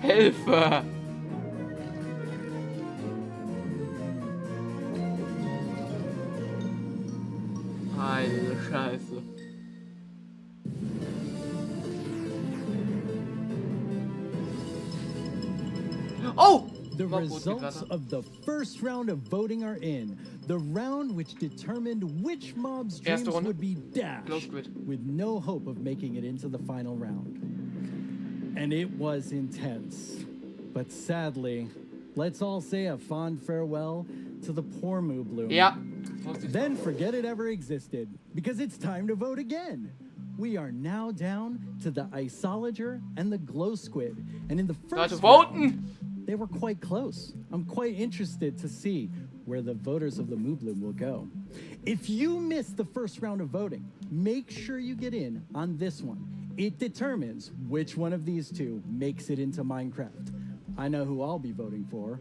Speaker 1: Hilfe. Heilige Scheiße. Oh!
Speaker 15: The results of the first round of voting are in. The round which determined which mob's dreams would be dashed, with no hope of making it into the final round. And it was intense. But sadly, let's all say a fond farewell to the poor Moo Bloom.
Speaker 1: Yeah.
Speaker 15: Then forget it ever existed, because it's time to vote again. We are now down to the Isolager and the Glow Squid. And in the first round, they were quite close. I'm quite interested to see where the voters of the Moo Bloom will go. If you missed the first round of voting, make sure you get in on this one. It determines which one of these two makes it into Minecraft. I know who I'll be voting for.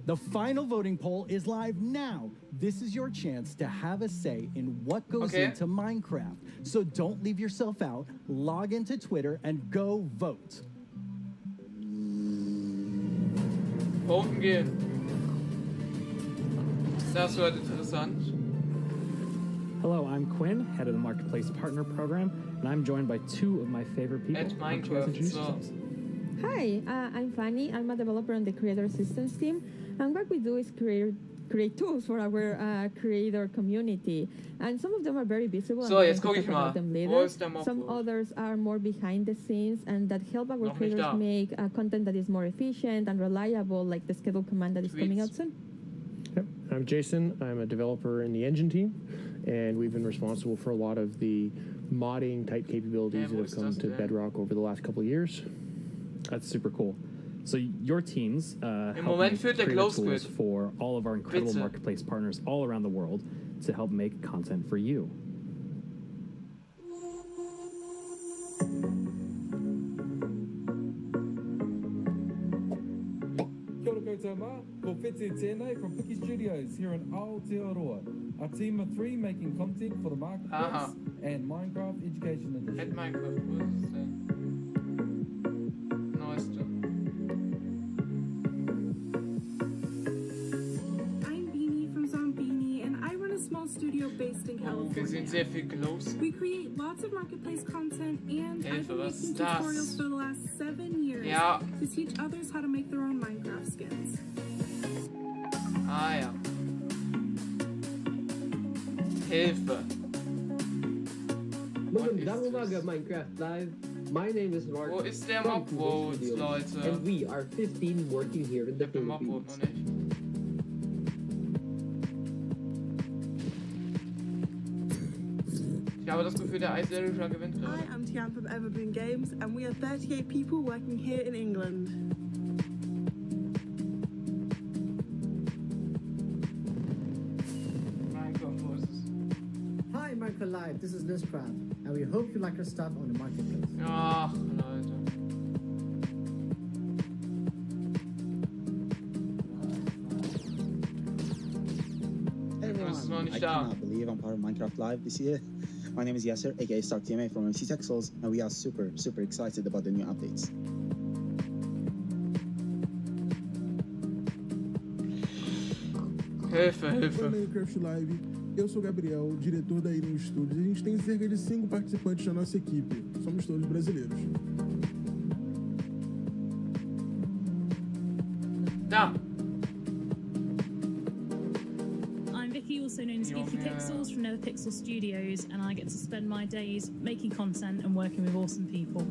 Speaker 15: The final voting poll is live now. This is your chance to have a say in what goes into Minecraft. So don't leave yourself out. Log into Twitter and go vote.
Speaker 1: Voten gehen. Das wird interessant.
Speaker 4: Hello, I'm Quinn, head of the Marketplace Partner Program, and I'm joined by two of my favorite people.
Speaker 1: At Minecraft. So.
Speaker 10: Hi, I'm Fanny. I'm a developer on the Creator Systems team, and what we do is create tools for our creator community. And some of them are very visible,
Speaker 1: So,
Speaker 10: and
Speaker 1: jetzt gucke ich mal.
Speaker 10: Wo ist der Mob? Some others are more behind the scenes, and that help our creators make content that is more efficient and reliable, like the schedule command that is coming out soon.
Speaker 17: Yep. I'm Jason. I'm a developer in the engine team, and we've been responsible for a lot of the modding type capabilities that have come to Bedrock over the last couple of years.
Speaker 4: That's super cool. So your teams help make creative tools for all of our incredible marketplace partners all around the world to help make content for you.
Speaker 12: Kia ora koutou mā, ko Whete tēnei from Piki Studios here in Aotearoa. A team of 3 making content for the marketplace and Minecraft Education Edition.
Speaker 1: At Minecraft, wo ist es denn? Neueste.
Speaker 21: I'm Beni from Zombini, and I run a small studio based in California.
Speaker 1: Wir sehen sehr viel Glows.
Speaker 21: We create lots of marketplace content, and I've been making tutorials for the last 7 years to teach others how to make their own Minecraft skins.
Speaker 1: Ah ja. Hilfe.
Speaker 22: Minecraft Live. My name is Mark.
Speaker 1: Wo ist der Mob-Vote, Leute?
Speaker 22: And we are 15 working here in the Philippines.
Speaker 1: Ich habe das Gefühl, der Azalea gewinnt gerade.
Speaker 26: Hi, I'm Tian from Evergreen Games, and we are 38 people working here in England.
Speaker 27: Hi, Minecraft Live. This is Lizcraft, and we hope you like our stuff on the marketplace.
Speaker 1: Ach, Leute.
Speaker 28: Hey everyone, I cannot believe I'm part of Minecraft Live this year. My name is Acer, aka StarkTMA from MC Texels, and we are super excited about the new updates.
Speaker 1: Hilfe.
Speaker 29: Minecraft Live. Eu sou o Gabriel, diretor da Irium Studios, e a gente tem cerca de 5 participantes na nossa equipe. Somos todos brasileiros.
Speaker 1: Da.
Speaker 30: I'm Vicky, also known as Geeky Pixels from NetherPixel Studios, and I get to spend my days making content and working with awesome people.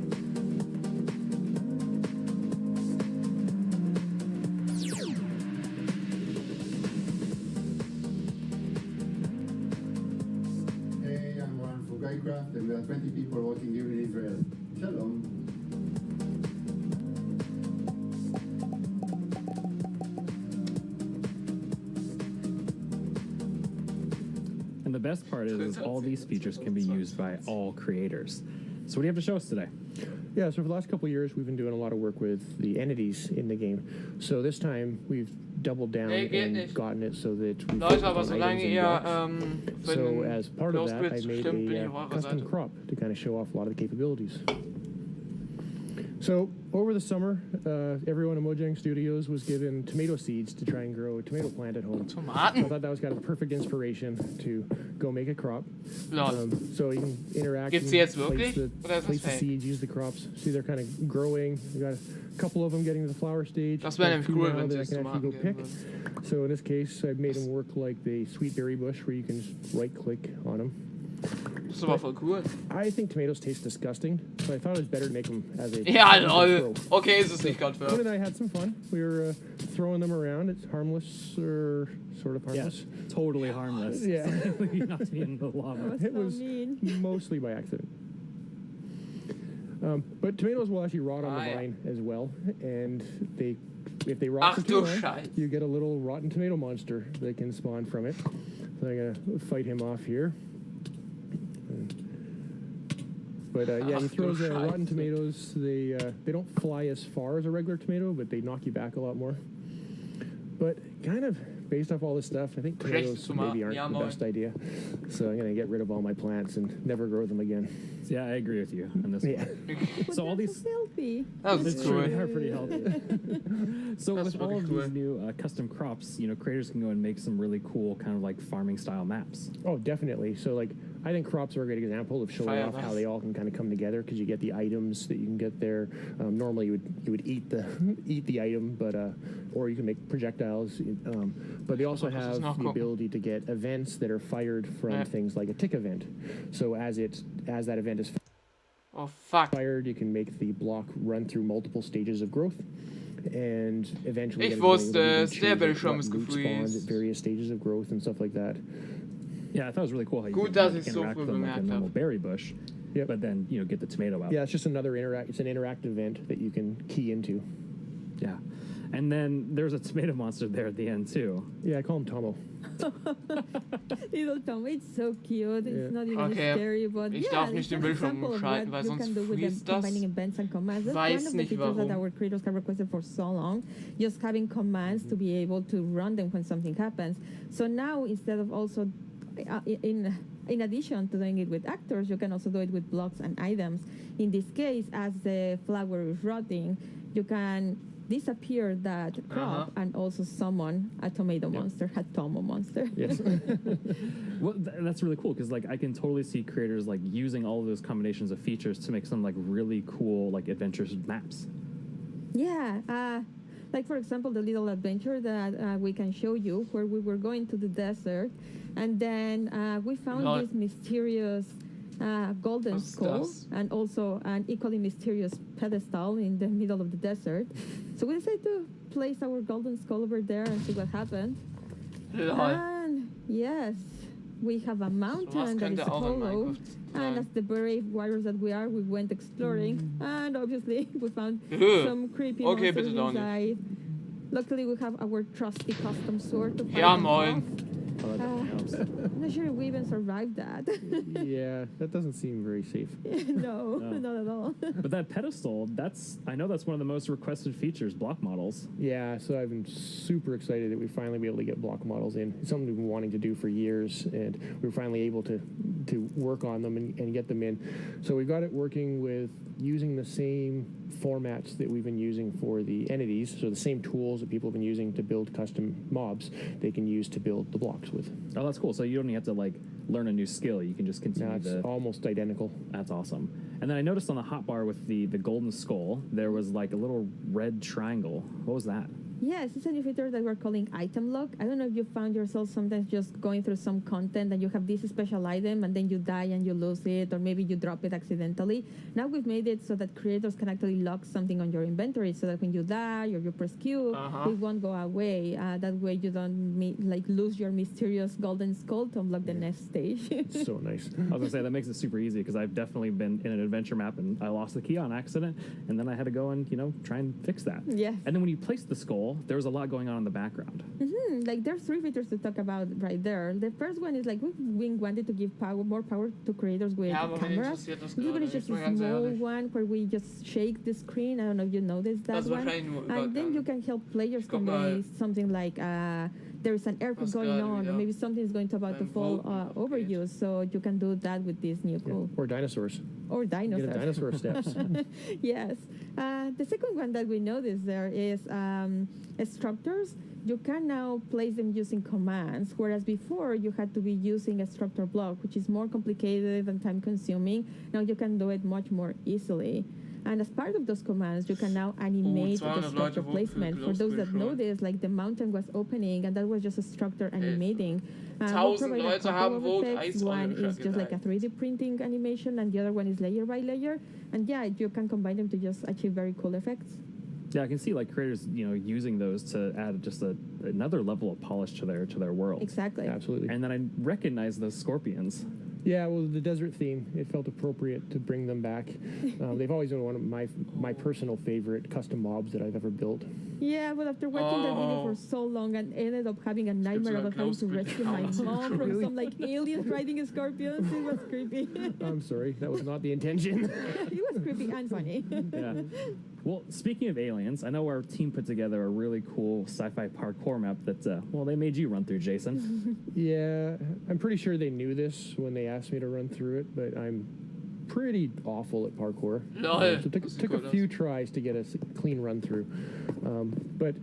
Speaker 31: And we are 20 people working here in Israel. Shalom.
Speaker 4: And the best part is all these features can be used by all creators. So what do you have to show us today?
Speaker 17: Yeah, so for the last couple of years, we've been doing a lot of work with the entities in the game. So this time, we've doubled down and gotten it so that we So as part of that, I made a custom crop to kind of show off a lot of the capabilities. So over the summer, everyone in Mojang Studios was given tomato seeds to try and grow a tomato plant at home.
Speaker 1: Tomaten?
Speaker 17: So I thought that was kind of perfect inspiration to go make a crop. So you can interact.
Speaker 1: Gibt's die jetzt wirklich?
Speaker 17: Place the seeds, use the crops. See, they're kind of growing. We got a couple of them getting to the flower stage.
Speaker 1: Das wäre nämlich cool, wenn
Speaker 17: that I
Speaker 1: es
Speaker 17: can actually go pick. So in this case, I've made them work like the sweet berry bush, where you can just right-click on them.
Speaker 1: Das ist aber voll cool.
Speaker 17: I think tomatoes taste disgusting, so I thought it was better to make them as a
Speaker 1: Ja, lol. Okay, ist es nicht gerade fair.
Speaker 17: Gwen and I had some fun. We were throwing them around. It's harmless, or sort of harmless.
Speaker 4: Yeah, totally harmless.
Speaker 17: Yeah.
Speaker 4: Not in the lava.
Speaker 17: It was mostly by accident. But tomatoes will actually rot on the vine as well, and if they rot for too long, you get a little rotten tomato monster that can spawn from it. So I'm gonna fight him off here. But yeah, he throws rotten tomatoes. They don't fly as far as a regular tomato, but they knock you back a lot more. But kind of based off all this stuff, I think tomatoes maybe aren't the best idea. So I'm gonna get rid of all my plants and never grow them again.
Speaker 4: Yeah, I agree with you on this one. So all these
Speaker 10: healthy.
Speaker 1: That's true.
Speaker 4: They are pretty healthy. So with all of these new custom crops, you know, creators can go and make some really cool kind of like farming style maps.
Speaker 17: Oh, definitely. So like, I think crops are a great example of showing off how they all can kind of come together, because you get the items that you can get there. Normally you would eat the item, but or you can make projectiles. But they also have the ability to get events that are fired from things like a tick event. So as that event is fired, you can make the block run through multiple stages of growth. And eventually
Speaker 1: ich wusste es, der Bildschirm ist gefreezed.
Speaker 17: At various stages of growth and stuff like that.
Speaker 4: Yeah, I thought it was really cool how you
Speaker 1: could
Speaker 4: interact with them like a normal berry bush, but then, you know, get the tomato out.
Speaker 17: Yeah, it's just another it's an interactive event that you can key into.
Speaker 4: Yeah. And then there's a tomato monster there at the end, too.
Speaker 17: Yeah, I call him Tomo.
Speaker 10: Little Tomo, it's so cute. It's not even scary, but
Speaker 1: ich darf nicht den Bildschirm umschalten, weil sonst freest das.
Speaker 10: Combining events and commands. That's
Speaker 1: Weiß
Speaker 10: one of the
Speaker 1: nicht
Speaker 10: features
Speaker 1: warum.
Speaker 10: that our creators have requested for so long. Just having commands to be able to run them when something happens. So now, instead of also in addition to doing it with actors, you can also do it with blocks and items. In this case, as the flower is rotting, you can disappear that crop and also summon a tomato monster, a Tomo monster.
Speaker 4: Yes. Well, that's really cool, because like I can totally see creators like using all of those combinations of features to make some like really cool like adventures maps.
Speaker 10: Yeah. Like, for example, the little adventure that we can show you, where we were going to the desert, and then we found this mysterious golden skull, and also an equally mysterious pedestal in the middle of the desert. So we decided to place our golden skull over there and see what happened. And yes, we have a mountain that is hollow. And as the brave warriors that we are, we went exploring, and obviously we found some creepy monsters inside. Luckily, we have our trusty custom sword to fight them off. I'm not sure if we even survived that.
Speaker 17: Yeah, that doesn't seem very safe.
Speaker 10: No, not at all.
Speaker 4: But that pedestal, I know that's one of the most requested features, block models.
Speaker 17: Yeah, so I've been super excited that we finally be able to get block models in. It's something we've been wanting to do for years, and we were finally able to work on them and get them in. So we got it working with using the same formats that we've been using for the entities, so the same tools that people have been using to build custom mobs, they can use to build the blocks with.
Speaker 4: Oh, that's cool. So you don't even have to like learn a new skill. You can just continue.
Speaker 17: It's almost identical.
Speaker 4: That's awesome. And then I noticed on the hotbar with the golden skull, there was like a little red triangle. What was that?
Speaker 10: Yes, it's a new feature that we're calling item lock. I don't know if you found yourself sometimes just going through some content and you have this special item and then you die and you lose it, or maybe you drop it accidentally. Now we've made it so that creators can actually lock something on your inventory, so that when you die or you press Q, it won't go away. That way you don't lose your mysterious golden skull to unlock the next stage.
Speaker 17: So nice.
Speaker 4: I was gonna say that makes it super easy, because I've definitely been in an adventure map and I lost the key on accident, and then I had to go and try and fix that.
Speaker 10: Yeah.
Speaker 4: And then when you place the skull, there was a lot going on in the background.
Speaker 10: Like, there's three features to talk about right there. The first one is like we wanted to give more power to creators with cameras. This one is just a small one where we just shake the screen. I don't know if you noticed that one. And then you can help players convey something like there's an earthquake going on, or maybe something's going to about to fall over you. So you can do that with this new tool.
Speaker 17: Or dinosaurs.
Speaker 10: Or dinosaurs.
Speaker 17: Get a dinosaur steps.
Speaker 10: Yes. The second one that we noticed there is structures. You can now place them using commands, whereas before you had to be using a structure block, which is more complicated and time-consuming. Now you can do it much more easily. And as part of those commands, you can now animate the structure placement. For those that know this, like the mountain was opening, and that was just a structure animating. We provide a couple of effects. One is just like a 3D printing animation, and the other one is layer by layer. And yeah, you can combine them to just achieve very cool effects.
Speaker 4: Yeah, I can see like creators, using those to add just another level of polish to their world.
Speaker 10: Exactly.
Speaker 17: Absolutely.
Speaker 4: And then I recognize those scorpions.
Speaker 17: Yeah, well, the desert theme, it felt appropriate to bring them back. They've always been one of my personal favorite custom mobs that I've ever built.
Speaker 10: Yeah, but after watching that video for so long, and ended up having a nightmare about having to rescue my mom from some like alien riding scorpions. It was creepy.
Speaker 17: I'm sorry, that was not the intention.
Speaker 10: It was creepy and funny.
Speaker 4: Yeah. Well, speaking of aliens, I know our team put together a really cool sci-fi parkour map that, they made you run through, Jason.
Speaker 17: Yeah, I'm pretty sure they knew this when they asked me to run through it, but I'm pretty awful at parkour.
Speaker 1: No,
Speaker 17: so it took a few tries to get a clean run through. But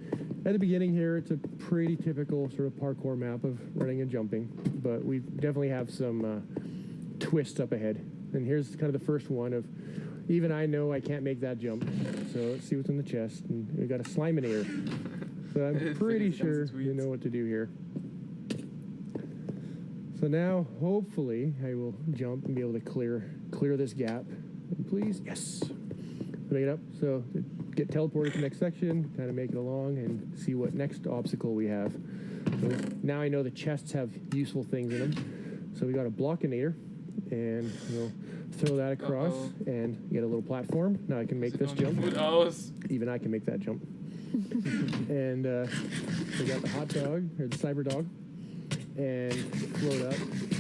Speaker 17: at the beginning here, it's a pretty typical sort of parkour map of running and jumping, but we definitely have some twists up ahead. And here's kind of the first one of, even I know I can't make that jump. So let's see what's in the chest. And we got a Sliminator. So I'm pretty sure you know what to do here. So now, hopefully, I will jump and be able to clear this gap. And please, yes. Make it up. So get teleported to the next section, kind of make it along, and see what next obstacle we have. So now I know the chests have useful things in them. So we got a Blockinator, and we'll throw that across and get a little platform. Now I can make this jump. Even I can make that jump. And we got the hot dog, or the cyber dog, and float up.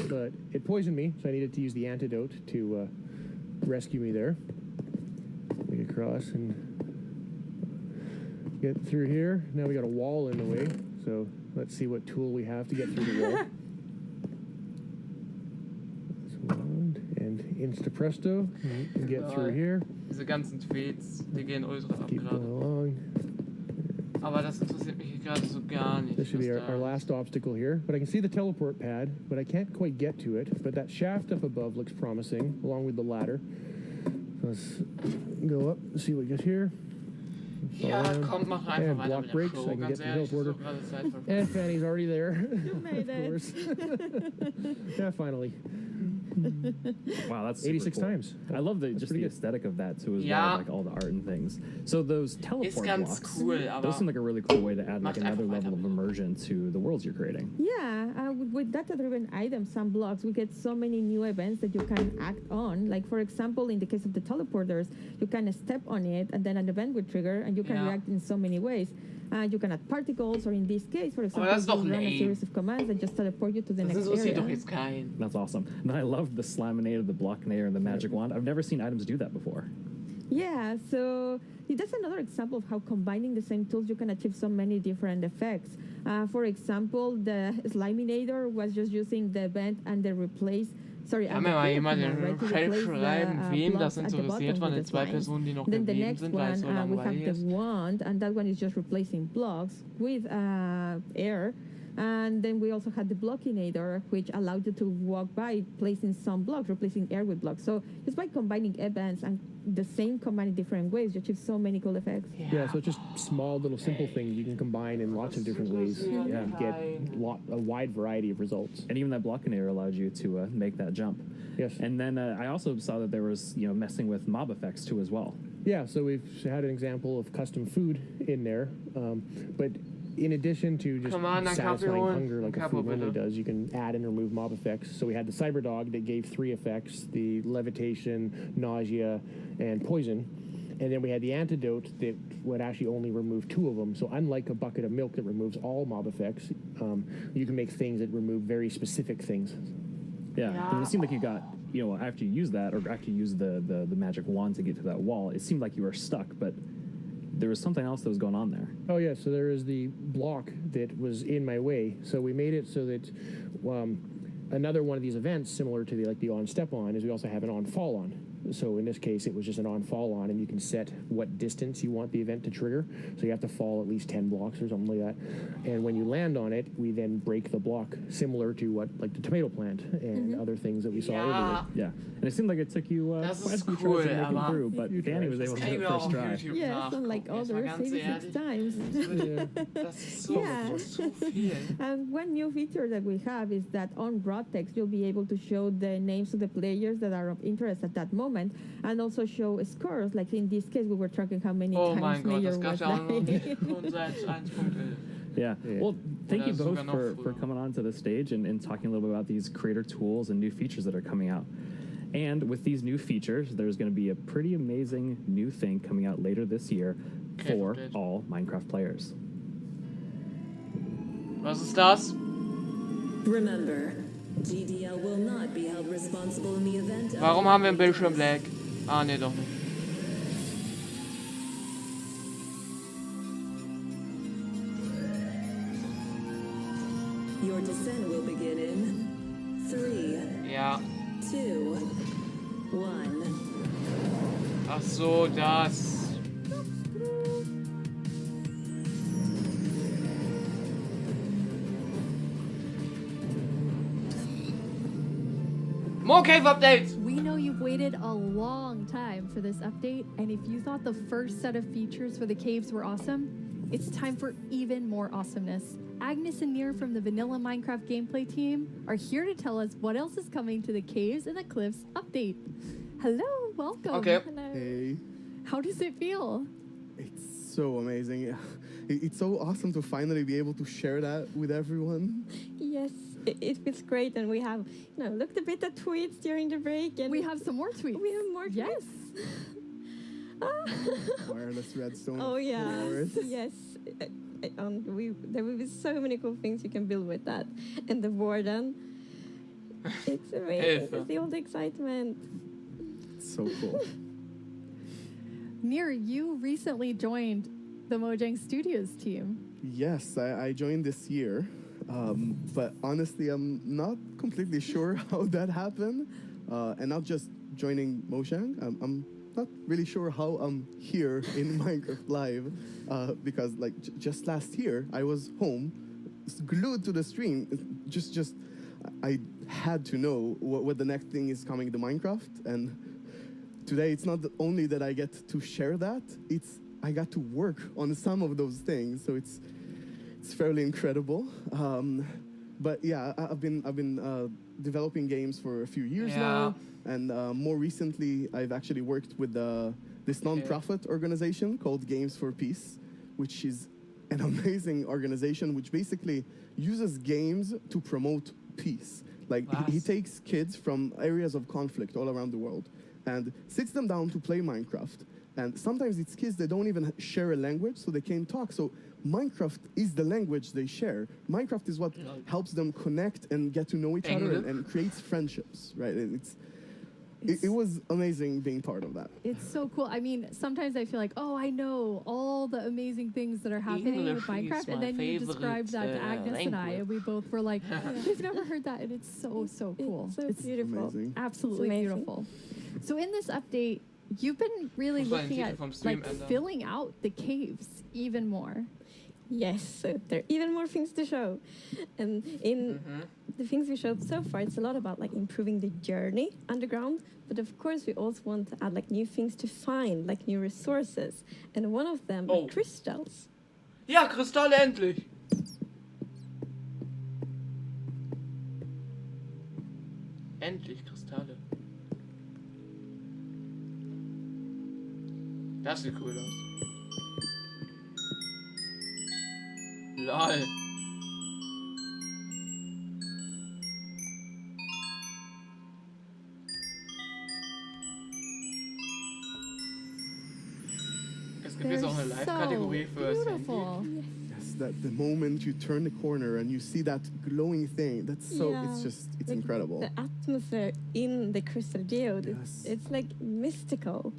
Speaker 17: But it poisoned me, so I needed to use the antidote to rescue me there. Get across and get through here. Now we got a wall in the way, so let's see what tool we have to get through the wall. And insta-presto, and get through here.
Speaker 1: Diese ganzen Tweets, die gehen ultra ab
Speaker 17: Keep going along.
Speaker 1: Aber das interessiert mich gerade so gar nicht.
Speaker 17: This should be our last obstacle here, but I can see the teleport pad, but I can't quite get to it. But that shaft up above looks promising, along with the ladder. Let's go up and see what we get here.
Speaker 1: Ja, kommt, mach einfach weiter
Speaker 17: block
Speaker 1: mit
Speaker 17: breaks,
Speaker 1: Pro,
Speaker 17: so I can get the
Speaker 1: ehrlich,
Speaker 17: teleporter.
Speaker 1: so
Speaker 17: And Fanny's already there.
Speaker 10: You made
Speaker 17: Of
Speaker 10: it.
Speaker 17: course. Yeah, finally.
Speaker 4: Wow, that's
Speaker 17: 86
Speaker 4: cool.
Speaker 17: times.
Speaker 4: I love the
Speaker 17: pretty good.
Speaker 4: aesthetic of that too, as
Speaker 1: Ja.
Speaker 4: well, like all the art and things. So those teleport
Speaker 1: ganz
Speaker 4: blocks,
Speaker 1: cool, aber
Speaker 4: those seem like a really cool way to add like
Speaker 1: macht
Speaker 4: another
Speaker 1: einfach
Speaker 4: level of immersion to the worlds you're creating.
Speaker 10: Yeah, with data-driven items and blocks, we get so many new events that you can act on. Like, for example, in the case of the teleporters, you can step on it, and then an event would trigger, and you can react in so many ways. You can add particles, or in this case, for example,
Speaker 1: das ist doch
Speaker 10: you run a
Speaker 1: lame.
Speaker 10: series of commands and just teleport you to the
Speaker 1: Das
Speaker 10: next
Speaker 1: interessiert doch
Speaker 10: area.
Speaker 1: jetzt keinen.
Speaker 4: That's awesome. And I love the Sliminator, the Blockinator, and the Magic Wand. I've never seen items do that before.
Speaker 10: Yeah, so that's another example of how combining the same tools you can achieve so many different effects. For example, the Sliminator was just using the event and the replace. Sorry,
Speaker 1: Kann mir mal jemand den Chat schreiben, wen das interessiert von den zwei Personen, die noch
Speaker 10: Then the
Speaker 1: geblieben
Speaker 10: next
Speaker 1: sind,
Speaker 10: one,
Speaker 1: weil es so
Speaker 10: we have
Speaker 1: langweilig
Speaker 10: the
Speaker 1: ist.
Speaker 10: wand, and that one is just replacing blocks with air. And then we also had the Blockinator, which allowed you to walk by placing some blocks, replacing air with blocks. So just by combining events and the same command in different ways, you achieve so many cool effects.
Speaker 17: Yeah, so it's just small little simple things you can combine in lots of different ways and get a wide variety of results.
Speaker 4: And even that Blockinator allowed you to make that jump.
Speaker 17: Yes.
Speaker 4: And then I also saw that there was messing with mob effects too as well.
Speaker 17: Yeah, so we've had an example of custom food in there, but in addition to just satisfying hunger like a food normally does, you can add and remove mob effects. So we had the cyber dog that gave 3 effects: the levitation, nausea, and poison. And then we had the antidote that would actually only remove 2 of them. So unlike a bucket of milk that removes all mob effects, you can make things that remove very specific things.
Speaker 4: Yeah. And it seemed like you got, after you use that, or after you use the magic wand to get to that wall, it seemed like you were stuck, but there was something else that was going on there.
Speaker 17: Oh yeah, so there is the block that was in my way. So we made it so that another one of these events, similar to the on step on, is we also have an on fall on. So in this case, it was just an on fall on, and you can set what distance you want the event to trigger. So you have to fall at least 10 blocks or something like that. And when you land on it, we then break the block, similar to what like the tomato plant and other things that we saw earlier.
Speaker 4: Yeah, and it seemed like it took you quite a few tries to make it through, but Danny was able to do it first try.
Speaker 10: Yes, unlike others, maybe 6 times. And one new feature that we have is that on broad text, you'll be able to show the names of the players that are of interest at that moment, and also show scores. Like in this case, we were tracking how many times Mayor was
Speaker 4: Yeah. Well, thank you both for coming on to the stage and talking a little bit about these creator tools and new features that are coming out. And with these new features, there's going to be a pretty amazing new thing coming out later this year for all Minecraft players.
Speaker 1: Was ist das?
Speaker 2: Remember, GDL will not be held responsible in the event.
Speaker 1: Warum haben wir einen Bildschirm-Lag? Ah, nee, doch nicht.
Speaker 2: Your descent will begin in 3,
Speaker 1: Ja.
Speaker 2: 2, 1.
Speaker 1: Ach so, das. More cave updates!
Speaker 13: We know you've waited a long time for this update, and if you thought the first set of features for the caves were awesome, it's time for even more awesomeness. Agnes and Nir from the Vanilla Minecraft gameplay team are here to tell us what else is coming to the Caves and the Cliffs update. Hello, welcome.
Speaker 1: Okay.
Speaker 13: Hello.
Speaker 3: Hey.
Speaker 13: How does it feel?
Speaker 3: It's so amazing. It's so awesome to finally be able to share that with everyone.
Speaker 10: Yes, it feels great, and we have looked a bit at tweets during the break, and
Speaker 13: we have some more tweets.
Speaker 10: We have more tweets.
Speaker 13: Yes.
Speaker 3: Wireless redstone.
Speaker 10: Oh yeah. Yes. There will be so many cool things you can build with that, and the warden. It's amazing. It's the old excitement.
Speaker 3: It's so cool.
Speaker 13: Nir, you recently joined the Mojang Studios team.
Speaker 3: Yes, I joined this year, but honestly, I'm not completely sure how that happened, and not just joining Mojang. I'm not really sure how I'm here in Minecraft Live, because like just last year I was home, glued to the stream. I had to know what the next thing is coming to Minecraft, and today it's not only that I get to share that, I got to work on some of those things, so it's fairly incredible. But yeah, I've been developing games for a few years now, and more recently I've actually worked with this non-profit organization called Games for Peace, which is an amazing organization which basically uses games to promote peace. Like he takes kids from areas of conflict all around the world and sits them down to play Minecraft. And sometimes it's kids that don't even share a language, so they can't talk. So Minecraft is the language they share. Minecraft is what helps them connect and get to know each other and creates friendships, right? And it was amazing being part of that.
Speaker 13: It's so cool. I mean, sometimes I feel like, oh, I know all the amazing things that are happening with Minecraft, and then you described that to Agnes and I, and we both were like, we've never heard that, and it's so cool.
Speaker 10: It's beautiful.
Speaker 3: Amazing.
Speaker 13: Absolutely beautiful. So in this update, you've been really looking at filling out the caves even more.
Speaker 10: Yes, so there are even more things to show. And in the things we showed so far, it's a lot about like improving the journey underground. But of course, we also want to add like new things to find, like new resources. And one of them are crystals.
Speaker 1: Ja, Kristalle endlich! Endlich Kristalle. Das sieht cool aus. LOL. Es gibt jetzt auch eine Live-Kategorie für das Handy.
Speaker 3: Yes, that the moment you turn the corner and you see that glowing thing, that's so, it's like incredible.
Speaker 10: The atmosphere in the crystal geode, it's like mystical.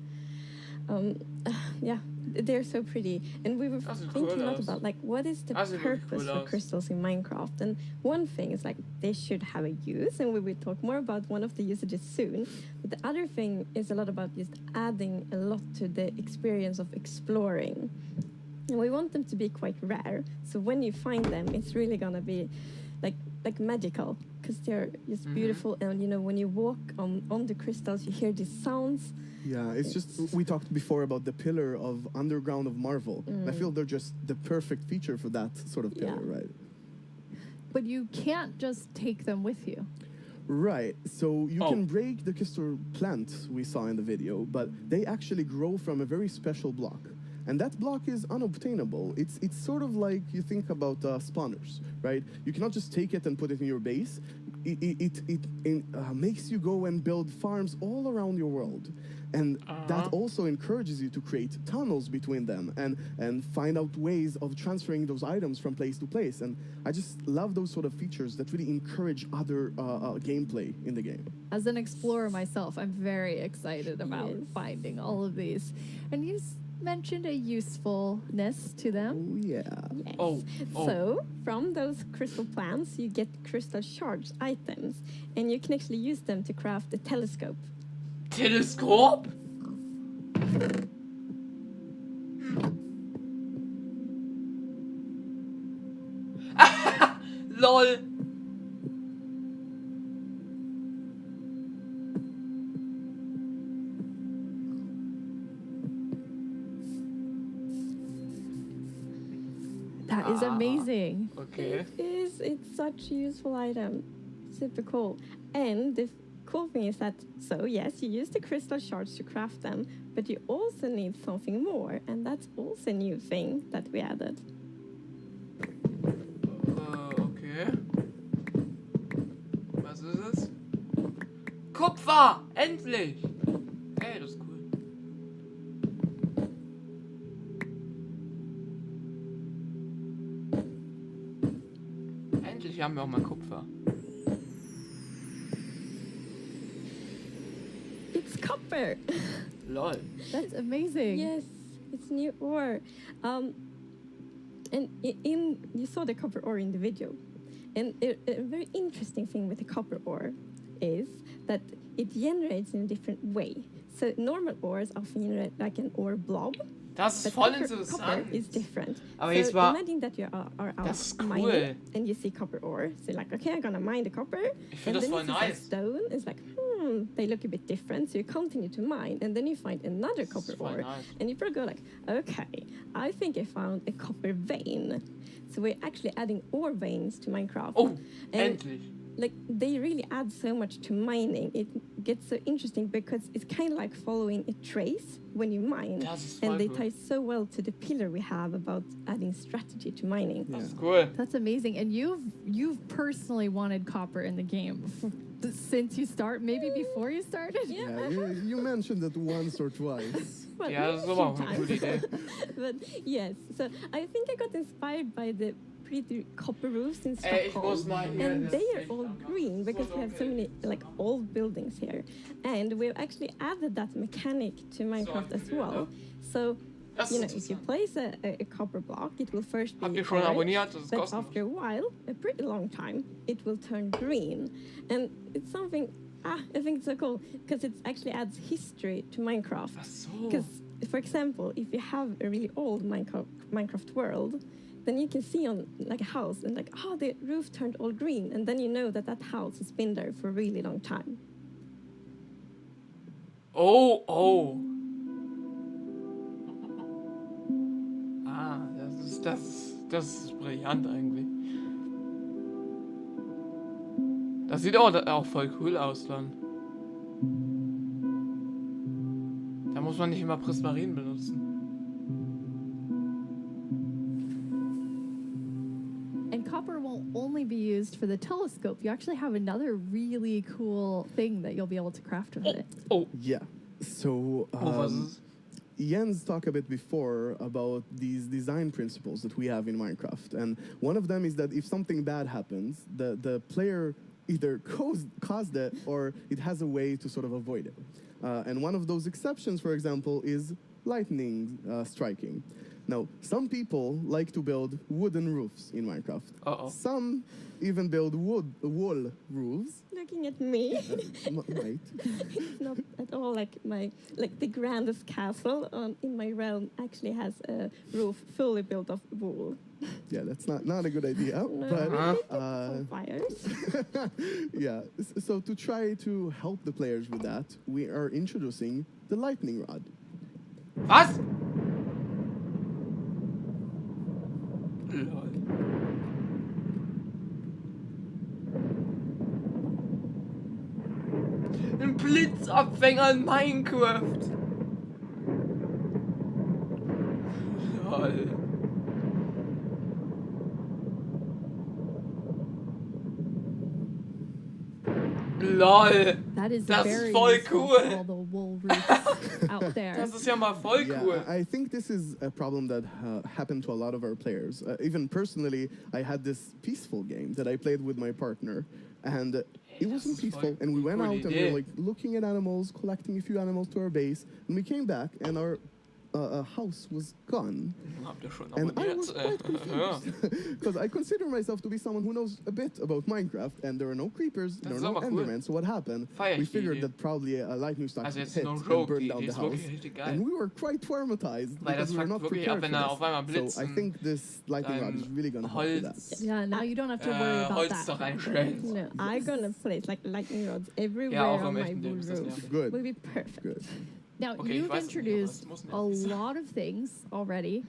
Speaker 5: Yeah, they're so pretty. And we were thinking a lot about, like, what is the purpose for crystals in Minecraft? And one thing is, like, they should have a use, and we will talk more about one of the usages soon. But the other thing is a lot about just adding a lot to the experience of exploring. And we want them to be quite rare. So when you find them, it's really going to be, like magical, because they're just beautiful. And, you know, when you walk on the crystals, you hear these sounds.
Speaker 3: Yeah, it's just, we talked before about the pillar of underground of Marvel. I feel they're just the perfect feature for that sort of pillar, right?
Speaker 13: But you can't just take them with you.
Speaker 3: Right, so you can break the crystal plant we saw in the video, but they actually grow from a very special block. And that block is unobtainable. It's sort of like you think about spawners, right? You cannot just take it and put it in your base. It makes you go and build farms all around your world. And that also encourages you to create tunnels between them and find out ways of transferring those items from place to place. And I just love those sort of features that really encourage other gameplay in the game.
Speaker 13: As an explorer myself, I'm very excited about finding all of these. And you mentioned a usefulness to them.
Speaker 3: Oh, yeah.
Speaker 5: Yes. So, from those crystal plants, you get crystal shards items, and you can actually use them to craft a telescope.
Speaker 1: Telescope? LOL.
Speaker 13: That is amazing.
Speaker 1: Okay.
Speaker 5: It's such a useful item. Super cool. And the cool thing is that, so yes, you use the crystal shards to craft them, but you also need something more, and that's also a new thing that we added.
Speaker 1: Okay. Was ist es? Kupfer! Endlich! Hey, das ist cool. Endlich haben wir auch mal Kupfer.
Speaker 5: It's copper!
Speaker 1: Lol.
Speaker 13: That's amazing.
Speaker 5: Yes, it's new ore. And you saw the copper ore in the video. And a very interesting thing with the copper ore is that it generates in a different way. So normal ores often generate like an ore blob.
Speaker 1: Das ist voll interessant.
Speaker 5: Copper is different.
Speaker 1: Aber
Speaker 5: so
Speaker 1: jetzt mal,
Speaker 5: imagine that you are out
Speaker 1: cool.
Speaker 5: mining and you see copper ore. So you're like, okay, I'm gonna mine the copper.
Speaker 1: Ich finde das voll nice.
Speaker 5: Stone. It's like, they look a bit different. So you continue to mine, and then you find another copper ore,
Speaker 1: nice.
Speaker 5: and you probably go like, okay, I think I found a copper vein. So we're actually adding ore veins to Minecraft.
Speaker 1: Oh, endlich.
Speaker 5: Like, they really add so much to mining. It gets so interesting because it's kind of like following a trace when you mine. And they tie so well to the pillar we have about adding strategy to mining.
Speaker 1: Yeah. That's cool.
Speaker 13: That's amazing. And you've personally wanted copper in the game since you maybe before you started?
Speaker 3: Yeah, you mentioned it once or twice.
Speaker 5: Well,
Speaker 1: yeah, that's a good idea.
Speaker 5: But yes, so I think I got inspired by the pretty copper roofs in Stockholm, and they are all green because we have so many like old buildings here, and we've actually added that mechanic to Minecraft as well. So you know, if you place a copper block, it will first be orange, but after a while, a pretty long time, it will turn green, and it's something. I think it's so cool because it actually adds history to Minecraft. Because, for example, if you have a really old Minecraft world, then you can see on like a house and like, oh, the roof turned all green, and then you know that house has been there for a really long time.
Speaker 1: Oh. Das ist brillant eigentlich. Das sieht auch voll cool aus dann. Da muss man nicht immer Prismarin benutzen.
Speaker 13: And copper won't only be used for the telescope. You actually have another really cool thing that you'll be able to craft with it.
Speaker 1: Oh.
Speaker 3: Yeah. So Jens talked a bit before about these design principles that we have in Minecraft. And one of them is that if something bad happens, the player either caused it or it has a way to sort of avoid it. And one of those exceptions, for example, is lightning striking. Now, some people like to build wooden roofs in Minecraft. Some even build wall roofs.
Speaker 5: Looking at me.
Speaker 3: Right.
Speaker 5: It's not at all like the grandest castle in my realm actually has a roof fully built of wool.
Speaker 3: Yeah, that's not a good idea.
Speaker 5: No,
Speaker 3: but
Speaker 5: fires.
Speaker 3: yeah. So to try to help the players with that, we are introducing the lightning rod.
Speaker 1: Was? Ein Blitzabfänger in Minecraft. Lol. Lol.
Speaker 13: That is
Speaker 1: das
Speaker 13: very
Speaker 1: ist voll
Speaker 13: useful
Speaker 1: cool.
Speaker 13: for all the wool roofs out there.
Speaker 1: Das ist ja mal voll cool.
Speaker 3: Yeah, I think this is a problem that happened to a lot of our players. Even personally, I had this peaceful game that I played with my partner, and it wasn't peaceful. And we went out and we were like looking at animals, collecting a few animals to our base, and we came back and our house was gone. And I was quite confused because I consider myself to be someone who knows a bit about Minecraft, and there are no creepers, there are no Endermen. So what happened? We figured that probably a lightning strike hit and burned down the house, and we were quite traumatized because we were not prepared for this. So I think this lightning rod is really gonna help with that.
Speaker 13: Yeah, now you don't have to worry about that.
Speaker 5: No, I'm gonna place like lightning rods everywhere on my wool roof.
Speaker 3: Good.
Speaker 5: Will be perfect.
Speaker 3: Good.
Speaker 13: Now, you've introduced a lot of things already,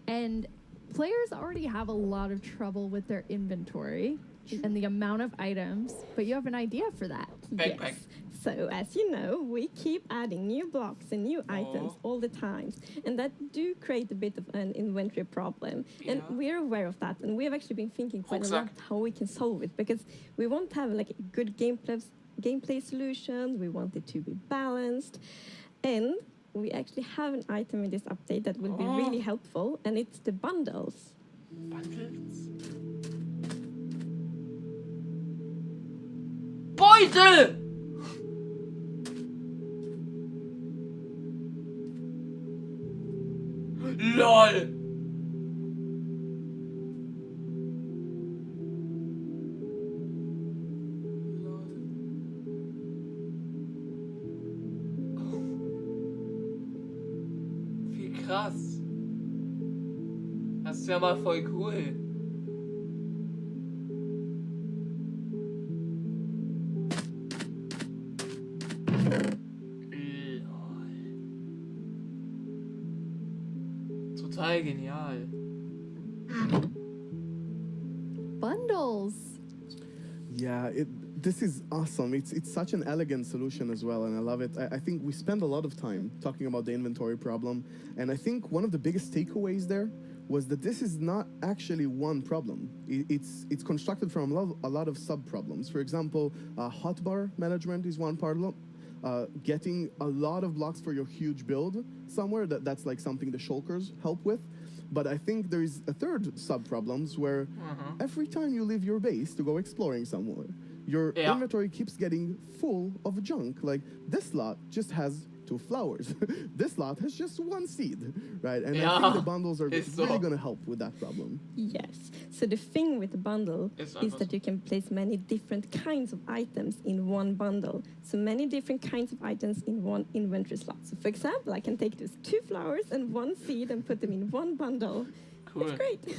Speaker 13: and players already have a lot of trouble with their inventory and the amount of items, but you have an idea for that.
Speaker 5: Yes. So, as you know, we keep adding new blocks and new items all the time, and that do create a bit of an inventory problem. And we're aware of that, and we have actually been thinking quite a lot how we can solve it, because we want to have like a good gameplay solution, we want it to be balanced. And we actually have an item in this update that will be really helpful, and it's the bundles.
Speaker 1: Bundles? Beutel! LOL! Krass. Das ist ja mal voll cool. Total genial.
Speaker 13: Bundles.
Speaker 3: Yeah, this is awesome. It's such an elegant solution as well, and I love it. I think we spend a lot of time talking about the inventory problem, and I think one of the biggest takeaways there was that this is not actually one problem. It's constructed from a lot of sub-problems. For example, hotbar management is one problem. Getting a lot of blocks for your huge build somewhere, that's like something the shulkers help with. But I think there is a third sub-problems where every time you leave your base to go exploring somewhere, your inventory keeps getting full of junk. Like, this lot just has 2 flowers. This lot has just 1 seed, right? And I think the bundles are really going to help with that problem.
Speaker 5: Yes. So the thing with the bundle is that you can place many different kinds of items in one bundle. So many different kinds of items in one inventory slot. So for example, I can take those 2 flowers and 1 seed and put them in one bundle. Cool. It's great.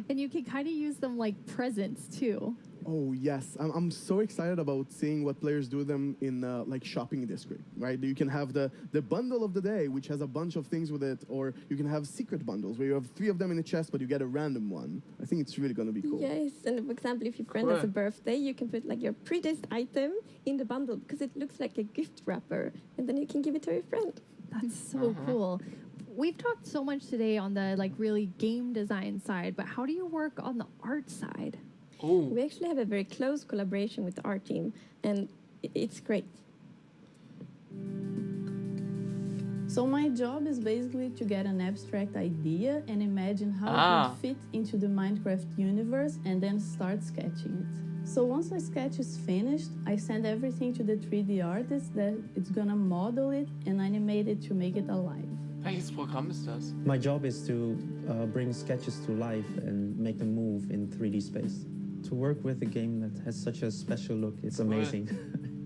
Speaker 13: And you can kind of use them like presents too.
Speaker 3: Oh yes, I'm so excited about seeing what players do them in like shopping district, right? You can have the bundle of the day, which has a bunch of things with it, or you can have secret bundles where you have 3 of them in a chest, but you get a random one. I think it's really going to be cool.
Speaker 5: Yes, and for example, if your friend has a birthday, you can put like your prettiest item in the bundle because it looks like a gift wrapper, and then you can give it to your friend.
Speaker 13: That's so cool. We've talked so much today on the like really game design side, but how do you work on the art side?
Speaker 5: We actually have a very close collaboration with the art team, and it's great.
Speaker 6: So my job is basically to get an abstract idea and imagine how it would fit into the Minecraft universe and then start sketching it. So once my sketch is finished, I send everything to the 3D artist that it's gonna model it and animate it to make it alive.
Speaker 1: Welches Programm ist das?
Speaker 7: My job is to bring sketches to life and make them move in 3D space. To work with a game that has such a special look, it's amazing.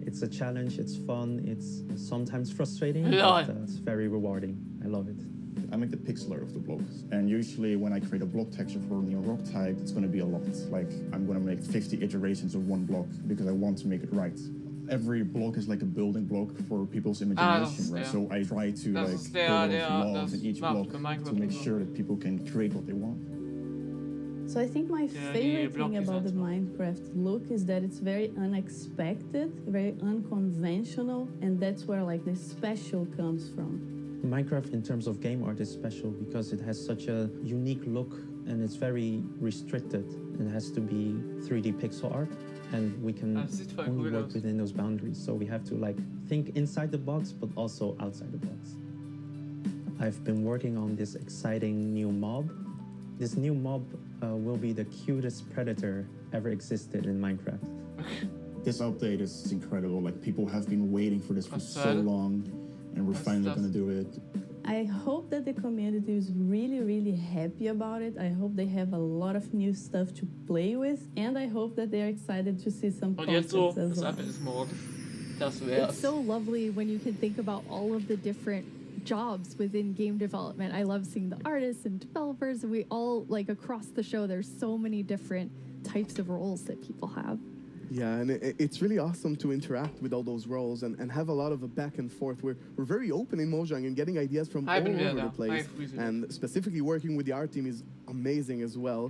Speaker 7: It's a challenge, it's fun, it's sometimes frustrating, but it's very rewarding. I love it.
Speaker 8: I make the pixel art of the blocks, and usually when I create a block texture for a new rock type, it's going to be a lot. Like, I'm going to make 50 iterations of one block because I want to make it right. Every block is like a building block for people's imagination, right? So I try to like put love in each block to make sure that people can create what they want.
Speaker 6: So I think my favorite thing about the Minecraft look is that it's very unexpected, very unconventional, and that's where like the special comes from.
Speaker 7: Minecraft in terms of game art is special because it has such a unique look and it's very restricted. It has to be 3D pixel art and we can only work within those boundaries. So we have to like think inside the box but also outside the box. I've been working on this exciting new mob. This new mob will be the cutest predator ever existed in Minecraft.
Speaker 8: This update is incredible. Like, people have been waiting for this for so long. And we're finally going to do it.
Speaker 6: I hope that the community is really, really happy about it. I hope they have a lot of new stuff to play with. And I hope that they're excited to see some concepts as well.
Speaker 13: It's so lovely when you can think about all of the different jobs within game development. I love seeing the artists and developers. And we all, like across the show, there's so many different types of roles that people have.
Speaker 3: Yeah, and it's really awesome to interact with all those roles and have a lot of a back and forth. We're very open in Mojang and getting ideas from all over the place. And specifically working with the art team is amazing as well.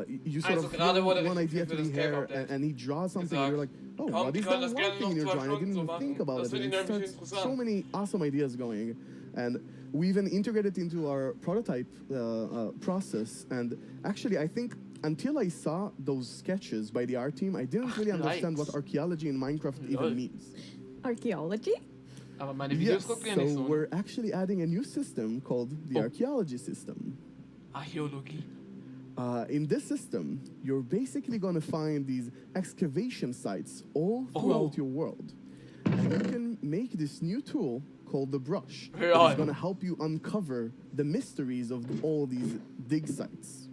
Speaker 3: You sort of throw one idea to the hair and he draws something and you're like, oh, what is that one thing in your drawing? I didn't even think about it. And it starts so many awesome ideas going. And we even integrated into our prototype process. And actually, I think until I saw those sketches by the art team, I didn't really understand what archaeology in Minecraft even means.
Speaker 5: Archaeology?
Speaker 3: Yes, so we're actually adding a new system called the Archaeology System.
Speaker 1: Archaeology.
Speaker 3: In this system, you're basically going to find these excavation sites all throughout your world. And you can make this new tool called the brush. It's going to help you uncover the mysteries of all these dig sites.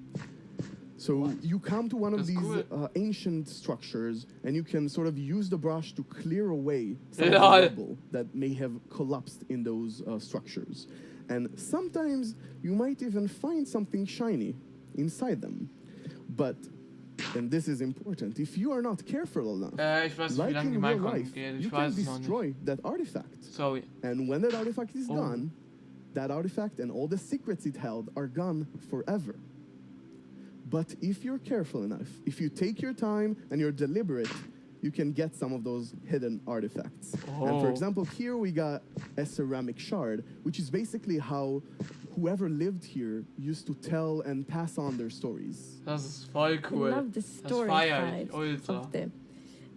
Speaker 3: So you come to one of these ancient structures, and you can sort of use the brush to clear away some of the rubble that may have collapsed in those structures. And sometimes you might even find something shiny inside them. But, and this is important, if you are not careful enough, like in real life, you can destroy that artifact. And when that artifact is gone, that artifact and all the secrets it held are gone forever. But if you're careful enough, if you take your time and you're deliberate, you can get some of those hidden artifacts. And for example, here we got a ceramic shard, which is basically how whoever lived here used to tell and pass on their stories.
Speaker 1: Das ist voll cool.
Speaker 5: I love the story side of the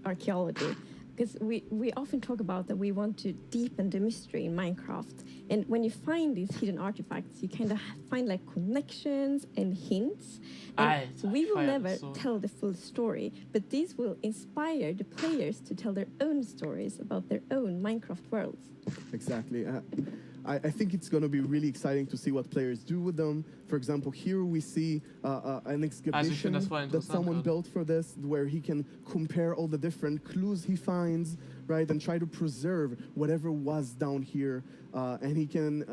Speaker 5: archaeology. Because we often talk about that we want to deepen the mystery in Minecraft. And when you find these hidden artifacts, you kind of find like connections and hints. And we will never tell the full story, but these will inspire the players to tell their own stories about their own Minecraft worlds.
Speaker 3: Exactly. I think it's going to be really exciting to see what players do with them. For example, here we see an exhibition that someone built for this, where he can compare all the different clues he finds, right, and try to preserve whatever was down here, and he can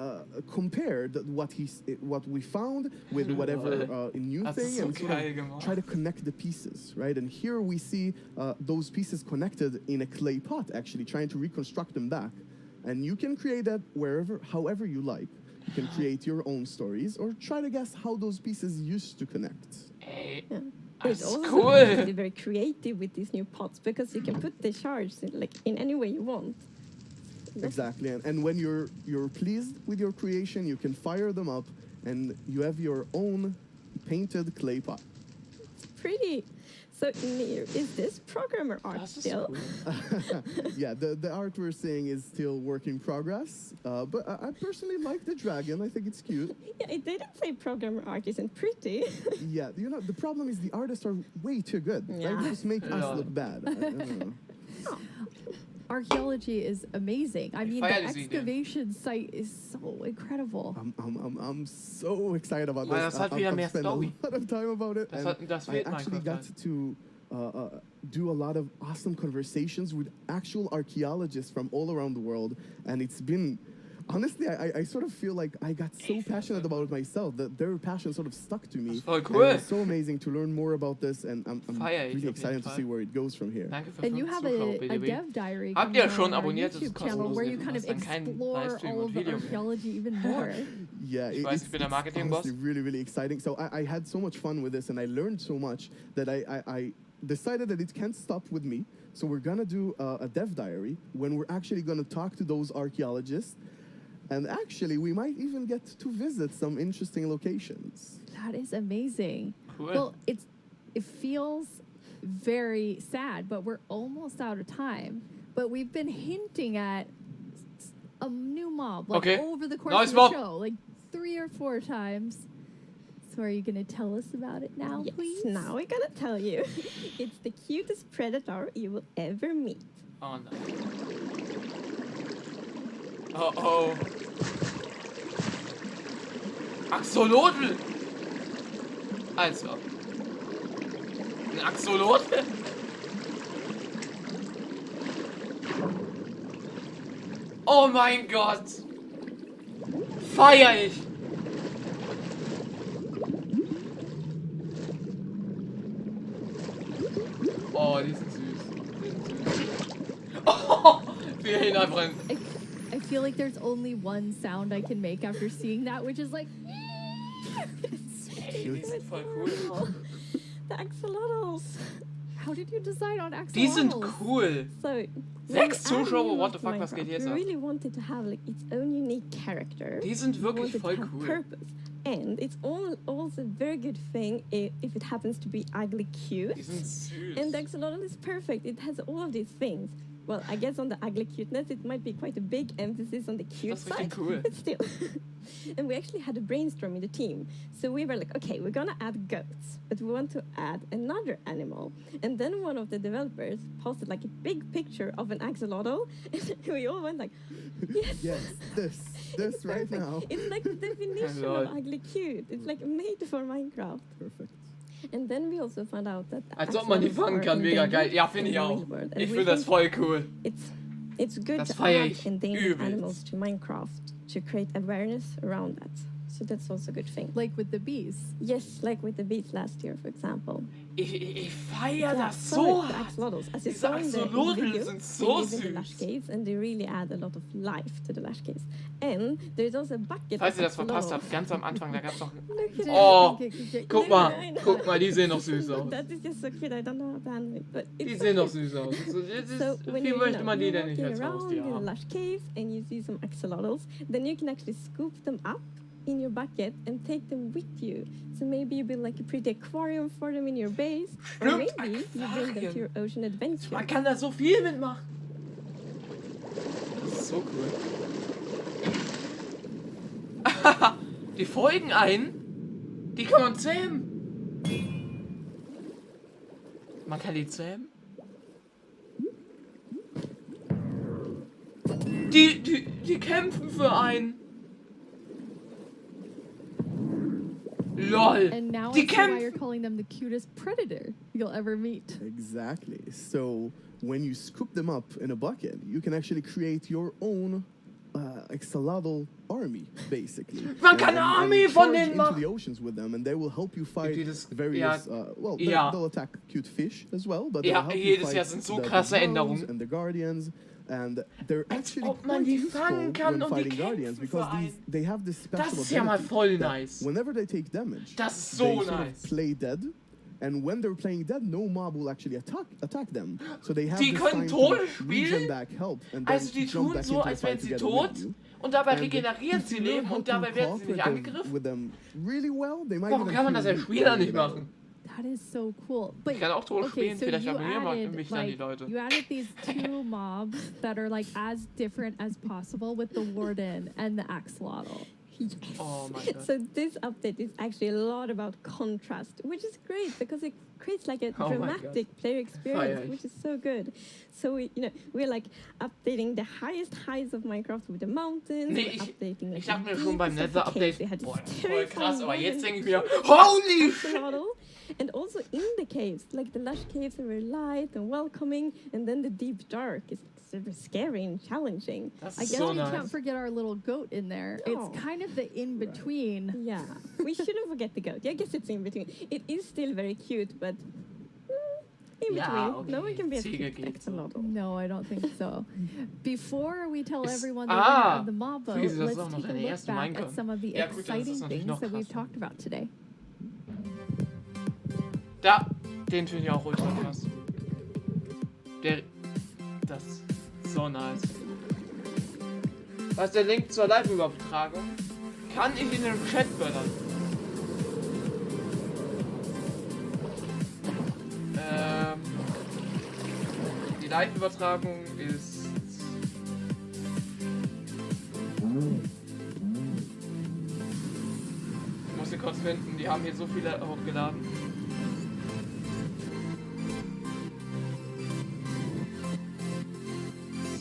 Speaker 3: compare what we found with whatever new thing, and sort of try to connect the pieces, right? And here we see those pieces connected in a clay pot, actually trying to reconstruct them back. And you can create that however you like. You can create your own stories or try to guess how those pieces used to connect.
Speaker 5: It's also to be very creative with these new pots because you can put the shards in any way you want.
Speaker 3: Exactly, and when you're pleased with your creation, you can fire them up, and you have your own painted clay pot.
Speaker 5: It's pretty. So, Nir, is this programmer art still?
Speaker 3: Cool. Yeah, the art we're seeing is still work in progress, but I personally like the dragon. I think it's cute.
Speaker 5: Yeah, it didn't say programmer art isn't pretty.
Speaker 3: Yeah, the problem is the artists are way too good. Yeah. They just make us look bad. I don't know.
Speaker 13: archaeology is amazing. I mean, the excavation site is so incredible.
Speaker 3: I'm so excited about this.
Speaker 1: Das hat wieder mehr Story.
Speaker 3: A lot of time about it. I actually got to do a lot of awesome conversations with actual archaeologists from all around the world, and it's been. Honestly, I sort of feel like I got so passionate about it myself that their passion sort of stuck to me.
Speaker 1: Voll cool.
Speaker 3: And it's so amazing to learn more about this, and I'm really excited to see where it goes from here.
Speaker 13: And you have a dev diary
Speaker 1: Habt ihr schon
Speaker 13: on our
Speaker 1: abonniert?
Speaker 13: YouTube channel where you kind of explore all of the archaeology even more.
Speaker 3: Yeah, it's honestly really exciting. So I had so much fun with this, and I learned so much that I decided that it can't stop with me. So we're gonna do a dev diary when we're actually gonna talk to those archaeologists. And actually, we might even get to visit some interesting locations.
Speaker 13: That is amazing.
Speaker 1: Cool.
Speaker 13: Well, it feels very sad, but we're almost out of time. But we've been hinting at a new mob over the course of the show, like 3 or 4 times. So are you going to tell us about it now, please?
Speaker 5: Now we're going to tell you. It's the cutest predator you will ever meet.
Speaker 1: Oh, no. Oh. Axolotl! Also. Ein Axolotl? Oh mein Gott! Feier ich! Oh, die sind süß. Oh, wir gehen einfach in.
Speaker 13: I feel like there's only one sound I can make after seeing that, which is like.
Speaker 1: It's voll cool.
Speaker 5: The axolotls.
Speaker 13: How did you decide on axolotls?
Speaker 1: Die sind cool.
Speaker 5: So,
Speaker 1: 6 Zuschauer, what the fuck, was geht jetzt ab?
Speaker 5: We really wanted to have like its own unique character.
Speaker 1: Die sind wirklich voll cool.
Speaker 5: Purpose. And it's also a very good thing if it happens to be ugly cute.
Speaker 1: Die sind süß.
Speaker 5: And the axolotl is perfect. It has all of these things. Well, I guess on the ugly cuteness, it might be quite a big emphasis on the cute side.
Speaker 1: Cool.
Speaker 5: But still. And we actually had a brainstorm in the team. So we were like, okay, we're gonna add goats, but we want to add another animal. And then one of the developers posted like a big picture of an axolotl, and we all went like, yes,
Speaker 3: this right now.
Speaker 5: It's like the definition of ugly cute. It's like made for Minecraft.
Speaker 3: Perfect.
Speaker 5: And then we also found out that
Speaker 1: als ob man die fangen kann, mega geil. Ja, finde ich auch. Ich finde das voll cool.
Speaker 5: It's good to add endangered animals to Minecraft to create awareness around that. So that's also a good thing.
Speaker 13: Like with the bees.
Speaker 5: Yes, like with the bees last year, for example.
Speaker 1: Ich feiere das so.
Speaker 5: The axolotls. As you
Speaker 1: Diese
Speaker 5: saw in the video,
Speaker 1: sind so
Speaker 5: they live in the Lush Caves and they really add a lot of life to the Lush Caves. And there's also a bucket.
Speaker 1: Falls ihr das verpasst habt, ganz am Anfang, da gab's noch. Oh, guck mal, die sehen doch süß aus.
Speaker 5: That is just so cute. I don't know how to handle it, but
Speaker 1: die sehen doch süß aus.
Speaker 5: So when
Speaker 1: wie möchte man die denn nicht
Speaker 5: walking
Speaker 1: als Haustier
Speaker 5: around in
Speaker 1: haben?
Speaker 5: the Lush Caves and you see some axolotls, then you can actually scoop them up in your bucket and take them with you. So maybe you build like a pretty aquarium for them in your base, or maybe you bring them to your ocean adventure.
Speaker 1: Man kann da so viel mitmachen. Das ist so cool. Die folgen ein. Die kann man zähmen. Man kann die zähmen. Die kämpfen für einen. LOL.
Speaker 13: And now I see why you're calling them the cutest predator you'll ever meet.
Speaker 3: Exactly. So when you scoop them up in a bucket, you can actually create your own axolotl army, basically.
Speaker 1: Man kann eine Armee von denen
Speaker 3: machen. Into the oceans with them, and they will help you fight various. They'll attack cute fish as well, but they'll help you
Speaker 1: jedes
Speaker 3: fight
Speaker 1: Jahr sind so krasse Änderungen.
Speaker 3: And the guardians. And they're actually
Speaker 1: ob man die fangen kann
Speaker 3: when
Speaker 1: und die
Speaker 3: fighting guardians because they have this special
Speaker 1: Das ist ja mal voll nice.
Speaker 3: Whenever they take damage,
Speaker 1: das ist so
Speaker 3: they
Speaker 1: nice.
Speaker 3: sort of play dead. And when they're playing dead, no mob will actually attack them. So they have
Speaker 1: die
Speaker 3: this
Speaker 1: können
Speaker 3: time
Speaker 1: tot
Speaker 3: to regen
Speaker 1: spielen,
Speaker 3: back help and then
Speaker 1: also die
Speaker 3: jump
Speaker 1: tun
Speaker 3: back
Speaker 1: so,
Speaker 3: into the
Speaker 1: als
Speaker 3: fight
Speaker 1: wären sie
Speaker 3: together
Speaker 1: tot
Speaker 3: with you.
Speaker 1: und dabei
Speaker 3: And
Speaker 1: regenerieren sie Leben und dabei werden sie nicht angegriffen.
Speaker 3: With them really well, they might
Speaker 1: Warum kann man das als Spieler nicht machen?
Speaker 13: That is so cool. But
Speaker 1: ich kann auch tot spielen,
Speaker 13: so
Speaker 1: vielleicht abonnieren mich dann die Leute.
Speaker 13: You added these 2 mobs that are like as different as possible with the warden and the axolotl.
Speaker 5: Yes.
Speaker 1: Oh my God.
Speaker 5: So this update is actually a lot about contrast, which is great because creates like a dramatic player experience, which is so good. So we're like updating the highest heights of Minecraft with the mountains. Updating, like,
Speaker 1: ich dachte mir schon beim Nether-Update, boah, das ist voll krass, aber jetzt denke ich mir, holy shit!
Speaker 5: And also in the caves, like the Lush Caves are very light and welcoming, and then the deep dark is super scary and challenging.
Speaker 13: I guess we can't forget our little goat in there. It's kind of the in-between.
Speaker 5: Yeah, we shouldn't forget the goat. I guess it's in between. It is still very cute, but in between. Okay. No one can be as cute as Axolotl.
Speaker 13: No, I don't think so. Before we tell everyone the winner of the mob vote, let's take a look back at some of the exciting things that we've talked about today.
Speaker 1: Da, den finde ich auch ultra krass. Das ist so nice. Was ist der Link zur Live-Übertragung? Kann ich in den Chat böllern? Die Live-Übertragung ist... Ich muss sie kurz finden, die haben hier so viele hochgeladen.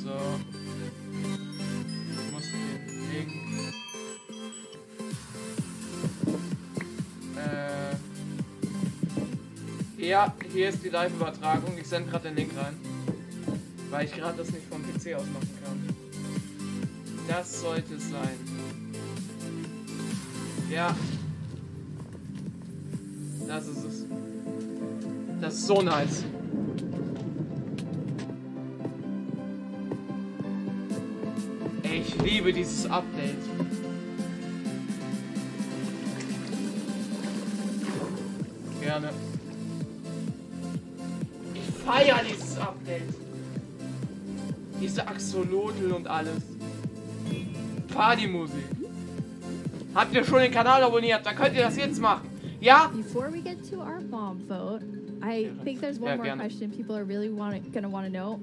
Speaker 1: So. Ich muss den Link... Ja, hier ist die Live-Übertragung. Ich sende gerade den Link rein. Weil ich gerade das nicht vom PC aus machen kann. Das sollte es sein. Ja. Das ist es. Das ist so nice. Ich liebe dieses Update. Gerne. Ich feiere dieses Update. Diese Axolotl und alles. Partymusik. Habt ihr schon den Kanal abonniert? Dann könnt ihr das jetzt machen. Ja?
Speaker 13: Before we get to our bomb vote, I think there's one more question people are really gonna want to know.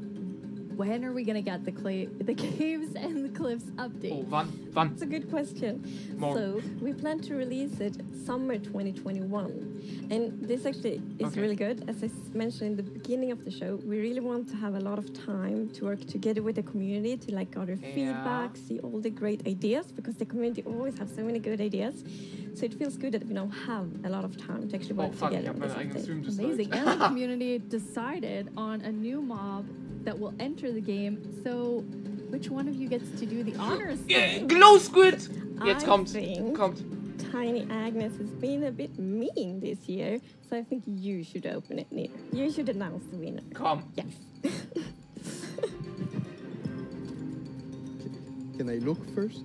Speaker 13: When are we gonna get the caves and the cliffs update?
Speaker 1: Oh, wann?
Speaker 5: That's a good question. So we plan to release it summer 2021. And this actually is really good. As I mentioned in the beginning of the show, we really want to have a lot of time to work together with the community to like gather feedback, see all the great ideas, because the community always have so many good ideas. So it feels good that we now have a lot of time to actually work together.
Speaker 13: Amazing. And the community decided on a new mob that will enter the game. So, which one of you gets to do the honors?
Speaker 1: Glow Squid! Jetzt kommt.
Speaker 5: Tiny Agnes has been a bit mean this year, so I think you should open it, Neil. You should announce the winner.
Speaker 1: Come.
Speaker 5: Yes.
Speaker 3: Can I look first?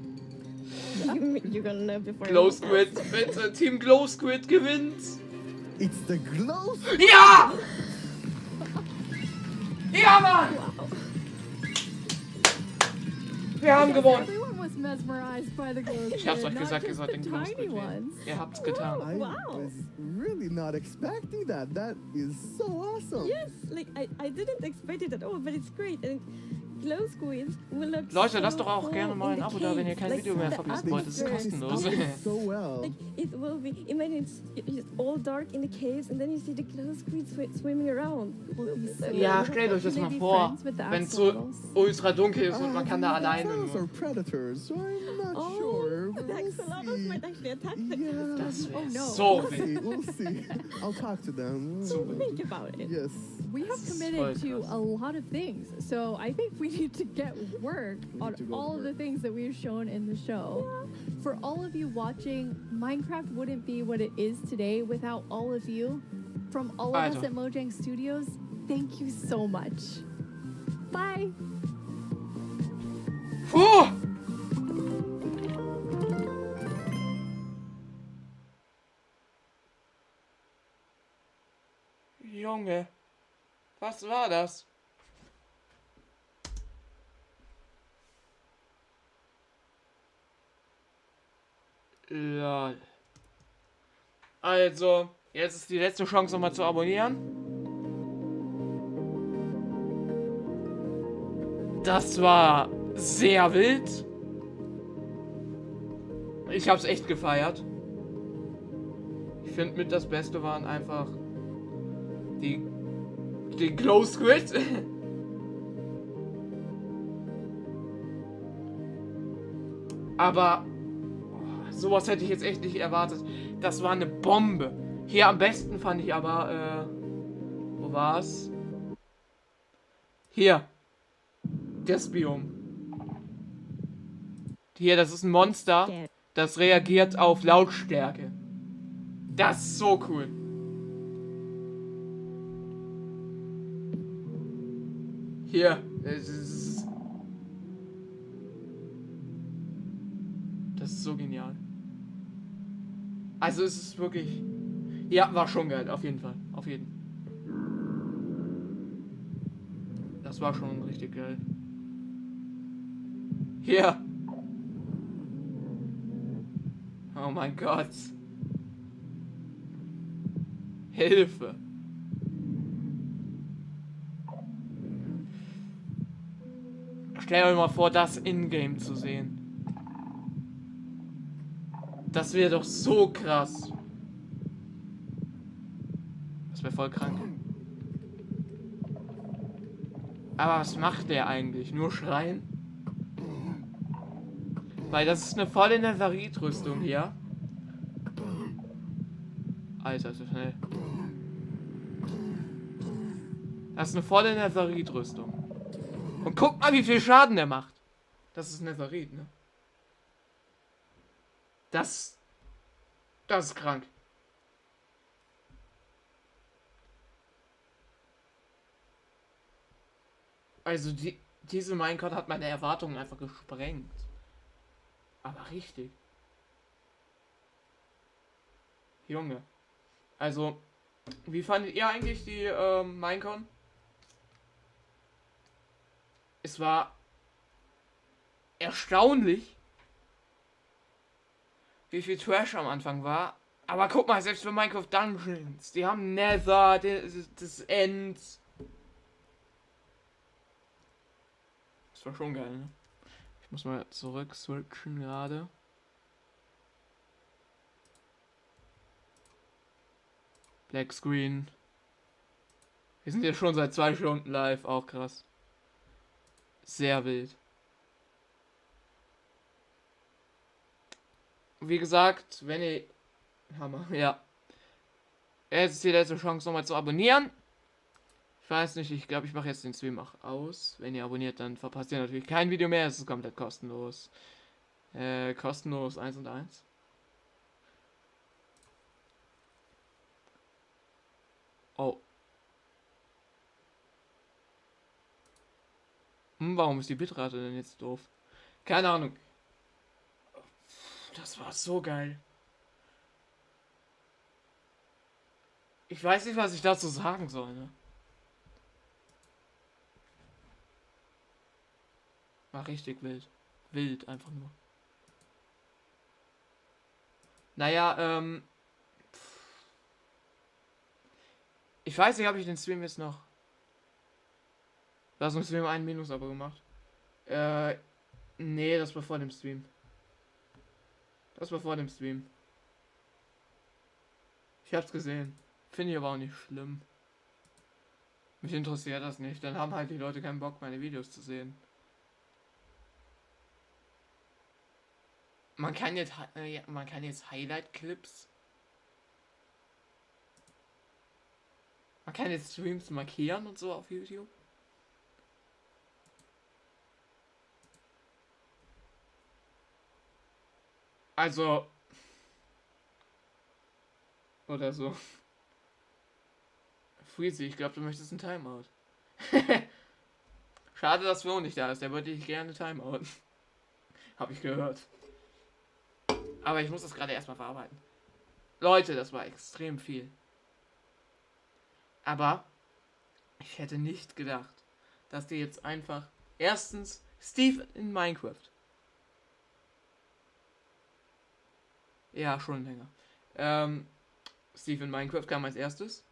Speaker 5: You're gonna know before.
Speaker 1: Glow Squid, bitte. Team Glow Squid gewinnt.
Speaker 3: It's the Glow Squid.
Speaker 1: Ja! Ja, Mann!
Speaker 5: Wow.
Speaker 1: Wir haben gewonnen.
Speaker 13: Everyone was mesmerized by the glow squid.
Speaker 1: Ich hab's euch gesagt, ihr sollt den Glow Squid wählen. Ihr habt's getan.
Speaker 3: I was really not expecting that. That is so awesome.
Speaker 5: Yes, like I didn't expect it at all, but it's great. And Glow Squids will look
Speaker 1: Leute, lasst
Speaker 5: so
Speaker 1: doch auch gerne mal ein Abo da, wenn ihr kein Video mehr verpassen wollt. Das ist kostenlos.
Speaker 3: So well.
Speaker 5: Like it will be. Imagine it's all dark in the caves, and then you see the Glow Squids swimming around.
Speaker 1: Ja, stellt euch das mal vor, wenn es so ultra dunkel ist und man kann da alleine nur.
Speaker 3: Predators, so I'm not sure.
Speaker 5: The axolotls might actually attack them.
Speaker 1: Das wäre so wild.
Speaker 3: We'll see. I'll talk to them.
Speaker 5: Think about it.
Speaker 3: Yes.
Speaker 13: We have committed to a lot of things, so I think we need to get work on all of the things that we've shown in the show. Yeah. For all of you watching, Minecraft wouldn't be what it is today without all of you. From all of us at Mojang Studios, thank you so much. Bye!
Speaker 1: Junge, was war das? Lol. Also, jetzt ist die letzte Chance nochmal zu abonnieren. Das war sehr wild. Ich hab's echt gefeiert. Ich finde mit das Beste waren einfach Den Glow Squid. Aber sowas hätte ich jetzt echt nicht erwartet. Das war eine Bombe. Hier am besten fand ich aber, wo war's? Hier. Das Biom. Hier, das ist ein Monster, das reagiert auf Lautstärke. Das ist so cool. Hier. Das ist so genial. Also es ist wirklich... Ja, war schon geil, auf jeden Fall. Auf jeden. Das war schon richtig geil. Hier. Oh mein Gott. Hilfe. Stellt euch mal vor, das in-game zu sehen. Das wäre doch so krass. Das wäre voll krank. Aber was macht der eigentlich? Nur schreien? Weil das ist eine volle Nevarit-Rüstung hier. Alter, so schnell. Das ist eine volle Nevarit-Rüstung. Und guck mal, wie viel Schaden der macht. Das ist Nevarit, ne? Das ist krank. Also diese Minecon hat meine Erwartungen einfach gesprengt. Aber richtig. Junge. Also, wie fandet ihr eigentlich die Minecon? Es war erstaunlich, wie viel Trash am Anfang war. Aber guck mal, selbst für Minecraft Dungeons, die haben Nether, das End. Das war schon geil, ne? Ich muss mal zurück switchen gerade. Black Screen. Wir sind ja schon seit 2 Stunden live, auch krass. Sehr wild. Wie gesagt, wenn ihr... Hammer, ja. Jetzt ist die letzte Chance nochmal zu abonnieren. Ich weiß nicht, ich glaube, ich mache jetzt den Stream auch aus. Wenn ihr abonniert, dann verpasst ihr natürlich kein Video mehr. Es ist komplett kostenlos. Kostenlos 1 und 1. Oh. Warum ist die Bitrate denn jetzt doof? Keine Ahnung. Das war so geil. Ich weiß nicht, was ich dazu sagen soll, ne? War richtig wild. Wild, einfach nur. Naja, ich weiß nicht, habe ich den Stream jetzt noch... Du hast im Stream ein Minus-Abo gemacht. Nee, das war vor dem Stream. Das war vor dem Stream. Ich hab's gesehen. Finde ich aber auch nicht schlimm. Mich interessiert das nicht. Dann haben halt die Leute keinen Bock, meine Videos zu sehen. Man kann jetzt Highlight-Clips. Man kann jetzt Streams markieren und so auf YouTube. Also. Oder so. Freezy, ich glaube, du möchtest ein Timeout. Schade, dass Flo nicht da ist. Der wollte ich gerne Timeout. Hab ich gehört. Aber ich muss das gerade erstmal verarbeiten. Leute, das war extrem viel. Aber ich hätte nicht gedacht, dass die jetzt einfach... Erstens, Steve in Minecraft. Ja, schon länger. Steve in Minecraft kam als erstes.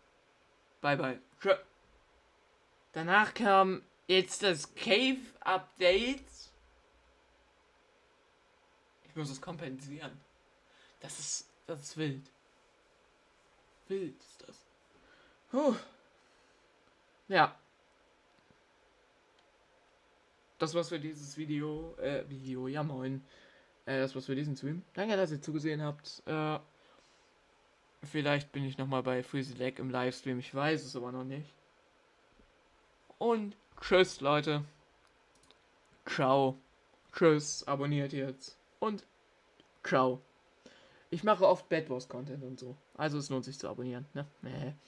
Speaker 1: Bye bye. Tschö. Danach kam jetzt das Cave Update. Ich muss es kompensieren. Das ist wild. Wild ist das. Ja. Das war's für dieses Video. Ja moin. Das war's für diesen Stream. Danke, dass ihr zugesehen habt. Vielleicht bin ich nochmal bei frühsten im Livestream. Ich weiß es aber noch nicht. Und tschüss, Leute. Ciao. Tschüss. Abonniert jetzt. Und ciao. Ich mache oft Bad Wars Content und so. Also es lohnt sich zu abonnieren. Ne?